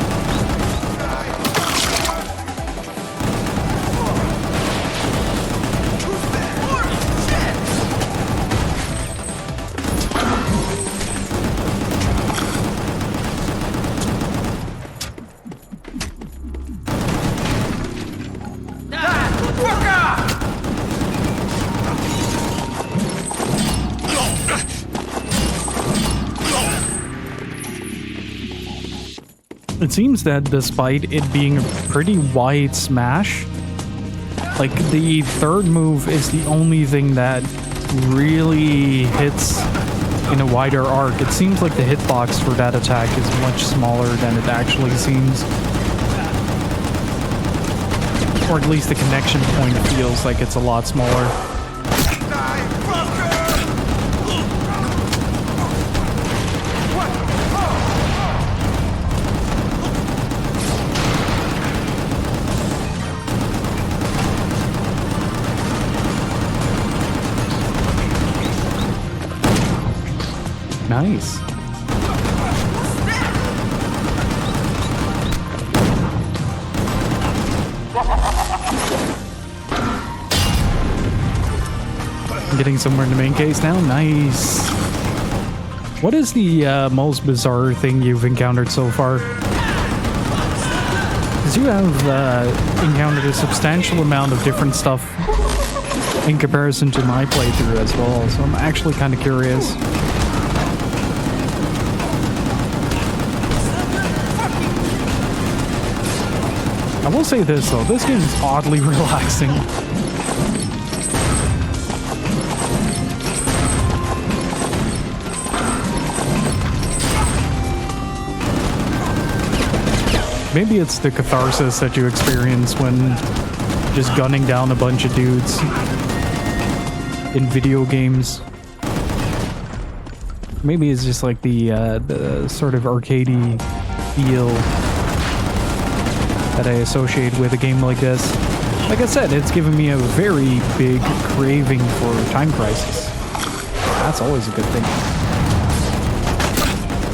It seems that despite it being a pretty wide smash, like the third move is the only thing that really hits in a wider arc. It seems like the hitbox for that attack is much smaller than it actually seems. Or at least the connection point feels like it's a lot smaller. Nice. I'm getting somewhere in the main case now. Nice. What is the most bizarre thing you've encountered so far? Because you have encountered a substantial amount of different stuff in comparison to my playthrough as well, so I'm actually kind of curious. I will say this though, this game is oddly relaxing. Maybe it's the catharsis that you experience when just gunning down a bunch of dudes in video games. Maybe it's just like the sort of arcadey feel that I associate with a game like this. Like I said, it's given me a very big craving for Time Crisis. That's always a good thing.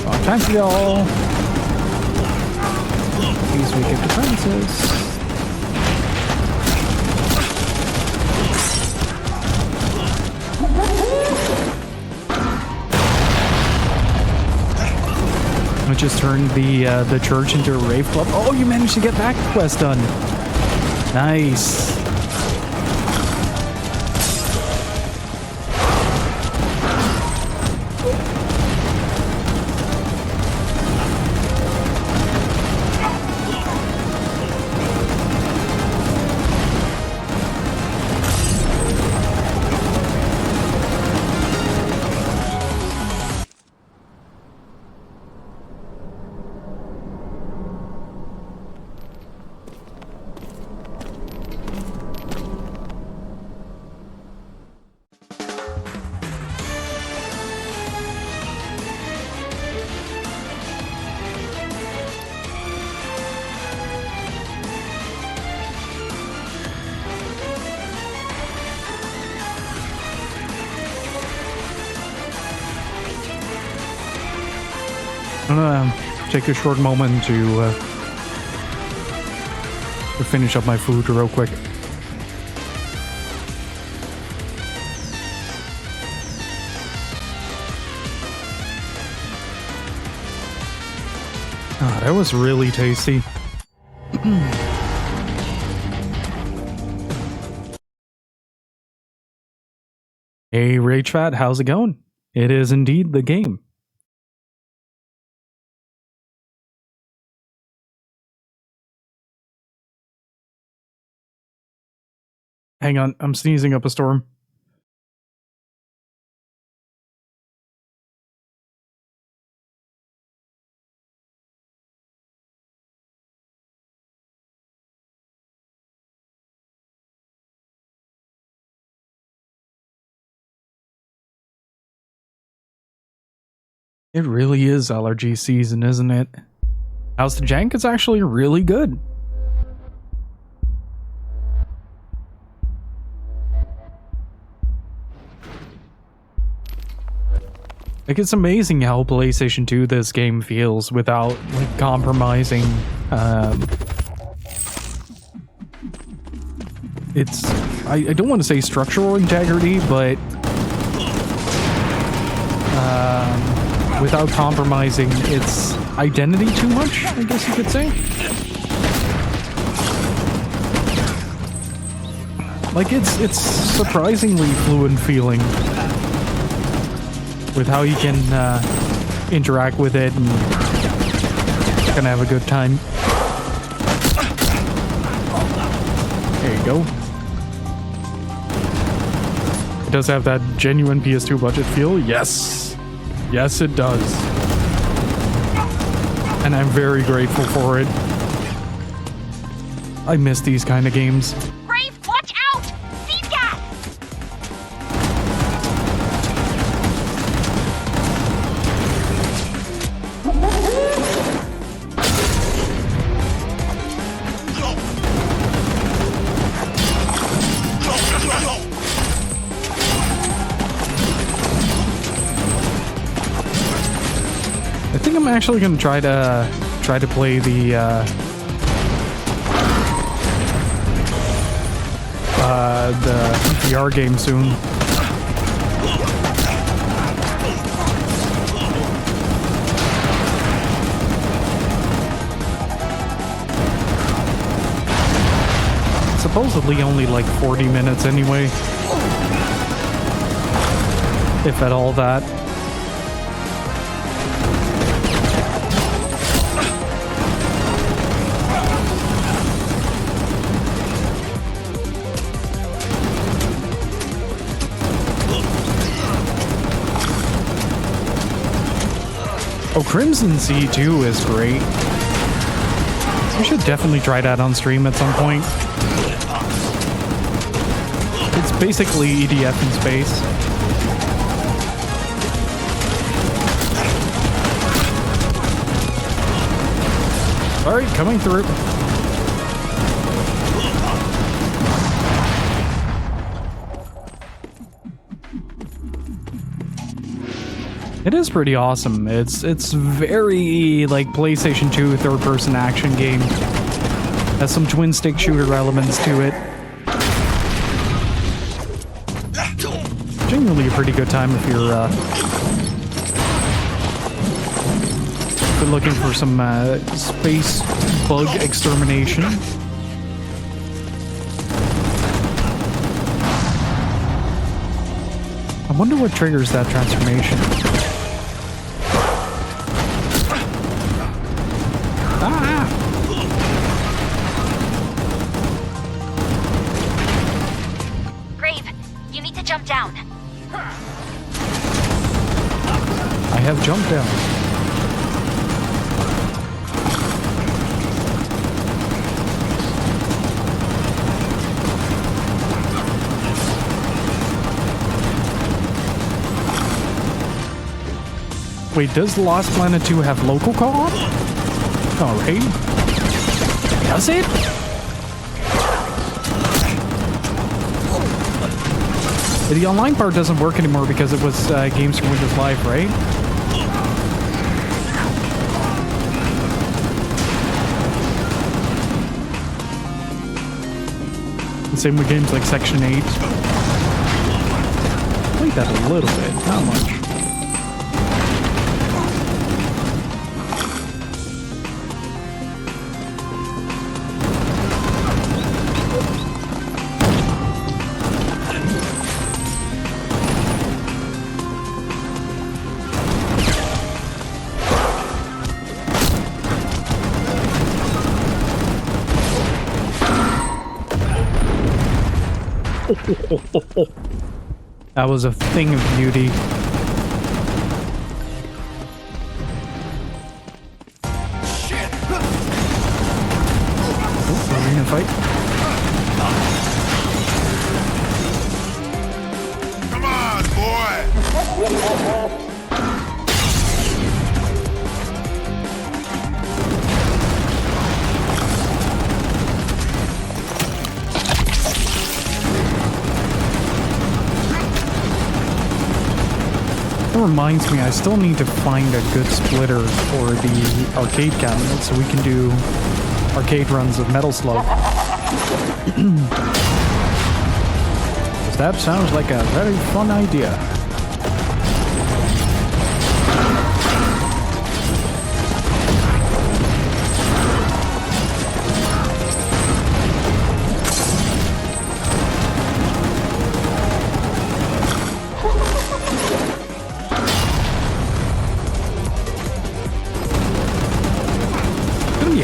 Oh, time to go. These weaken defenses. I just turned the church into a rave club. Oh, you managed to get that quest done. Nice. I'm gonna take a short moment to finish up my food real quick. Ah, that was really tasty. Hey, Rage Fat, how's it going? It is indeed the game. Hang on, I'm sneezing up a storm. It really is allergy season, isn't it? How's the jank? It's actually really good. Like, it's amazing how PlayStation 2 this game feels without, like, compromising, it's, I don't want to say structural integrity, but, without compromising its identity too much, I guess you could say. Like, it's surprisingly fluid feeling with how you can interact with it and kind of have a good time. There you go. It does have that genuine PS2 budget feel. Yes. Yes, it does. And I'm very grateful for it. I miss these kind of games. Brave, watch out! Feed gas! I think I'm actually gonna try to play the VR game soon. Supposedly only like 40 minutes anyway, if at all that. Oh, Crimson Sea 2 is great. We should definitely try that on stream at some point. It's basically EDF in space. Alright, coming through. It is pretty awesome. It's very like PlayStation 2 third-person action game. Has some twin-stick shooter elements to it. Genuinely a pretty good time if you're looking for some space bug extermination. I wonder what triggers that transformation. Ah! Grave, you need to jump down. I have jumped down. Wait, does The Lost Planet 2 have local co-op? Alright. Does it? The online part doesn't work anymore because it was games from Windows Live, right? The same with games like Section 8. Played that a little bit, not much. That was a thing of beauty. Shit! Arena fight. Come on, boy! That reminds me, I still need to find a good splitter for the arcade cabinet so we can do arcade runs of Metal Slug. 'Cause that sounds like a very fun idea.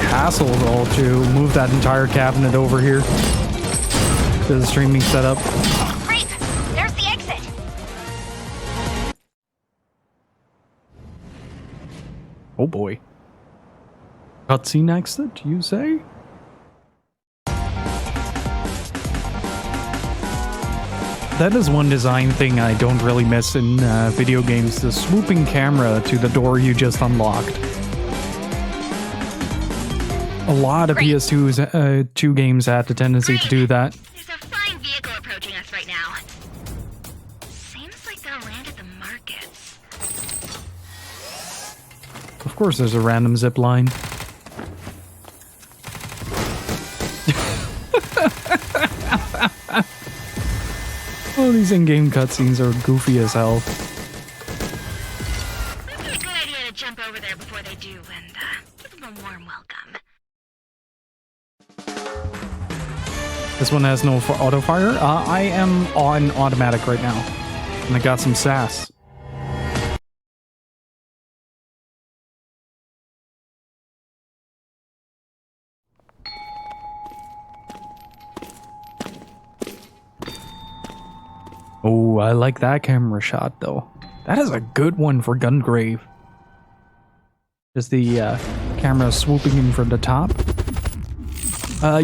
Hassle though to move that entire cabinet over here to the streaming setup. Great! There's the exit! Oh boy. Cutscene exit, you say? That is one design thing I don't really miss in video games, the swooping camera to the door you just unlocked. A lot of PS2 games had the tendency to do that. There's a flying vehicle approaching us right now. Seems like they'll land at the markets. Of course there's a random zip line. Oh, these in-game cutscenes are goofy as hell. Might be a good idea to jump over there before they do and give them a warm welcome. This one has no auto fire. I am on automatic right now, and I got some sass. Oh, I like that camera shot though. That is a good one for Gungrave. Just the camera swooping in from the top.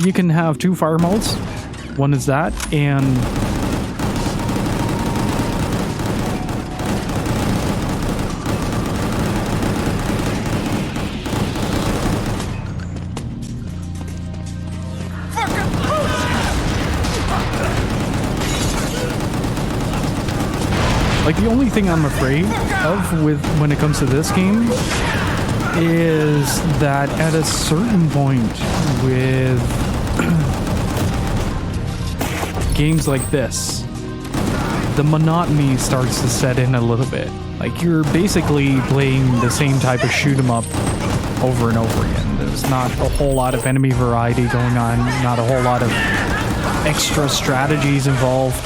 You can have two fire modes. One is that, and Like, the only thing I'm afraid of when it comes to this game is that at a certain point with games like this, the monotony starts to set in a little bit. Like, you're basically playing the same type of shoot 'em up over and over again. There's not a whole lot of enemy variety going on, not a whole lot of extra strategies involved.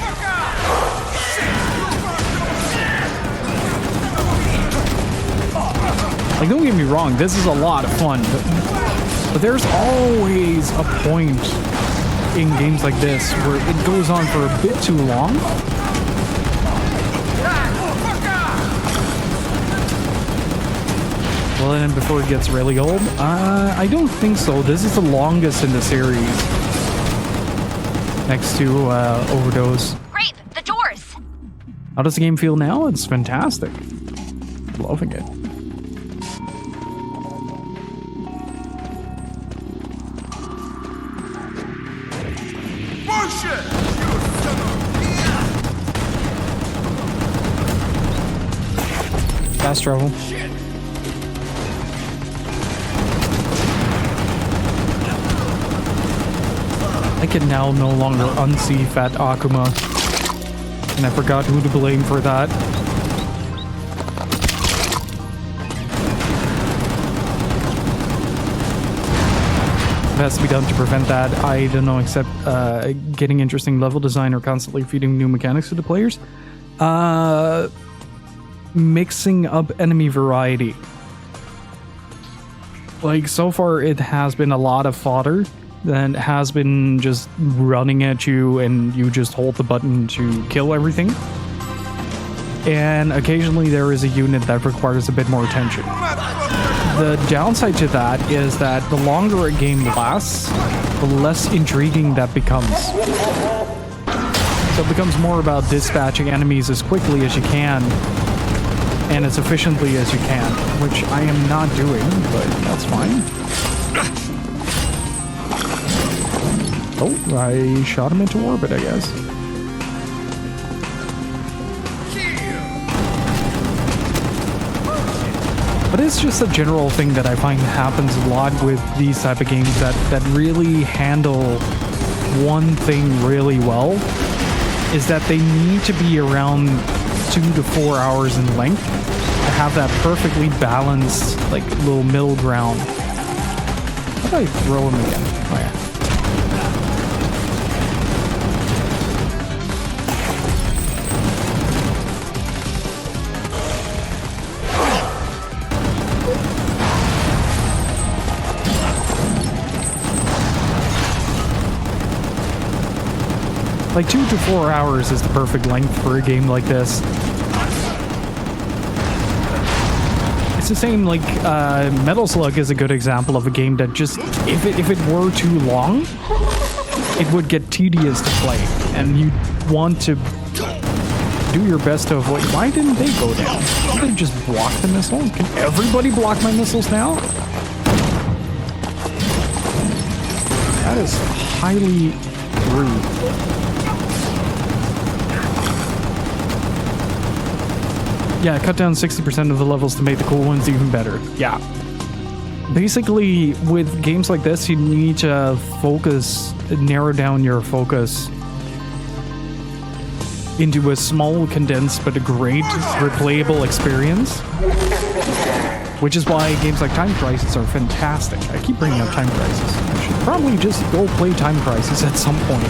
Like, don't get me wrong, this is a lot of fun, but there's always a point in games like this where it goes on for a bit too long. Well, and before it gets really old, I don't think so. This is the longest in the series, next to Overdose. Grave, the doors! How does the game feel now? It's fantastic. Loving it. Fast travel. I can now no longer unsee Fat Akuma, and I forgot who to blame for that. What has to be done to prevent that? I don't know, except getting interesting level design or constantly feeding new mechanics to the players. Mixing up enemy variety. Like, so far it has been a lot of fodder that has been just running at you and you just hold the button to kill everything. And occasionally there is a unit that requires a bit more attention. The downside to that is that the longer a game lasts, the less intriguing that becomes. So it becomes more about dispatching enemies as quickly as you can and as efficiently as you can, which I am not doing, but that's fine. Oh, I shot him into orbit, I guess. But it's just a general thing that I find happens a lot with these type of games that really handle one thing really well, is that they need to be around 2 to 4 hours in length to have that perfectly balanced, like, little middle ground. How do I throw him again? Oh, yeah. Like, 2 to 4 hours is the perfect length for a game like this. It's the same, like, Metal Slug is a good example of a game that just, if it were too long, it would get tedious to play, and you want to do your best to avoid. Why didn't they go down? Did they just block the missiles? Can everybody block my missiles now? That is highly rude. Yeah, cut down 60% of the levels to make the cool ones even better. Yeah. Basically, with games like this, you need to narrow down your focus into a small, condensed, but a great, replayable experience. Which is why games like Time Crisis are fantastic. I keep bringing up Time Crisis. I should probably just go play Time Crisis at some point.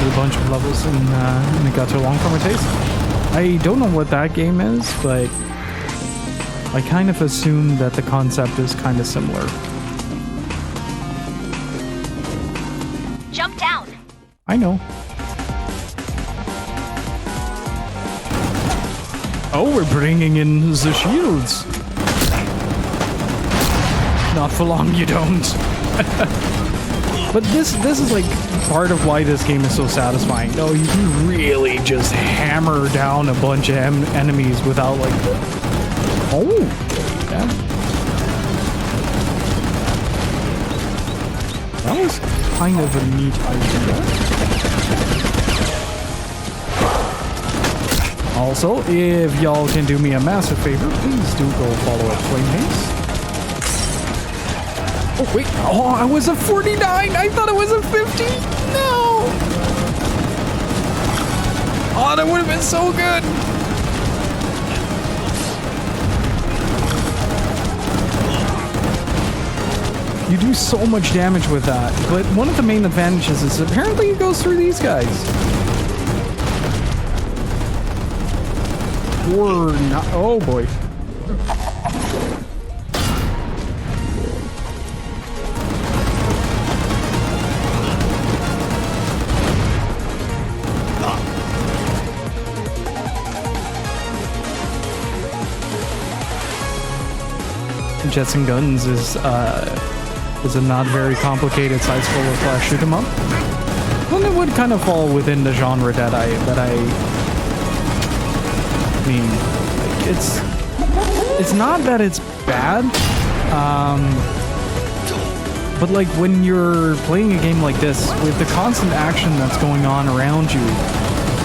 And a bunch of levels and it got too long for my taste. I don't know what that game is, but I kind of assume that the concept is kind of similar. Jump down. I know. Oh, we're bringing in the shields. Not for long, you don't. But this is like part of why this game is so satisfying. No, you can really just hammer down a bunch of enemies without like the... Oh, yeah. That was kind of a neat idea. Also, if y'all can do me a massive favor, please do go follow up Flame Haze. Oh, wait. Oh, I was a 49. I thought it was a 50. No. Oh, that would have been so good. You do so much damage with that. But one of the main advantages is apparently it goes through these guys. Or not. Oh, boy. Jets and Guns is a not very complicated side-scroller / shoot 'em up. Well, it would kind of fall within the genre that I mean, it's not that it's bad, but like when you're playing a game like this with the constant action that's going on around you,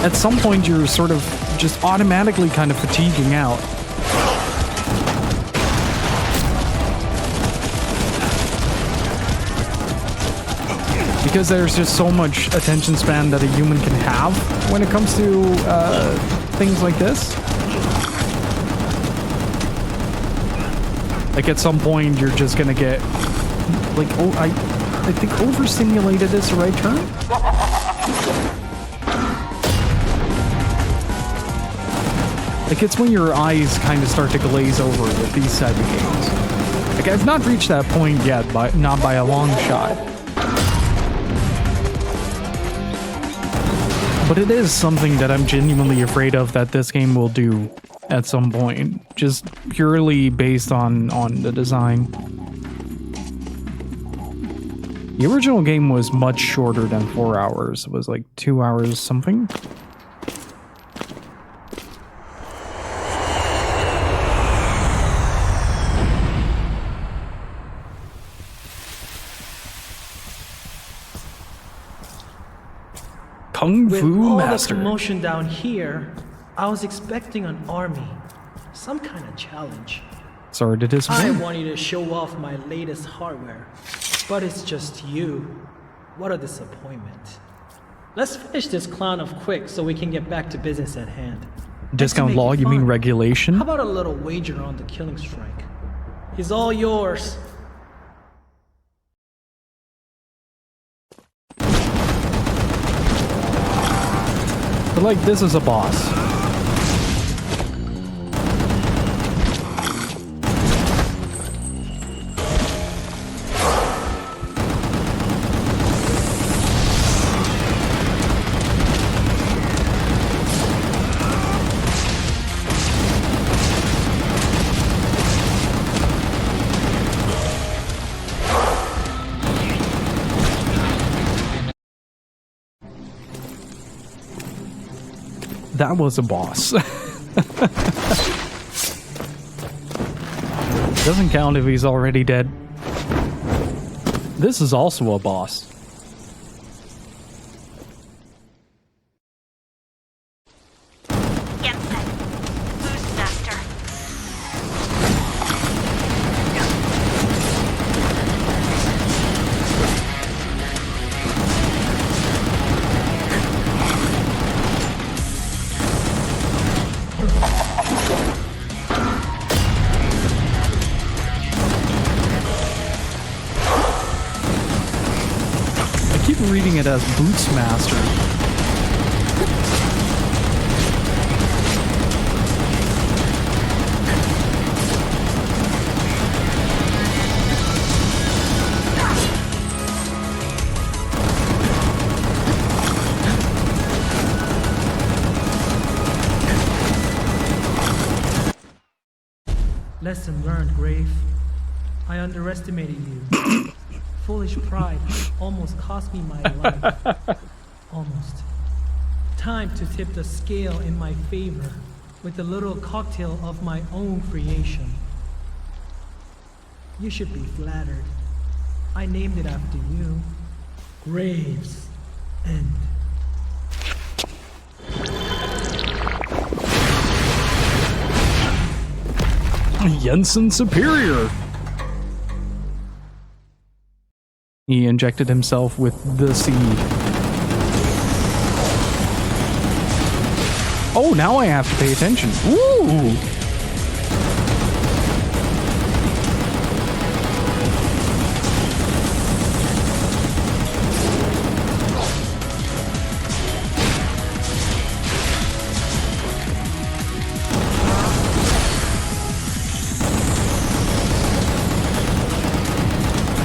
at some point you're sort of just automatically kind of fatiguing out. Because there's just so much attention span that a human can have when it comes to things like this. Like at some point you're just gonna get like, oh, I think overstimulated is the right term. Like it's when your eyes kind of start to glaze over with these type of games. Like I've not reached that point yet, not by a long shot. But it is something that I'm genuinely afraid of that this game will do at some point, just purely based on the design. The original game was much shorter than 4 hours. It was like 2 hours something. Kung Fu With all Master. the commotion down here, I was expecting an army, some kind of challenge. Sorry to disappoint. I wanted to show off my latest hardware, but it's just you. What a disappointment. Let's finish this clown off quick so we can get back to business at hand. Discount law? You mean regulation? How about a little wager on the killing strike? He's all yours. But like, this is a boss. That was a boss. Doesn't count if he's already dead. This is also a boss. Get set. Boost master. I keep reading it as Boots Master. Lesson learned, Grave. I underestimated you. Foolish pride almost cost me my life. Almost. Time to tip the scale in my favor with a little cocktail of my own creation. You should be flattered. I named it after you. Graves End. Jensen Superior. He injected himself with the seed. Oh, now I have to pay attention. Ooh!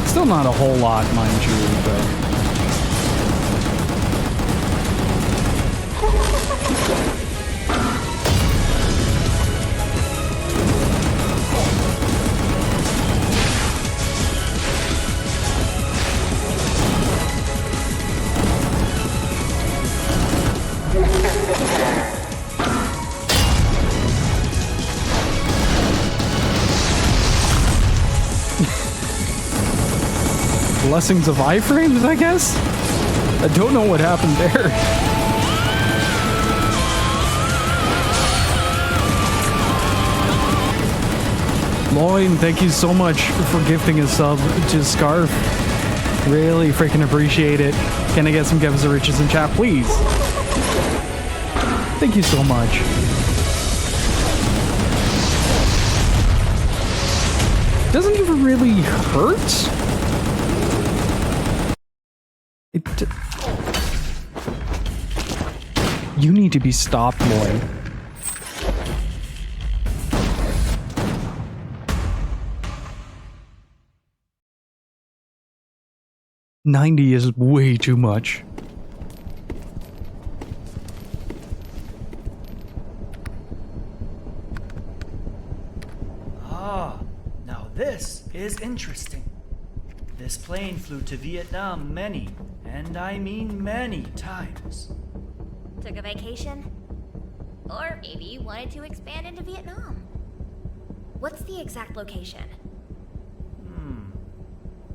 Still not a whole lot, mind you, but... Blessings of iframes, I guess? I don't know what happened there. Loin, thank you so much for gifting a sub to Scarf. Really freaking appreciate it. Can I get some gifts of riches in chat, please? Thank you so much. Doesn't even really hurt. You need to be stopped, Lloyd. $90 is way too much. Ah, now this is interesting. This plane flew to Vietnam many, and I mean many times. Took a vacation? Or maybe you wanted to expand into Vietnam. What's the exact location?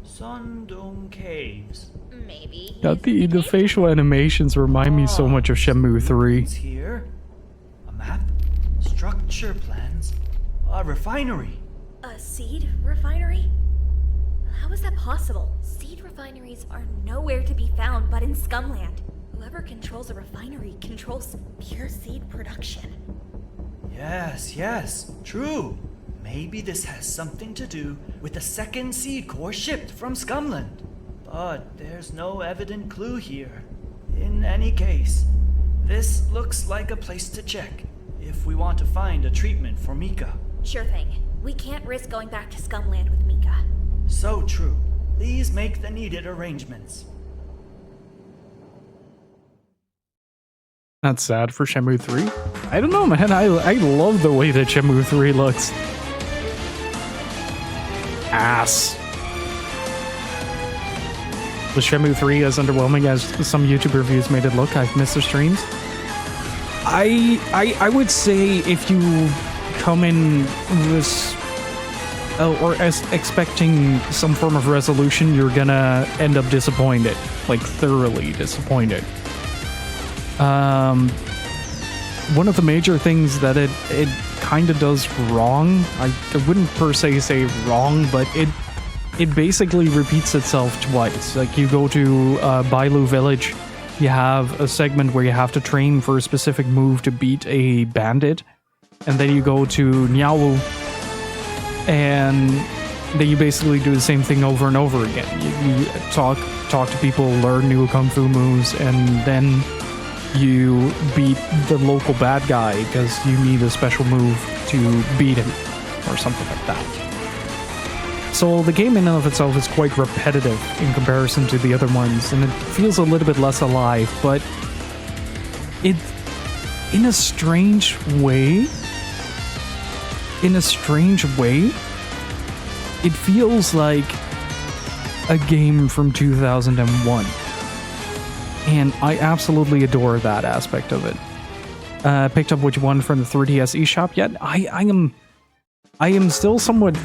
Sun Dome Caves. Maybe. The facial animations remind me so much of Shenmue 3. Here, a map, structure plans, a refinery. A seed refinery? How is that possible? Seed refineries are nowhere to be found but in Scumland. Whoever controls a refinery controls pure seed production. Yes, true. Maybe this has something to do with the second seed core shipped from Scumland. But there's no evident clue here. In any case, this looks like a place to check if we want to find a treatment for Mika. Sure thing. We can't risk going back to Scumland with Mika. So true. Please make the needed arrangements. That's sad for Shenmue 3. I don't know, man. I love the way that Shenmue 3 looks. Ass. Was Shenmue 3 as underwhelming as some YouTube reviews made it look? I've missed the streams. I would say if you come in this or as expecting some form of resolution, you're gonna end up disappointed, like thoroughly disappointed. One of the major things that it kind of does wrong, I wouldn't per se say wrong, but it basically repeats itself twice. Like you go to Bailu Village, you have a segment where you have to train for a specific move to beat a bandit, and then you go to Niawu, and then you basically do the same thing over and over again. You talk to people, learn new kung fu moves, and then you beat the local bad guy because you need a special move to beat him, or something like that. So the game in and of itself is quite repetitive in comparison to the other ones, and it feels a little bit less alive, but it, in a strange way, it feels like a game from 2001. And I absolutely adore that aspect of it. Picked up which one from the 3DS eShop yet? I am still somewhat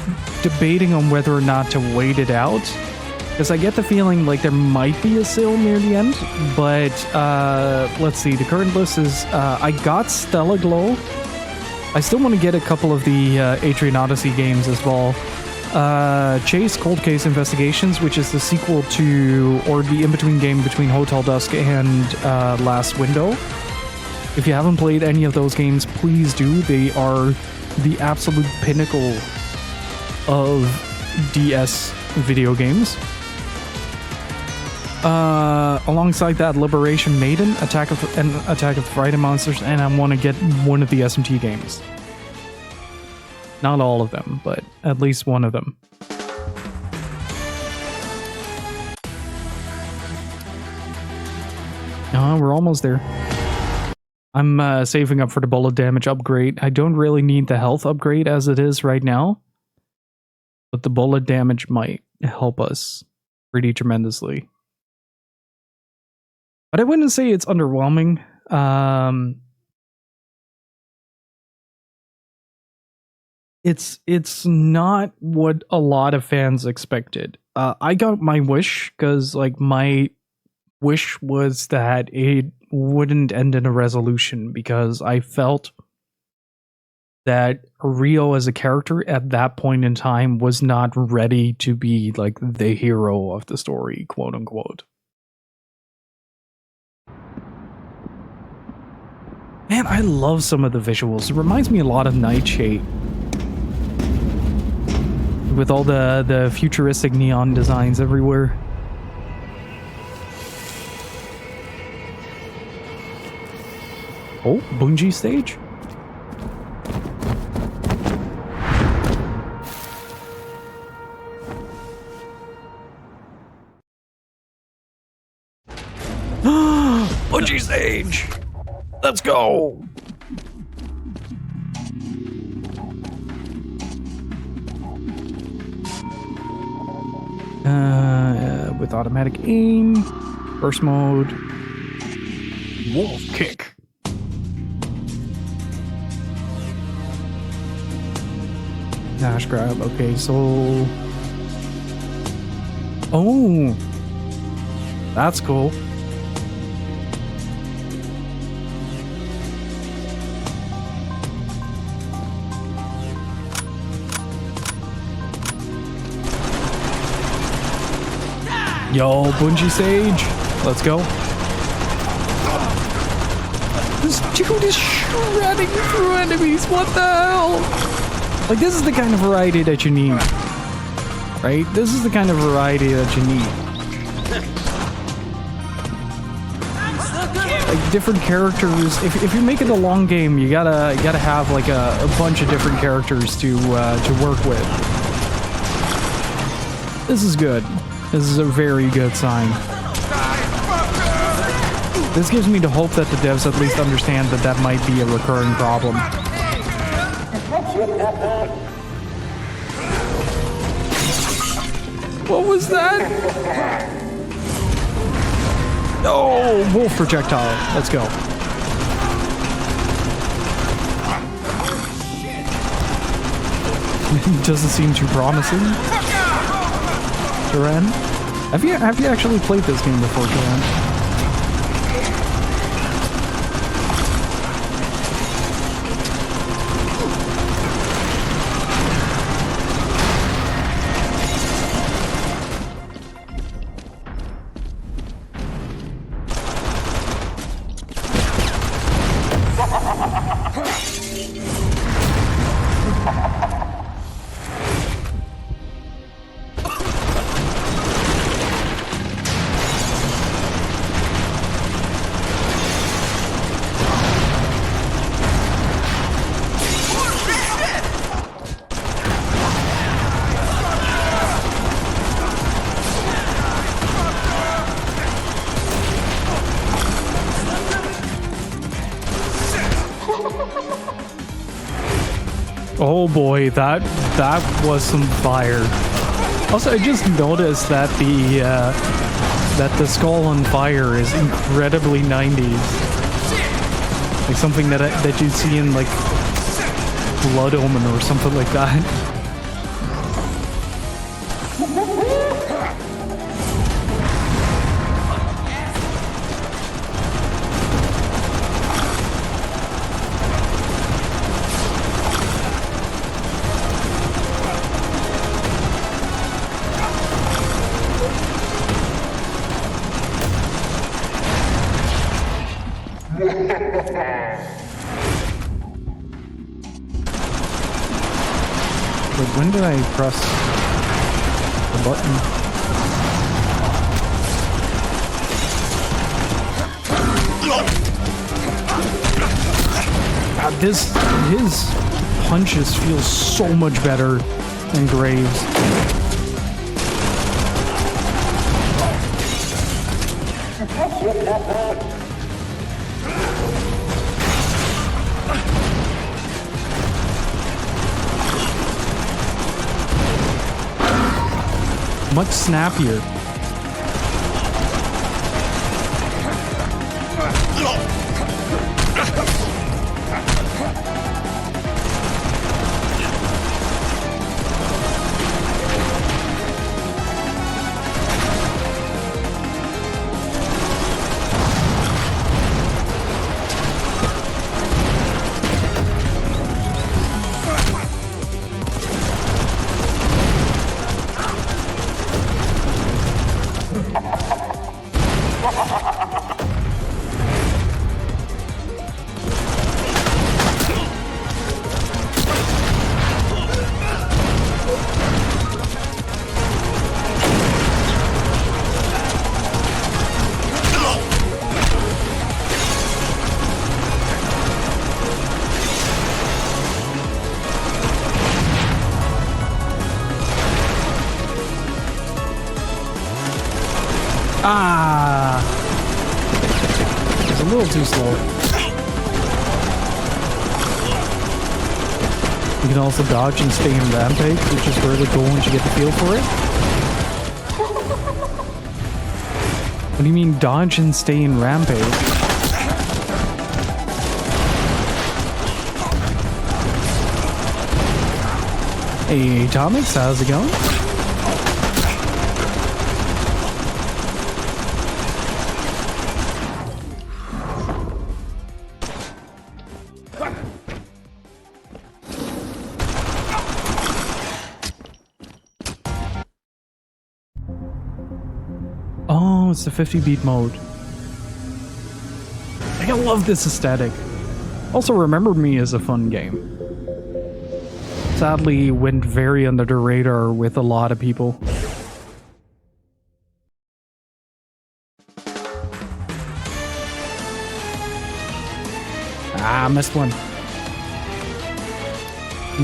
debating on whether or not to wait it out, because I get the feeling like there might be a sale near the end. But let's see, the current list is I got Stella Glow. I still want to get a couple of the Atrian Odyssey games as well. Chase Cold Case Investigations, which is the sequel to, or the in-between game between Hotel Dusk and Last Window. If you haven't played any of those games, please do. They are the absolute pinnacle of DS video games. Alongside that, Liberation Maiden, Attack of the Friday Monsters, and I want to get one of the SMT games. Not all of them, but at least one of them. We're almost there. I'm saving up for the bullet damage upgrade. I don't really need the health upgrade as it is right now, but the bullet damage might help us pretty tremendously. But I wouldn't say it's underwhelming. It's not what a lot of fans expected. I got my wish because, like, my wish was that it wouldn't end in a resolution, because I felt that Rio as a character at that point in time was not ready to be like the hero of the story, quote unquote. Man, I love some of the visuals. It reminds me a lot of Nightshade, with all the futuristic neon designs everywhere. Oh, Bungie stage? Bungie stage! Let's go! With automatic aim, burst mode, wolf kick. Dash grab, okay, so... Oh! That's cool. Yo, Bungie Sage, let's go. This dude is shredding through enemies, what the hell? Like, this is the kind of variety that you need. Right? This is the kind of variety that you need. Like, different characters. If you're making a long game, you gotta have like a bunch of different characters to work with. This is good. This is a very good sign. This gives me the hope that the devs at least understand that that might be a recurring problem. What was that? Oh, wolf projectile. Let's go. Doesn't seem too promising. Duran? Have you actually played this game before, Duran? Oh boy, that was some fire. Also, I just noticed that the skull on fire is incredibly 90s. Like something that you'd see in like Blood Omen or something like that. Wait, when did I press the button? God, his punches feel so much better than Graves. Much snappier. Ah! It's a little too slow. You can also dodge and stay in Rampage, which is really cool once you get the feel for it. What do you mean dodge and stay in Rampage? Hey, Atomics, how's it going? Oh, it's the 50-beat mode. I love this aesthetic. Also, Remember Me is a fun game. Sadly, went very under the radar with a lot of people. Ah, missed one.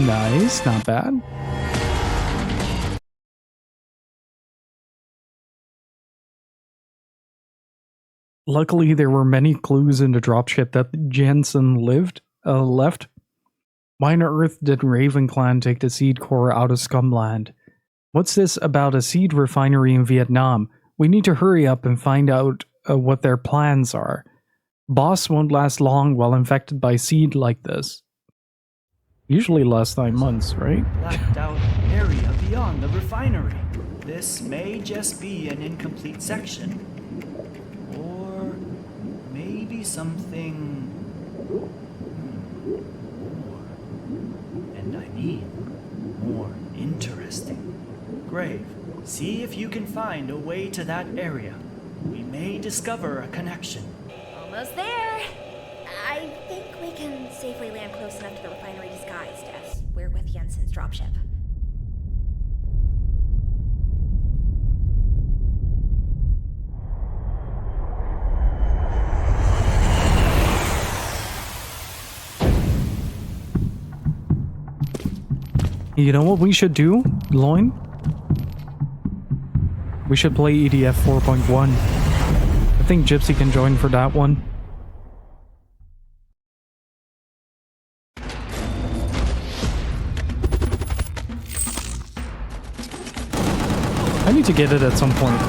Nice, not bad. Luckily, there were many clues in the dropship that Jensen left. Why on earth did Raven Clan take the seed core out of Scumland? What's this about a seed refinery in Vietnam? We need to hurry up and find out what their plans are. Boss won't last long while infected by seed like this. Usually lasts 9 months, right? Blacked out area beyond the refinery. This may just be an incomplete section. Or maybe something more. And I mean more interesting. Grave, see if you can find a way to that area. We may discover a connection. Almost there. I think we can safely land close enough to the refinery disguised as we're with Jensen's dropship. You know what we should do, Loin? We should play EDF 4.1. I think Gypsy can join for that one. I need to get it at some point.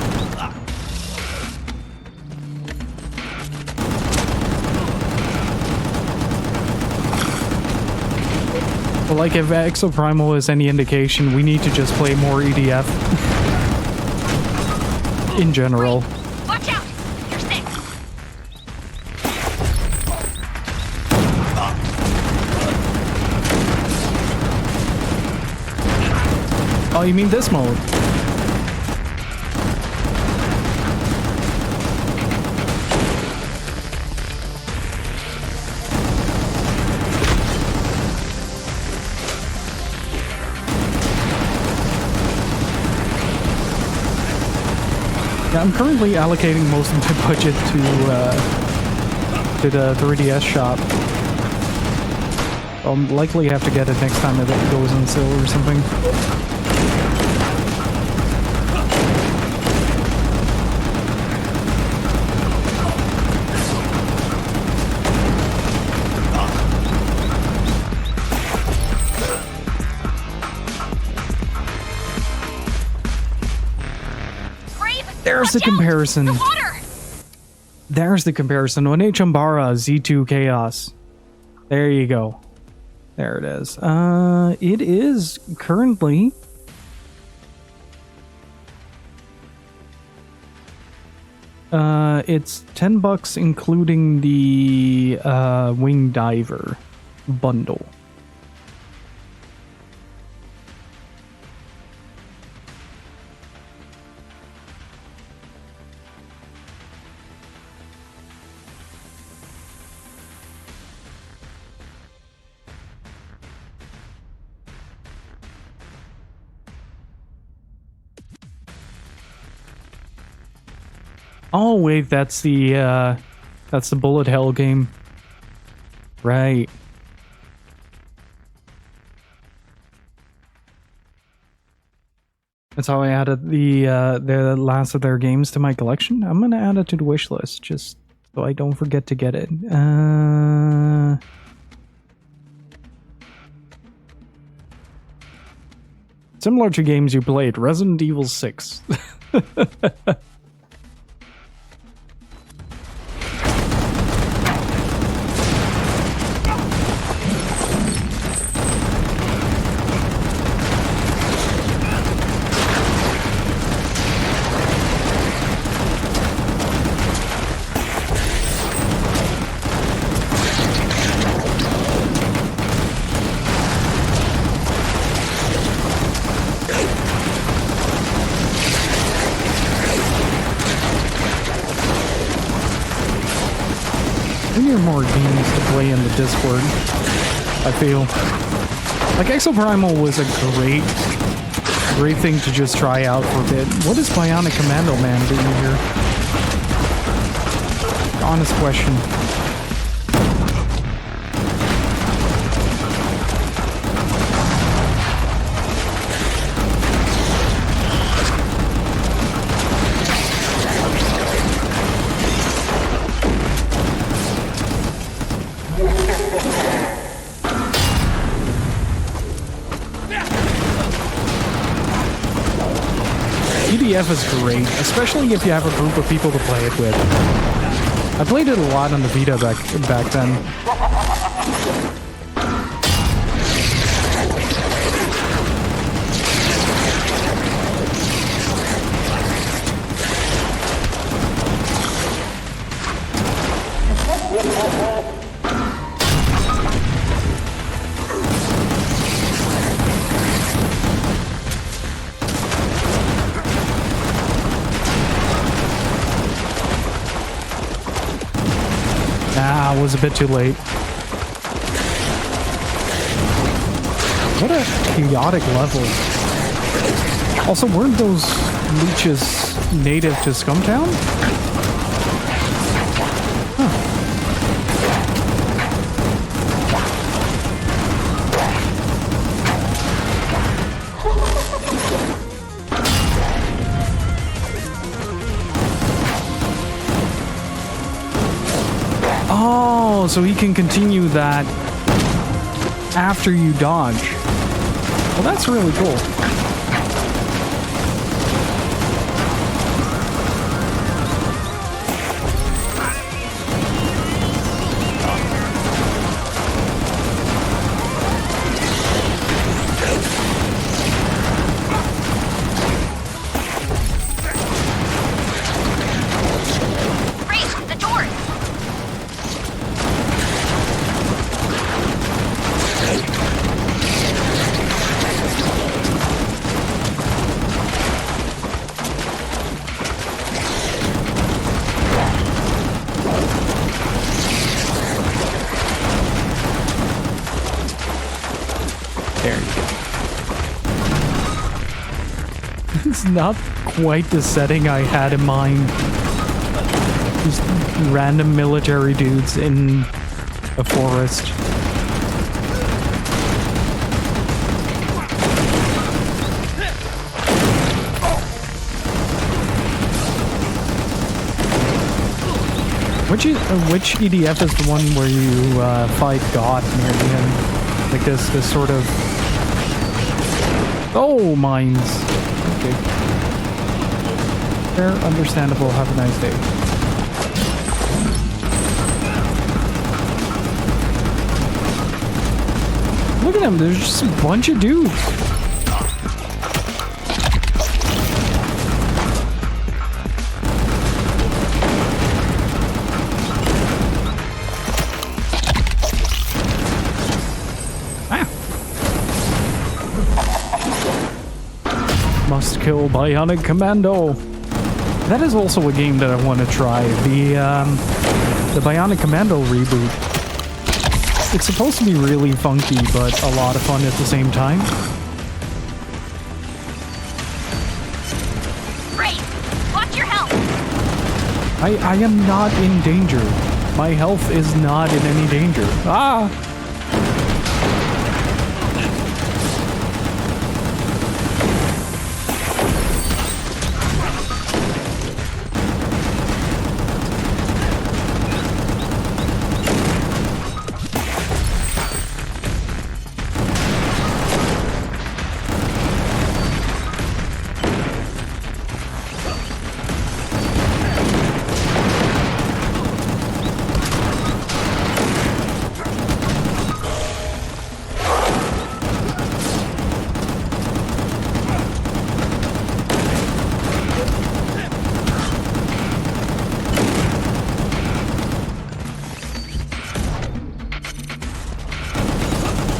But like, if Exoprimal is any indication, we need to just play more EDF. In general. Watch out! You're sick. Oh, you mean this mode? Yeah, I'm currently allocating most of my budget to the 3DS shop. I'll likely have to get it next time if it goes on sale or something. There's the comparison. There's the comparison. One Chambara, Z2 Chaos. There you go. There it is. It is currently it's $10 including the Wing Diver bundle. Oh wait, that's the bullet hell game. Right. That's how I added the last of their games to my collection. I'm gonna add it to the wish list just so I don't forget to get it. Similar to games you played, Resident Evil 6. More games to play in the Discord, I feel. Like Exoprimal was a great thing to just try out for a bit. What is Bionic Commando Man doing here? Honest question. EDF is great, especially if you have a group of people to play it with. I played it a lot on the Vita back then. Was a bit too late. What a chaotic level. Also, weren't those leeches native to Scumtown? Huh. Oh, so he can continue that after you dodge. Well, that's really cool. There you go. It's not quite the setting I had in mind. Just random military dudes in a forest. Which EDF is the one where you fight God near the end? Like this sort of... Oh, mines. Okay. Fair, understandable. Have a nice day. Look at them. There's just a bunch of dudes. Must kill Bionic Commando. That is also a game that I want to try. The Bionic Commando reboot. It's supposed to be really funky, but a lot of fun at the same time. Great! Watch your health! I am not in danger. My health is not in any danger. Ah!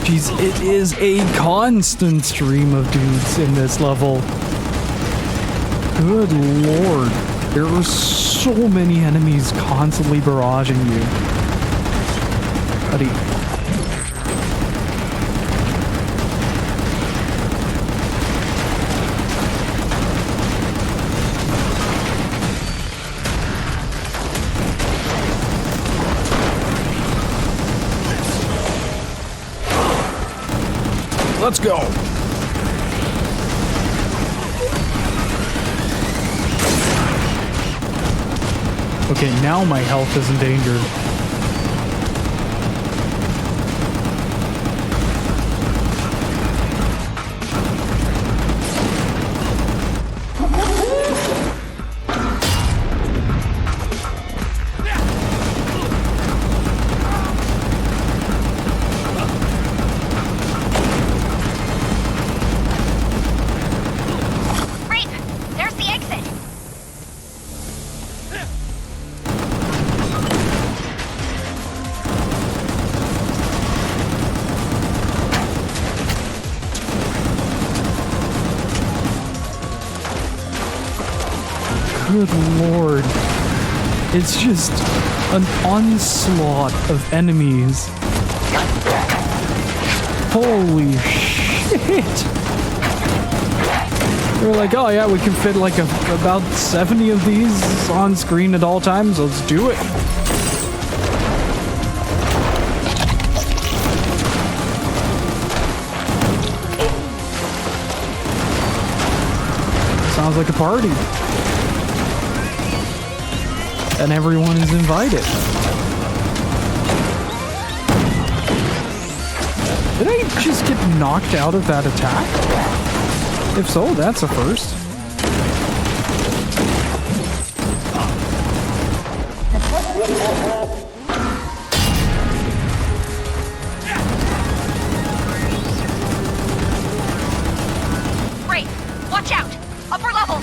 Jeez, it is a constant stream of dudes in this level. Good lord. There are so many enemies constantly barraging you. Buddy. Let's go. Okay, now my health is in danger. Good lord. It's just an onslaught of enemies. Holy shit. They're like, oh yeah, we can fit like about 70 of these on screen at all times. Let's do it. Sounds like a party. And everyone is invited. Did I just get knocked out of that attack? If so, that's a first. Great! Watch out! Upper level!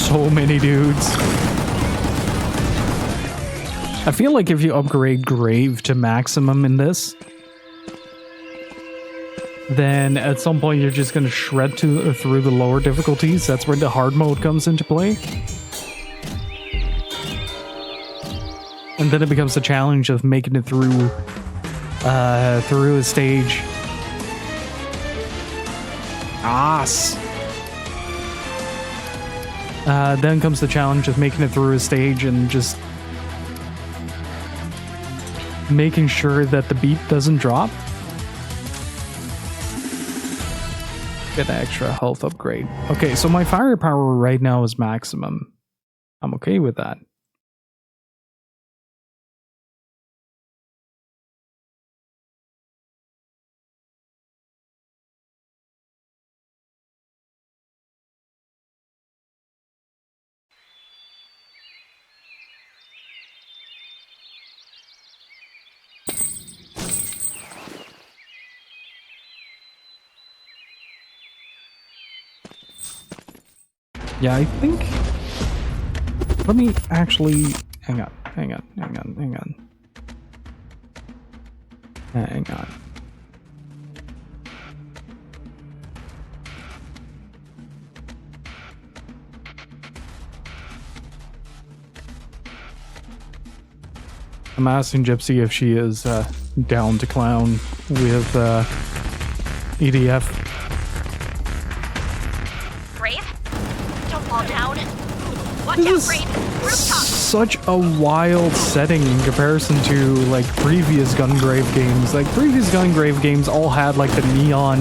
So many dudes. I feel like if you upgrade Grave to maximum in this, then at some point you're just going to shred through the lower difficulties. That's where the hard mode comes into play. And then it becomes a challenge of making it through a stage. Then comes the challenge of making it through a stage and just making sure that the beat doesn't drop. Get an extra health upgrade. Okay, so my firepower right now is maximum. I'm okay with that. Yeah, I think... Let me actually... Hang on. I'm asking Gypsy if she is down to clown with EDF. This is such a wild setting in comparison to like previous Gungrave games. Like previous Gungrave games all had like the neon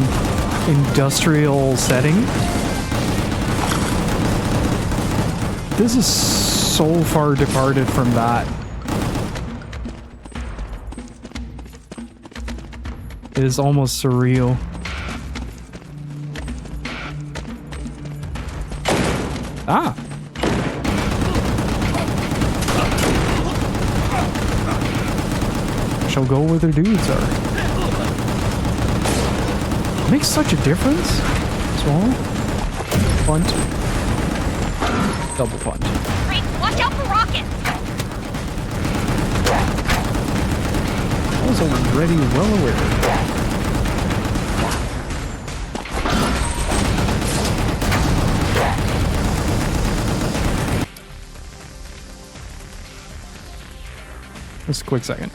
industrial setting. This is so far departed from that. It is almost surreal. Ah! Shall go where their dudes are. Makes such a difference. Swallow. Punt. Double punt. Great, watch out for rockets! I was already well aware. Just a quick second.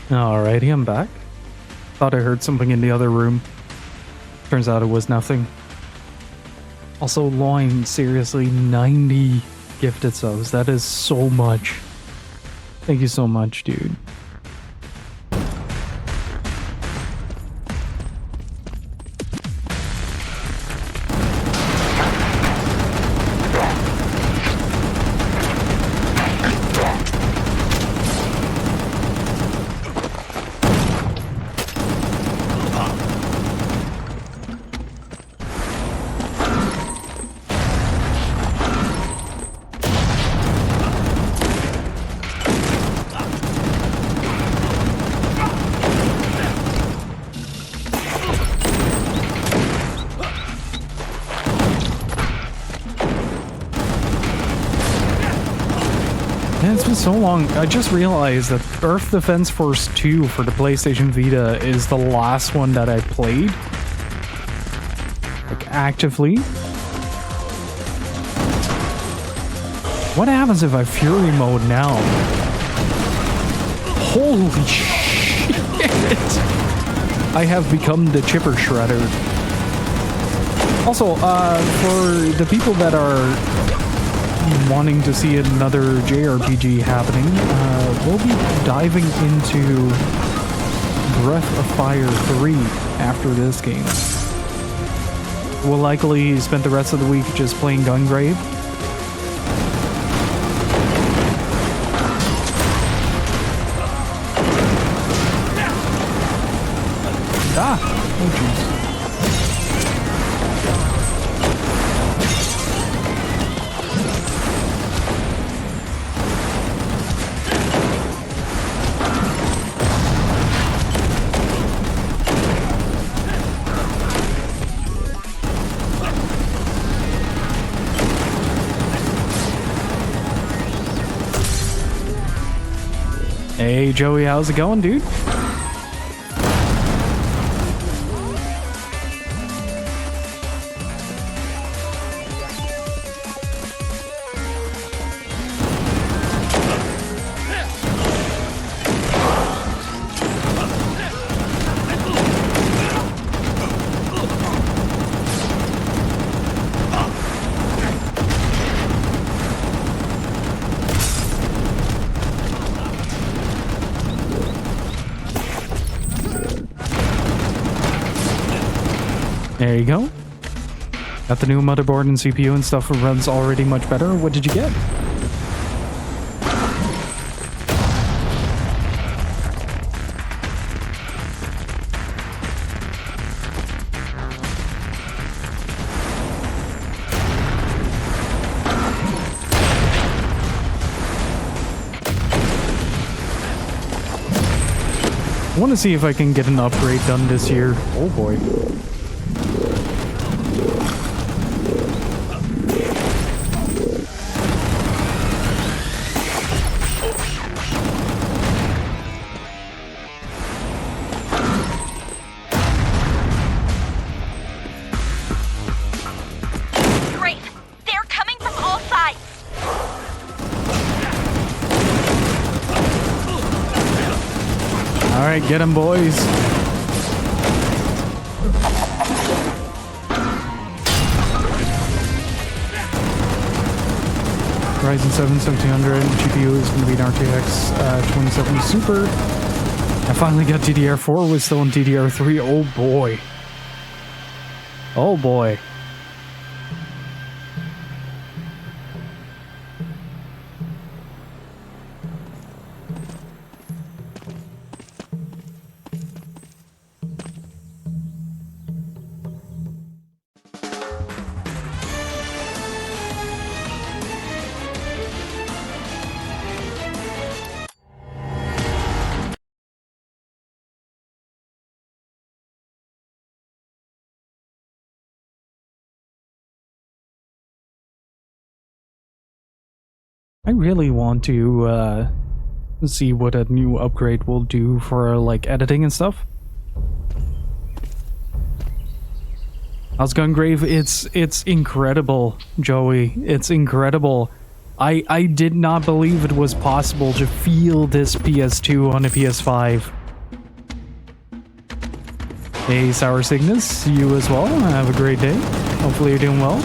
Alrighty, I'm back. Thought I heard something in the other room. Turns out it was nothing. Also, Loin, seriously, 90 gifted subs. That is so much. Thank you so much, dude. It's been so long. I just realized that Earth Defense Force 2 for the PlayStation Vita is the last one that I played. Like, actively. What happens if I Fury mode now? Holy shit! I have become the Chipper Shredder. Also, for the people that are wanting to see another JRPG happening, we'll be diving into Breath of Fire 3 after this game. We'll likely spend the rest of the week just playing Gungrave. Oh jeez. Hey Joey, how's it going, dude? There you go. Got the new motherboard and CPU and stuff. It runs already much better. What did you get? I want to see if I can get an upgrade done this year. Oh boy. Great! They're coming from all sides! All right, get him, boys. Ryzen 7 1700 GPU is going to be an RTX 2070 Super. I finally got DDR4. Was still in DDR3. Oh boy. Oh boy. I really want to see what a new upgrade will do for like editing and stuff. How's Gungrave? It's incredible, Joey. It's incredible. I did not believe it was possible to feel this PS2 on a PS5. Hey, Sour Cygnus, you as well. Have a great day. Hopefully you're doing well.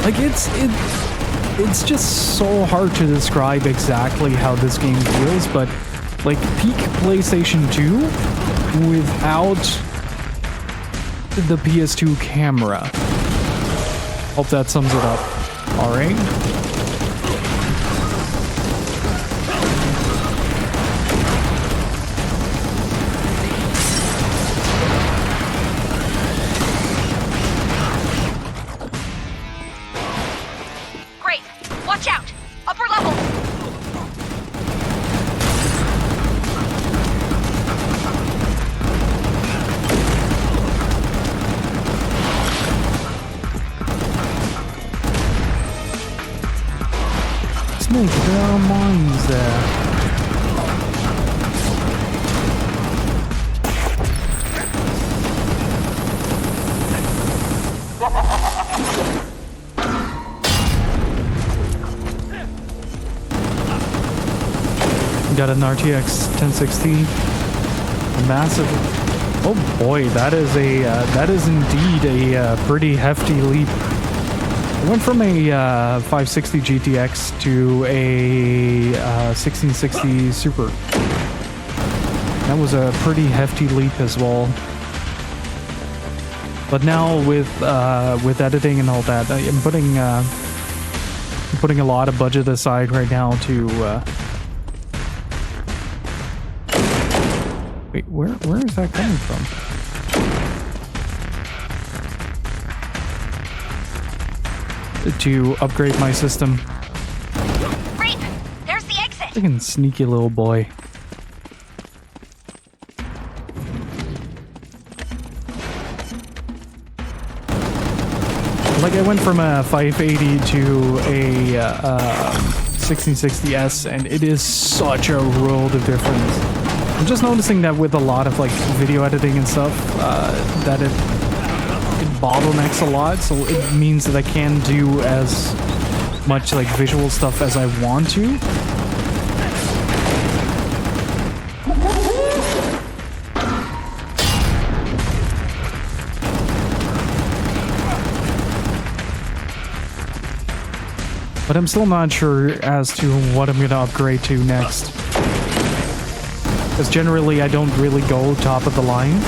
Like it's just so hard to describe exactly how this game feels, but like peak PlayStation 2 without the PS2 camera. Hope that sums it up. All right. Watch out! Upper level! Snake, there are mines there. Got an RTX 1060, massive. Oh boy, that is indeed a pretty hefty leap. I went from a 560 GTX to a 1660 Super. That was a pretty hefty leap as well. But now with editing and all that, I'm putting a lot of budget aside right now to. Wait, where is that coming from? To upgrade my system. Great! There's the exit! Freaking sneaky little boy. Like I went from a 580 to a 1660S, and it is such a world of difference. I'm just noticing that with a lot of like video editing and stuff, that it bottlenecks a lot, so it means that I can't do as much like visual stuff as I want to. But I'm still not sure as to what I'm gonna upgrade to next. Because generally I don't really go top of the line.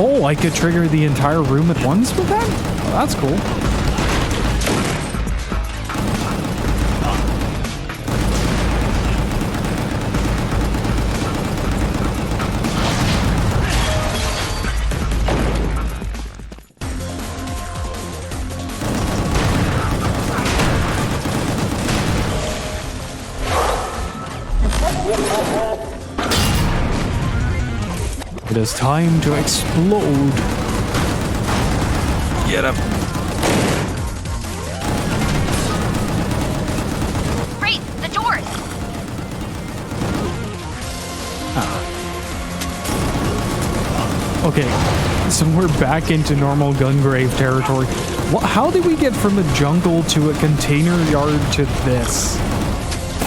Oh, I could trigger the entire room at once with that? Oh, that's cool. It is time to explode. Get up. Great, the doors. Okay, so we're back into normal Gungrave territory. How did we get from a jungle to a container yard to this?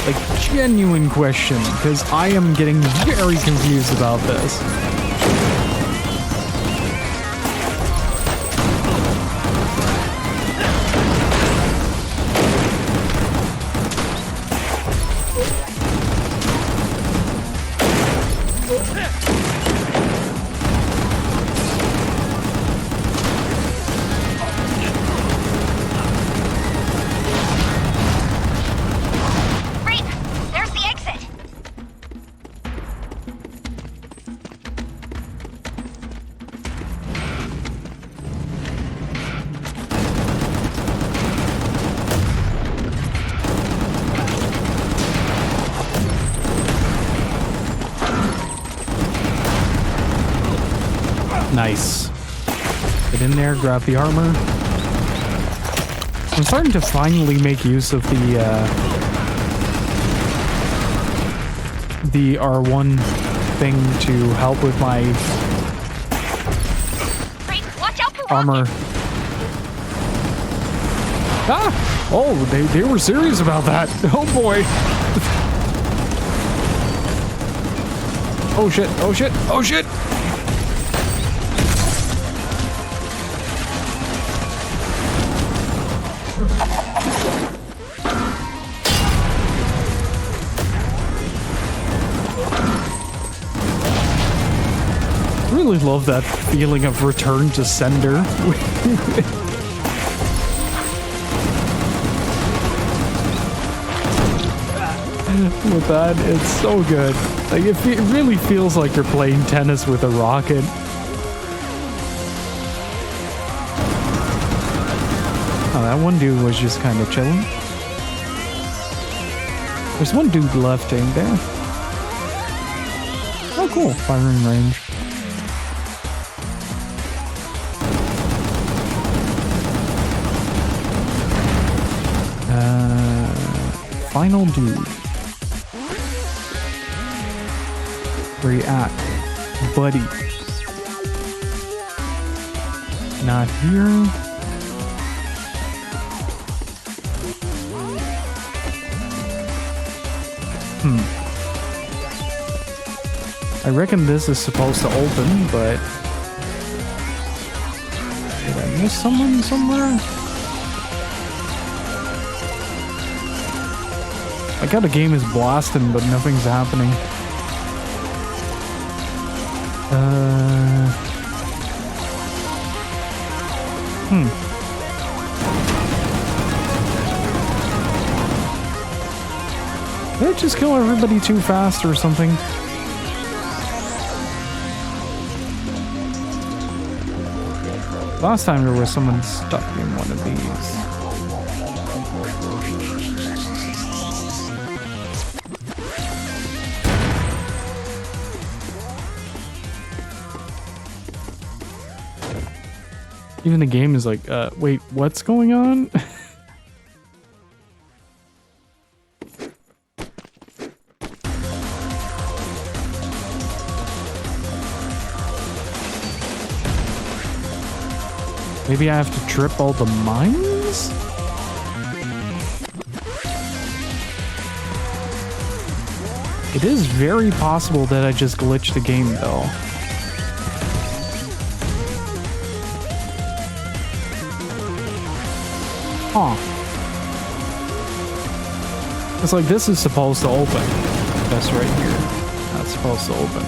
Like, genuine question, because I am getting very confused about this. Nice. Get in there, grab the armor. I'm starting to finally make use of the R1 thing to help with my armor. Ah! Oh, they were serious about that. Oh boy. Oh shit, oh shit, oh shit! Really love that feeling of return to sender. With that, it's so good. Like it really feels like you're playing tennis with a rocket. Oh, that one dude was just kind of chilling. There's one dude left, ain't there? Oh, cool. Firing range. Final dude. Where you at, buddy? Not here. I reckon this is supposed to open, but did I miss someone somewhere? Like how the game is blasting, but nothing's happening. Did I just kill everybody too fast or something? Last time there was someone stuck in one of these. Even the game is like, wait, what's going on? Maybe I have to trip all the mines? It is very possible that I just glitched the game, though. Huh. It's like this is supposed to open. That's right here. That's supposed to open.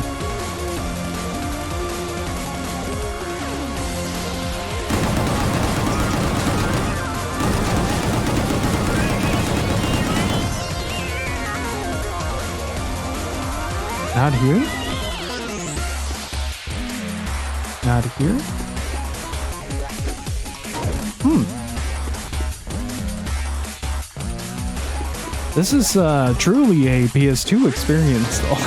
Not here? Not here? This is truly a PS2 experience, though.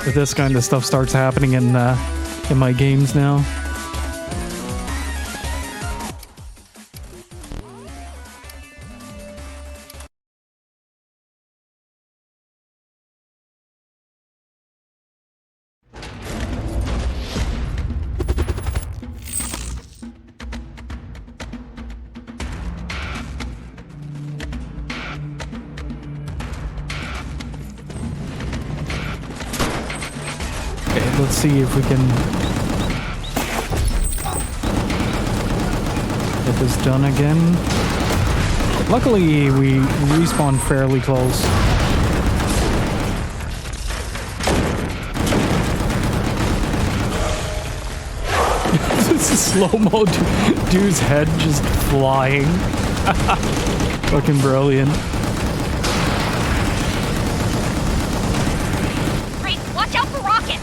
If this kind of stuff starts happening in my games now. Let's see if we can get this done again. Luckily, we respawn fairly close. This is slow-mo, dude's head just flying. Fucking brilliant. Great, watch out for rockets!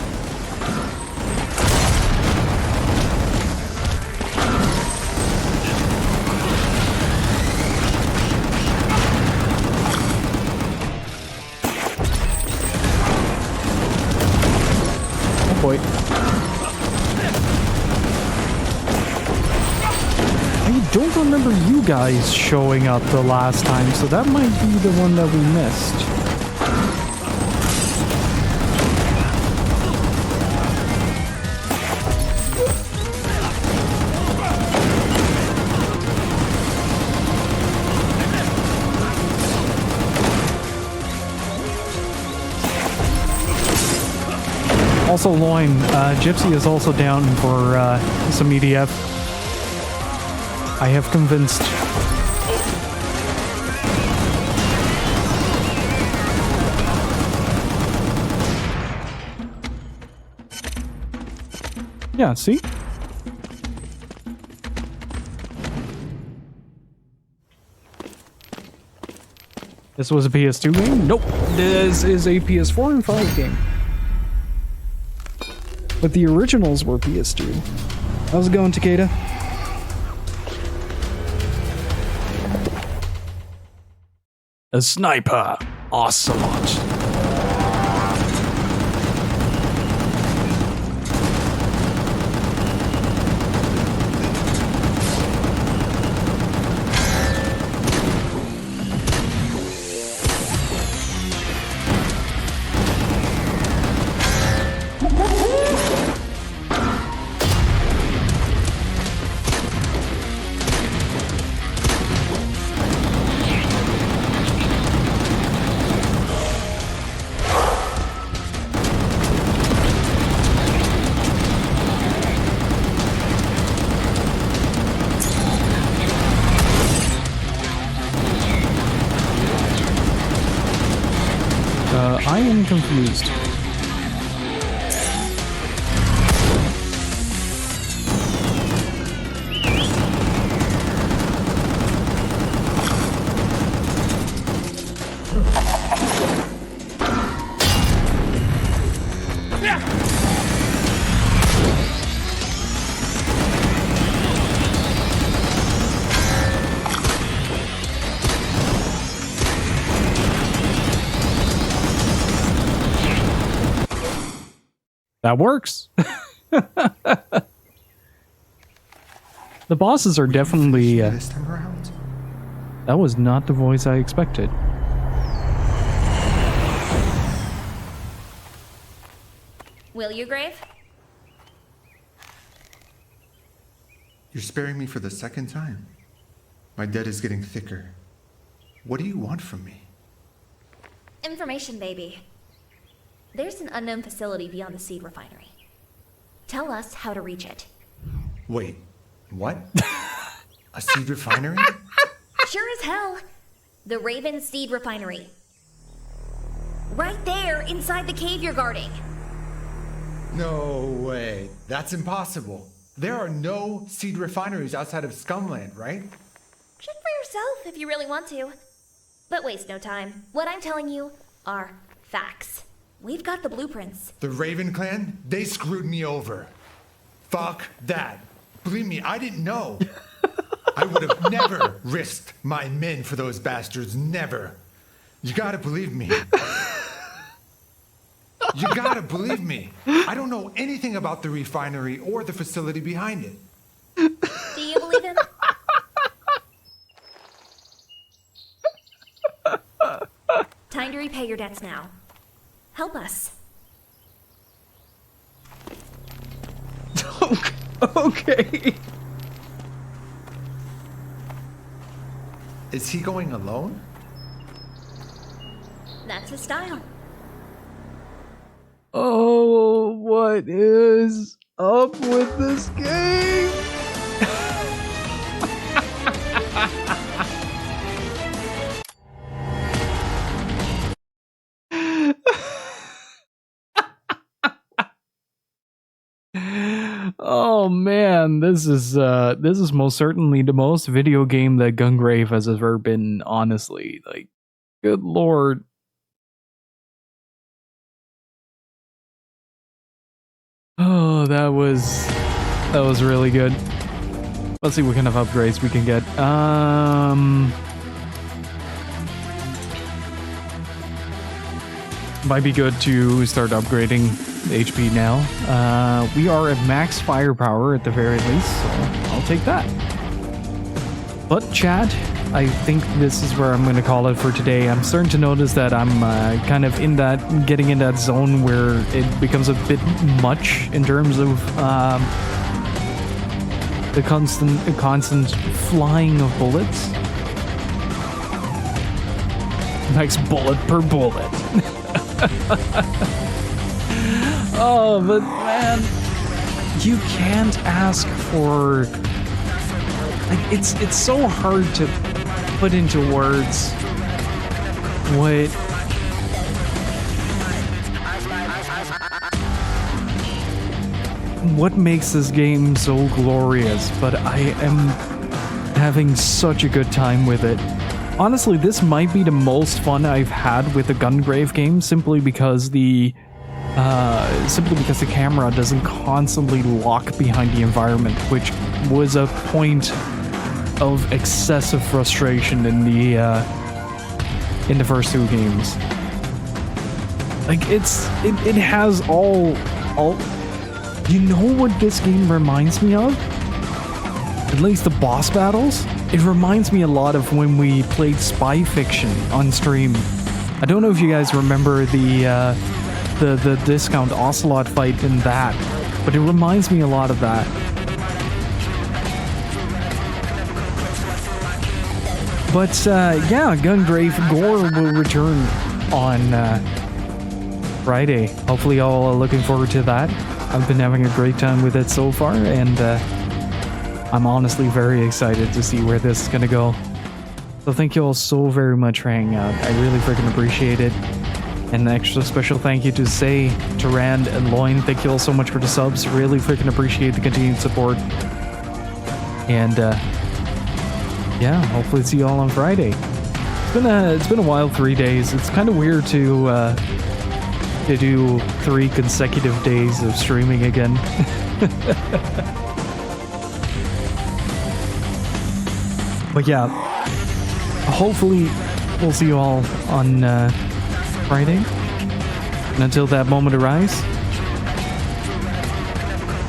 Boy. I don't remember you guys showing up the last time, so that might be the one that we missed. Also, Loin, Gypsy is also down for some EDF. I have convinced. Yeah, see? This was a PS2 game? Nope. This is a PS4 and 5 game. But the originals were PS2. How's it going, Takeda? A sniper. Ocelot. I am confused. That works. The bosses are definitely... that was not the voice I expected. Will you, Grave? You're sparing me for the second time. My debt is getting thicker. What do you want from me? Information, baby. There's an unknown facility beyond the seed refinery. Tell us how to reach it. Wait, what? A seed refinery? Sure as hell. The Raven Seed Refinery. Right there, inside the cave you're guarding. No way. That's impossible. There are no seed refineries outside of Scumland, right? Check for yourself if you really want to. But waste no time. What I'm telling you are facts. We've got the blueprints. The Raven Clan, they screwed me over. Fuck that. Believe me, I didn't know. I would have never risked my men for those bastards. Never. You gotta believe me. You gotta believe me. I don't know anything about the refinery or the facility behind it. Do you believe him? Time to repay your debts now. Help us. Okay. Is he going alone? That's his style. Oh, what is up with this game? Oh man, this is most certainly the most video game that Gungrave has ever been, honestly. Like, good lord. Oh, that was really good. Let's see what kind of upgrades we can get. Might be good to start upgrading the HP now. We are at max firepower at the very least, so I'll take that. But chat, I think this is where I'm going to call it for today. I'm starting to notice that I'm kind of getting in that zone where it becomes a bit much in terms of the constant flying of bullets. Max bullet per bullet. Oh, but man, you can't ask for... Like, it's so hard to put into words what makes this game so glorious, but I am having such a good time with it. Honestly, this might be the most fun I've had with the Gungrave game, simply because the camera doesn't constantly lock behind the environment, which was a point of excessive frustration in the first two games. Like, it has all. You know what this game reminds me of? At least the boss battles? It reminds me a lot of when we played Spy Fiction on stream. I don't know if you guys remember the discount Ocelot fight in that, but it reminds me a lot of that. But yeah, Gungrave GORE will return on Friday. Hopefully y'all are looking forward to that. I've been having a great time with it so far, and I'm honestly very excited to see where this is gonna go. So thank you all so very much for hanging out. I really freaking appreciate it. And an extra special thank you to Say, to Rand, and Loin. Thank you all so much for the subs. Really freaking appreciate the continued support. And yeah, hopefully see you all on Friday. It's been a wild 3 days. It's kind of weird to do 3 consecutive days of streaming again. But yeah, hopefully we'll see you all on Friday. And until that moment arrives,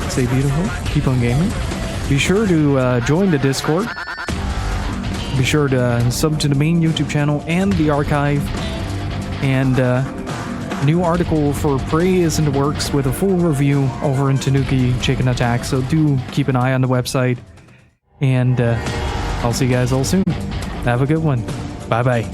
stay beautiful, keep on gaming. Be sure to join the Discord. Be sure to sub to the main YouTube channel and the archive. And new article for Prey is in the works with a full review over in Tanuki Chicken Attack. So do keep an eye on the website. And I'll see you guys all soon. Have a good one. Bye-bye.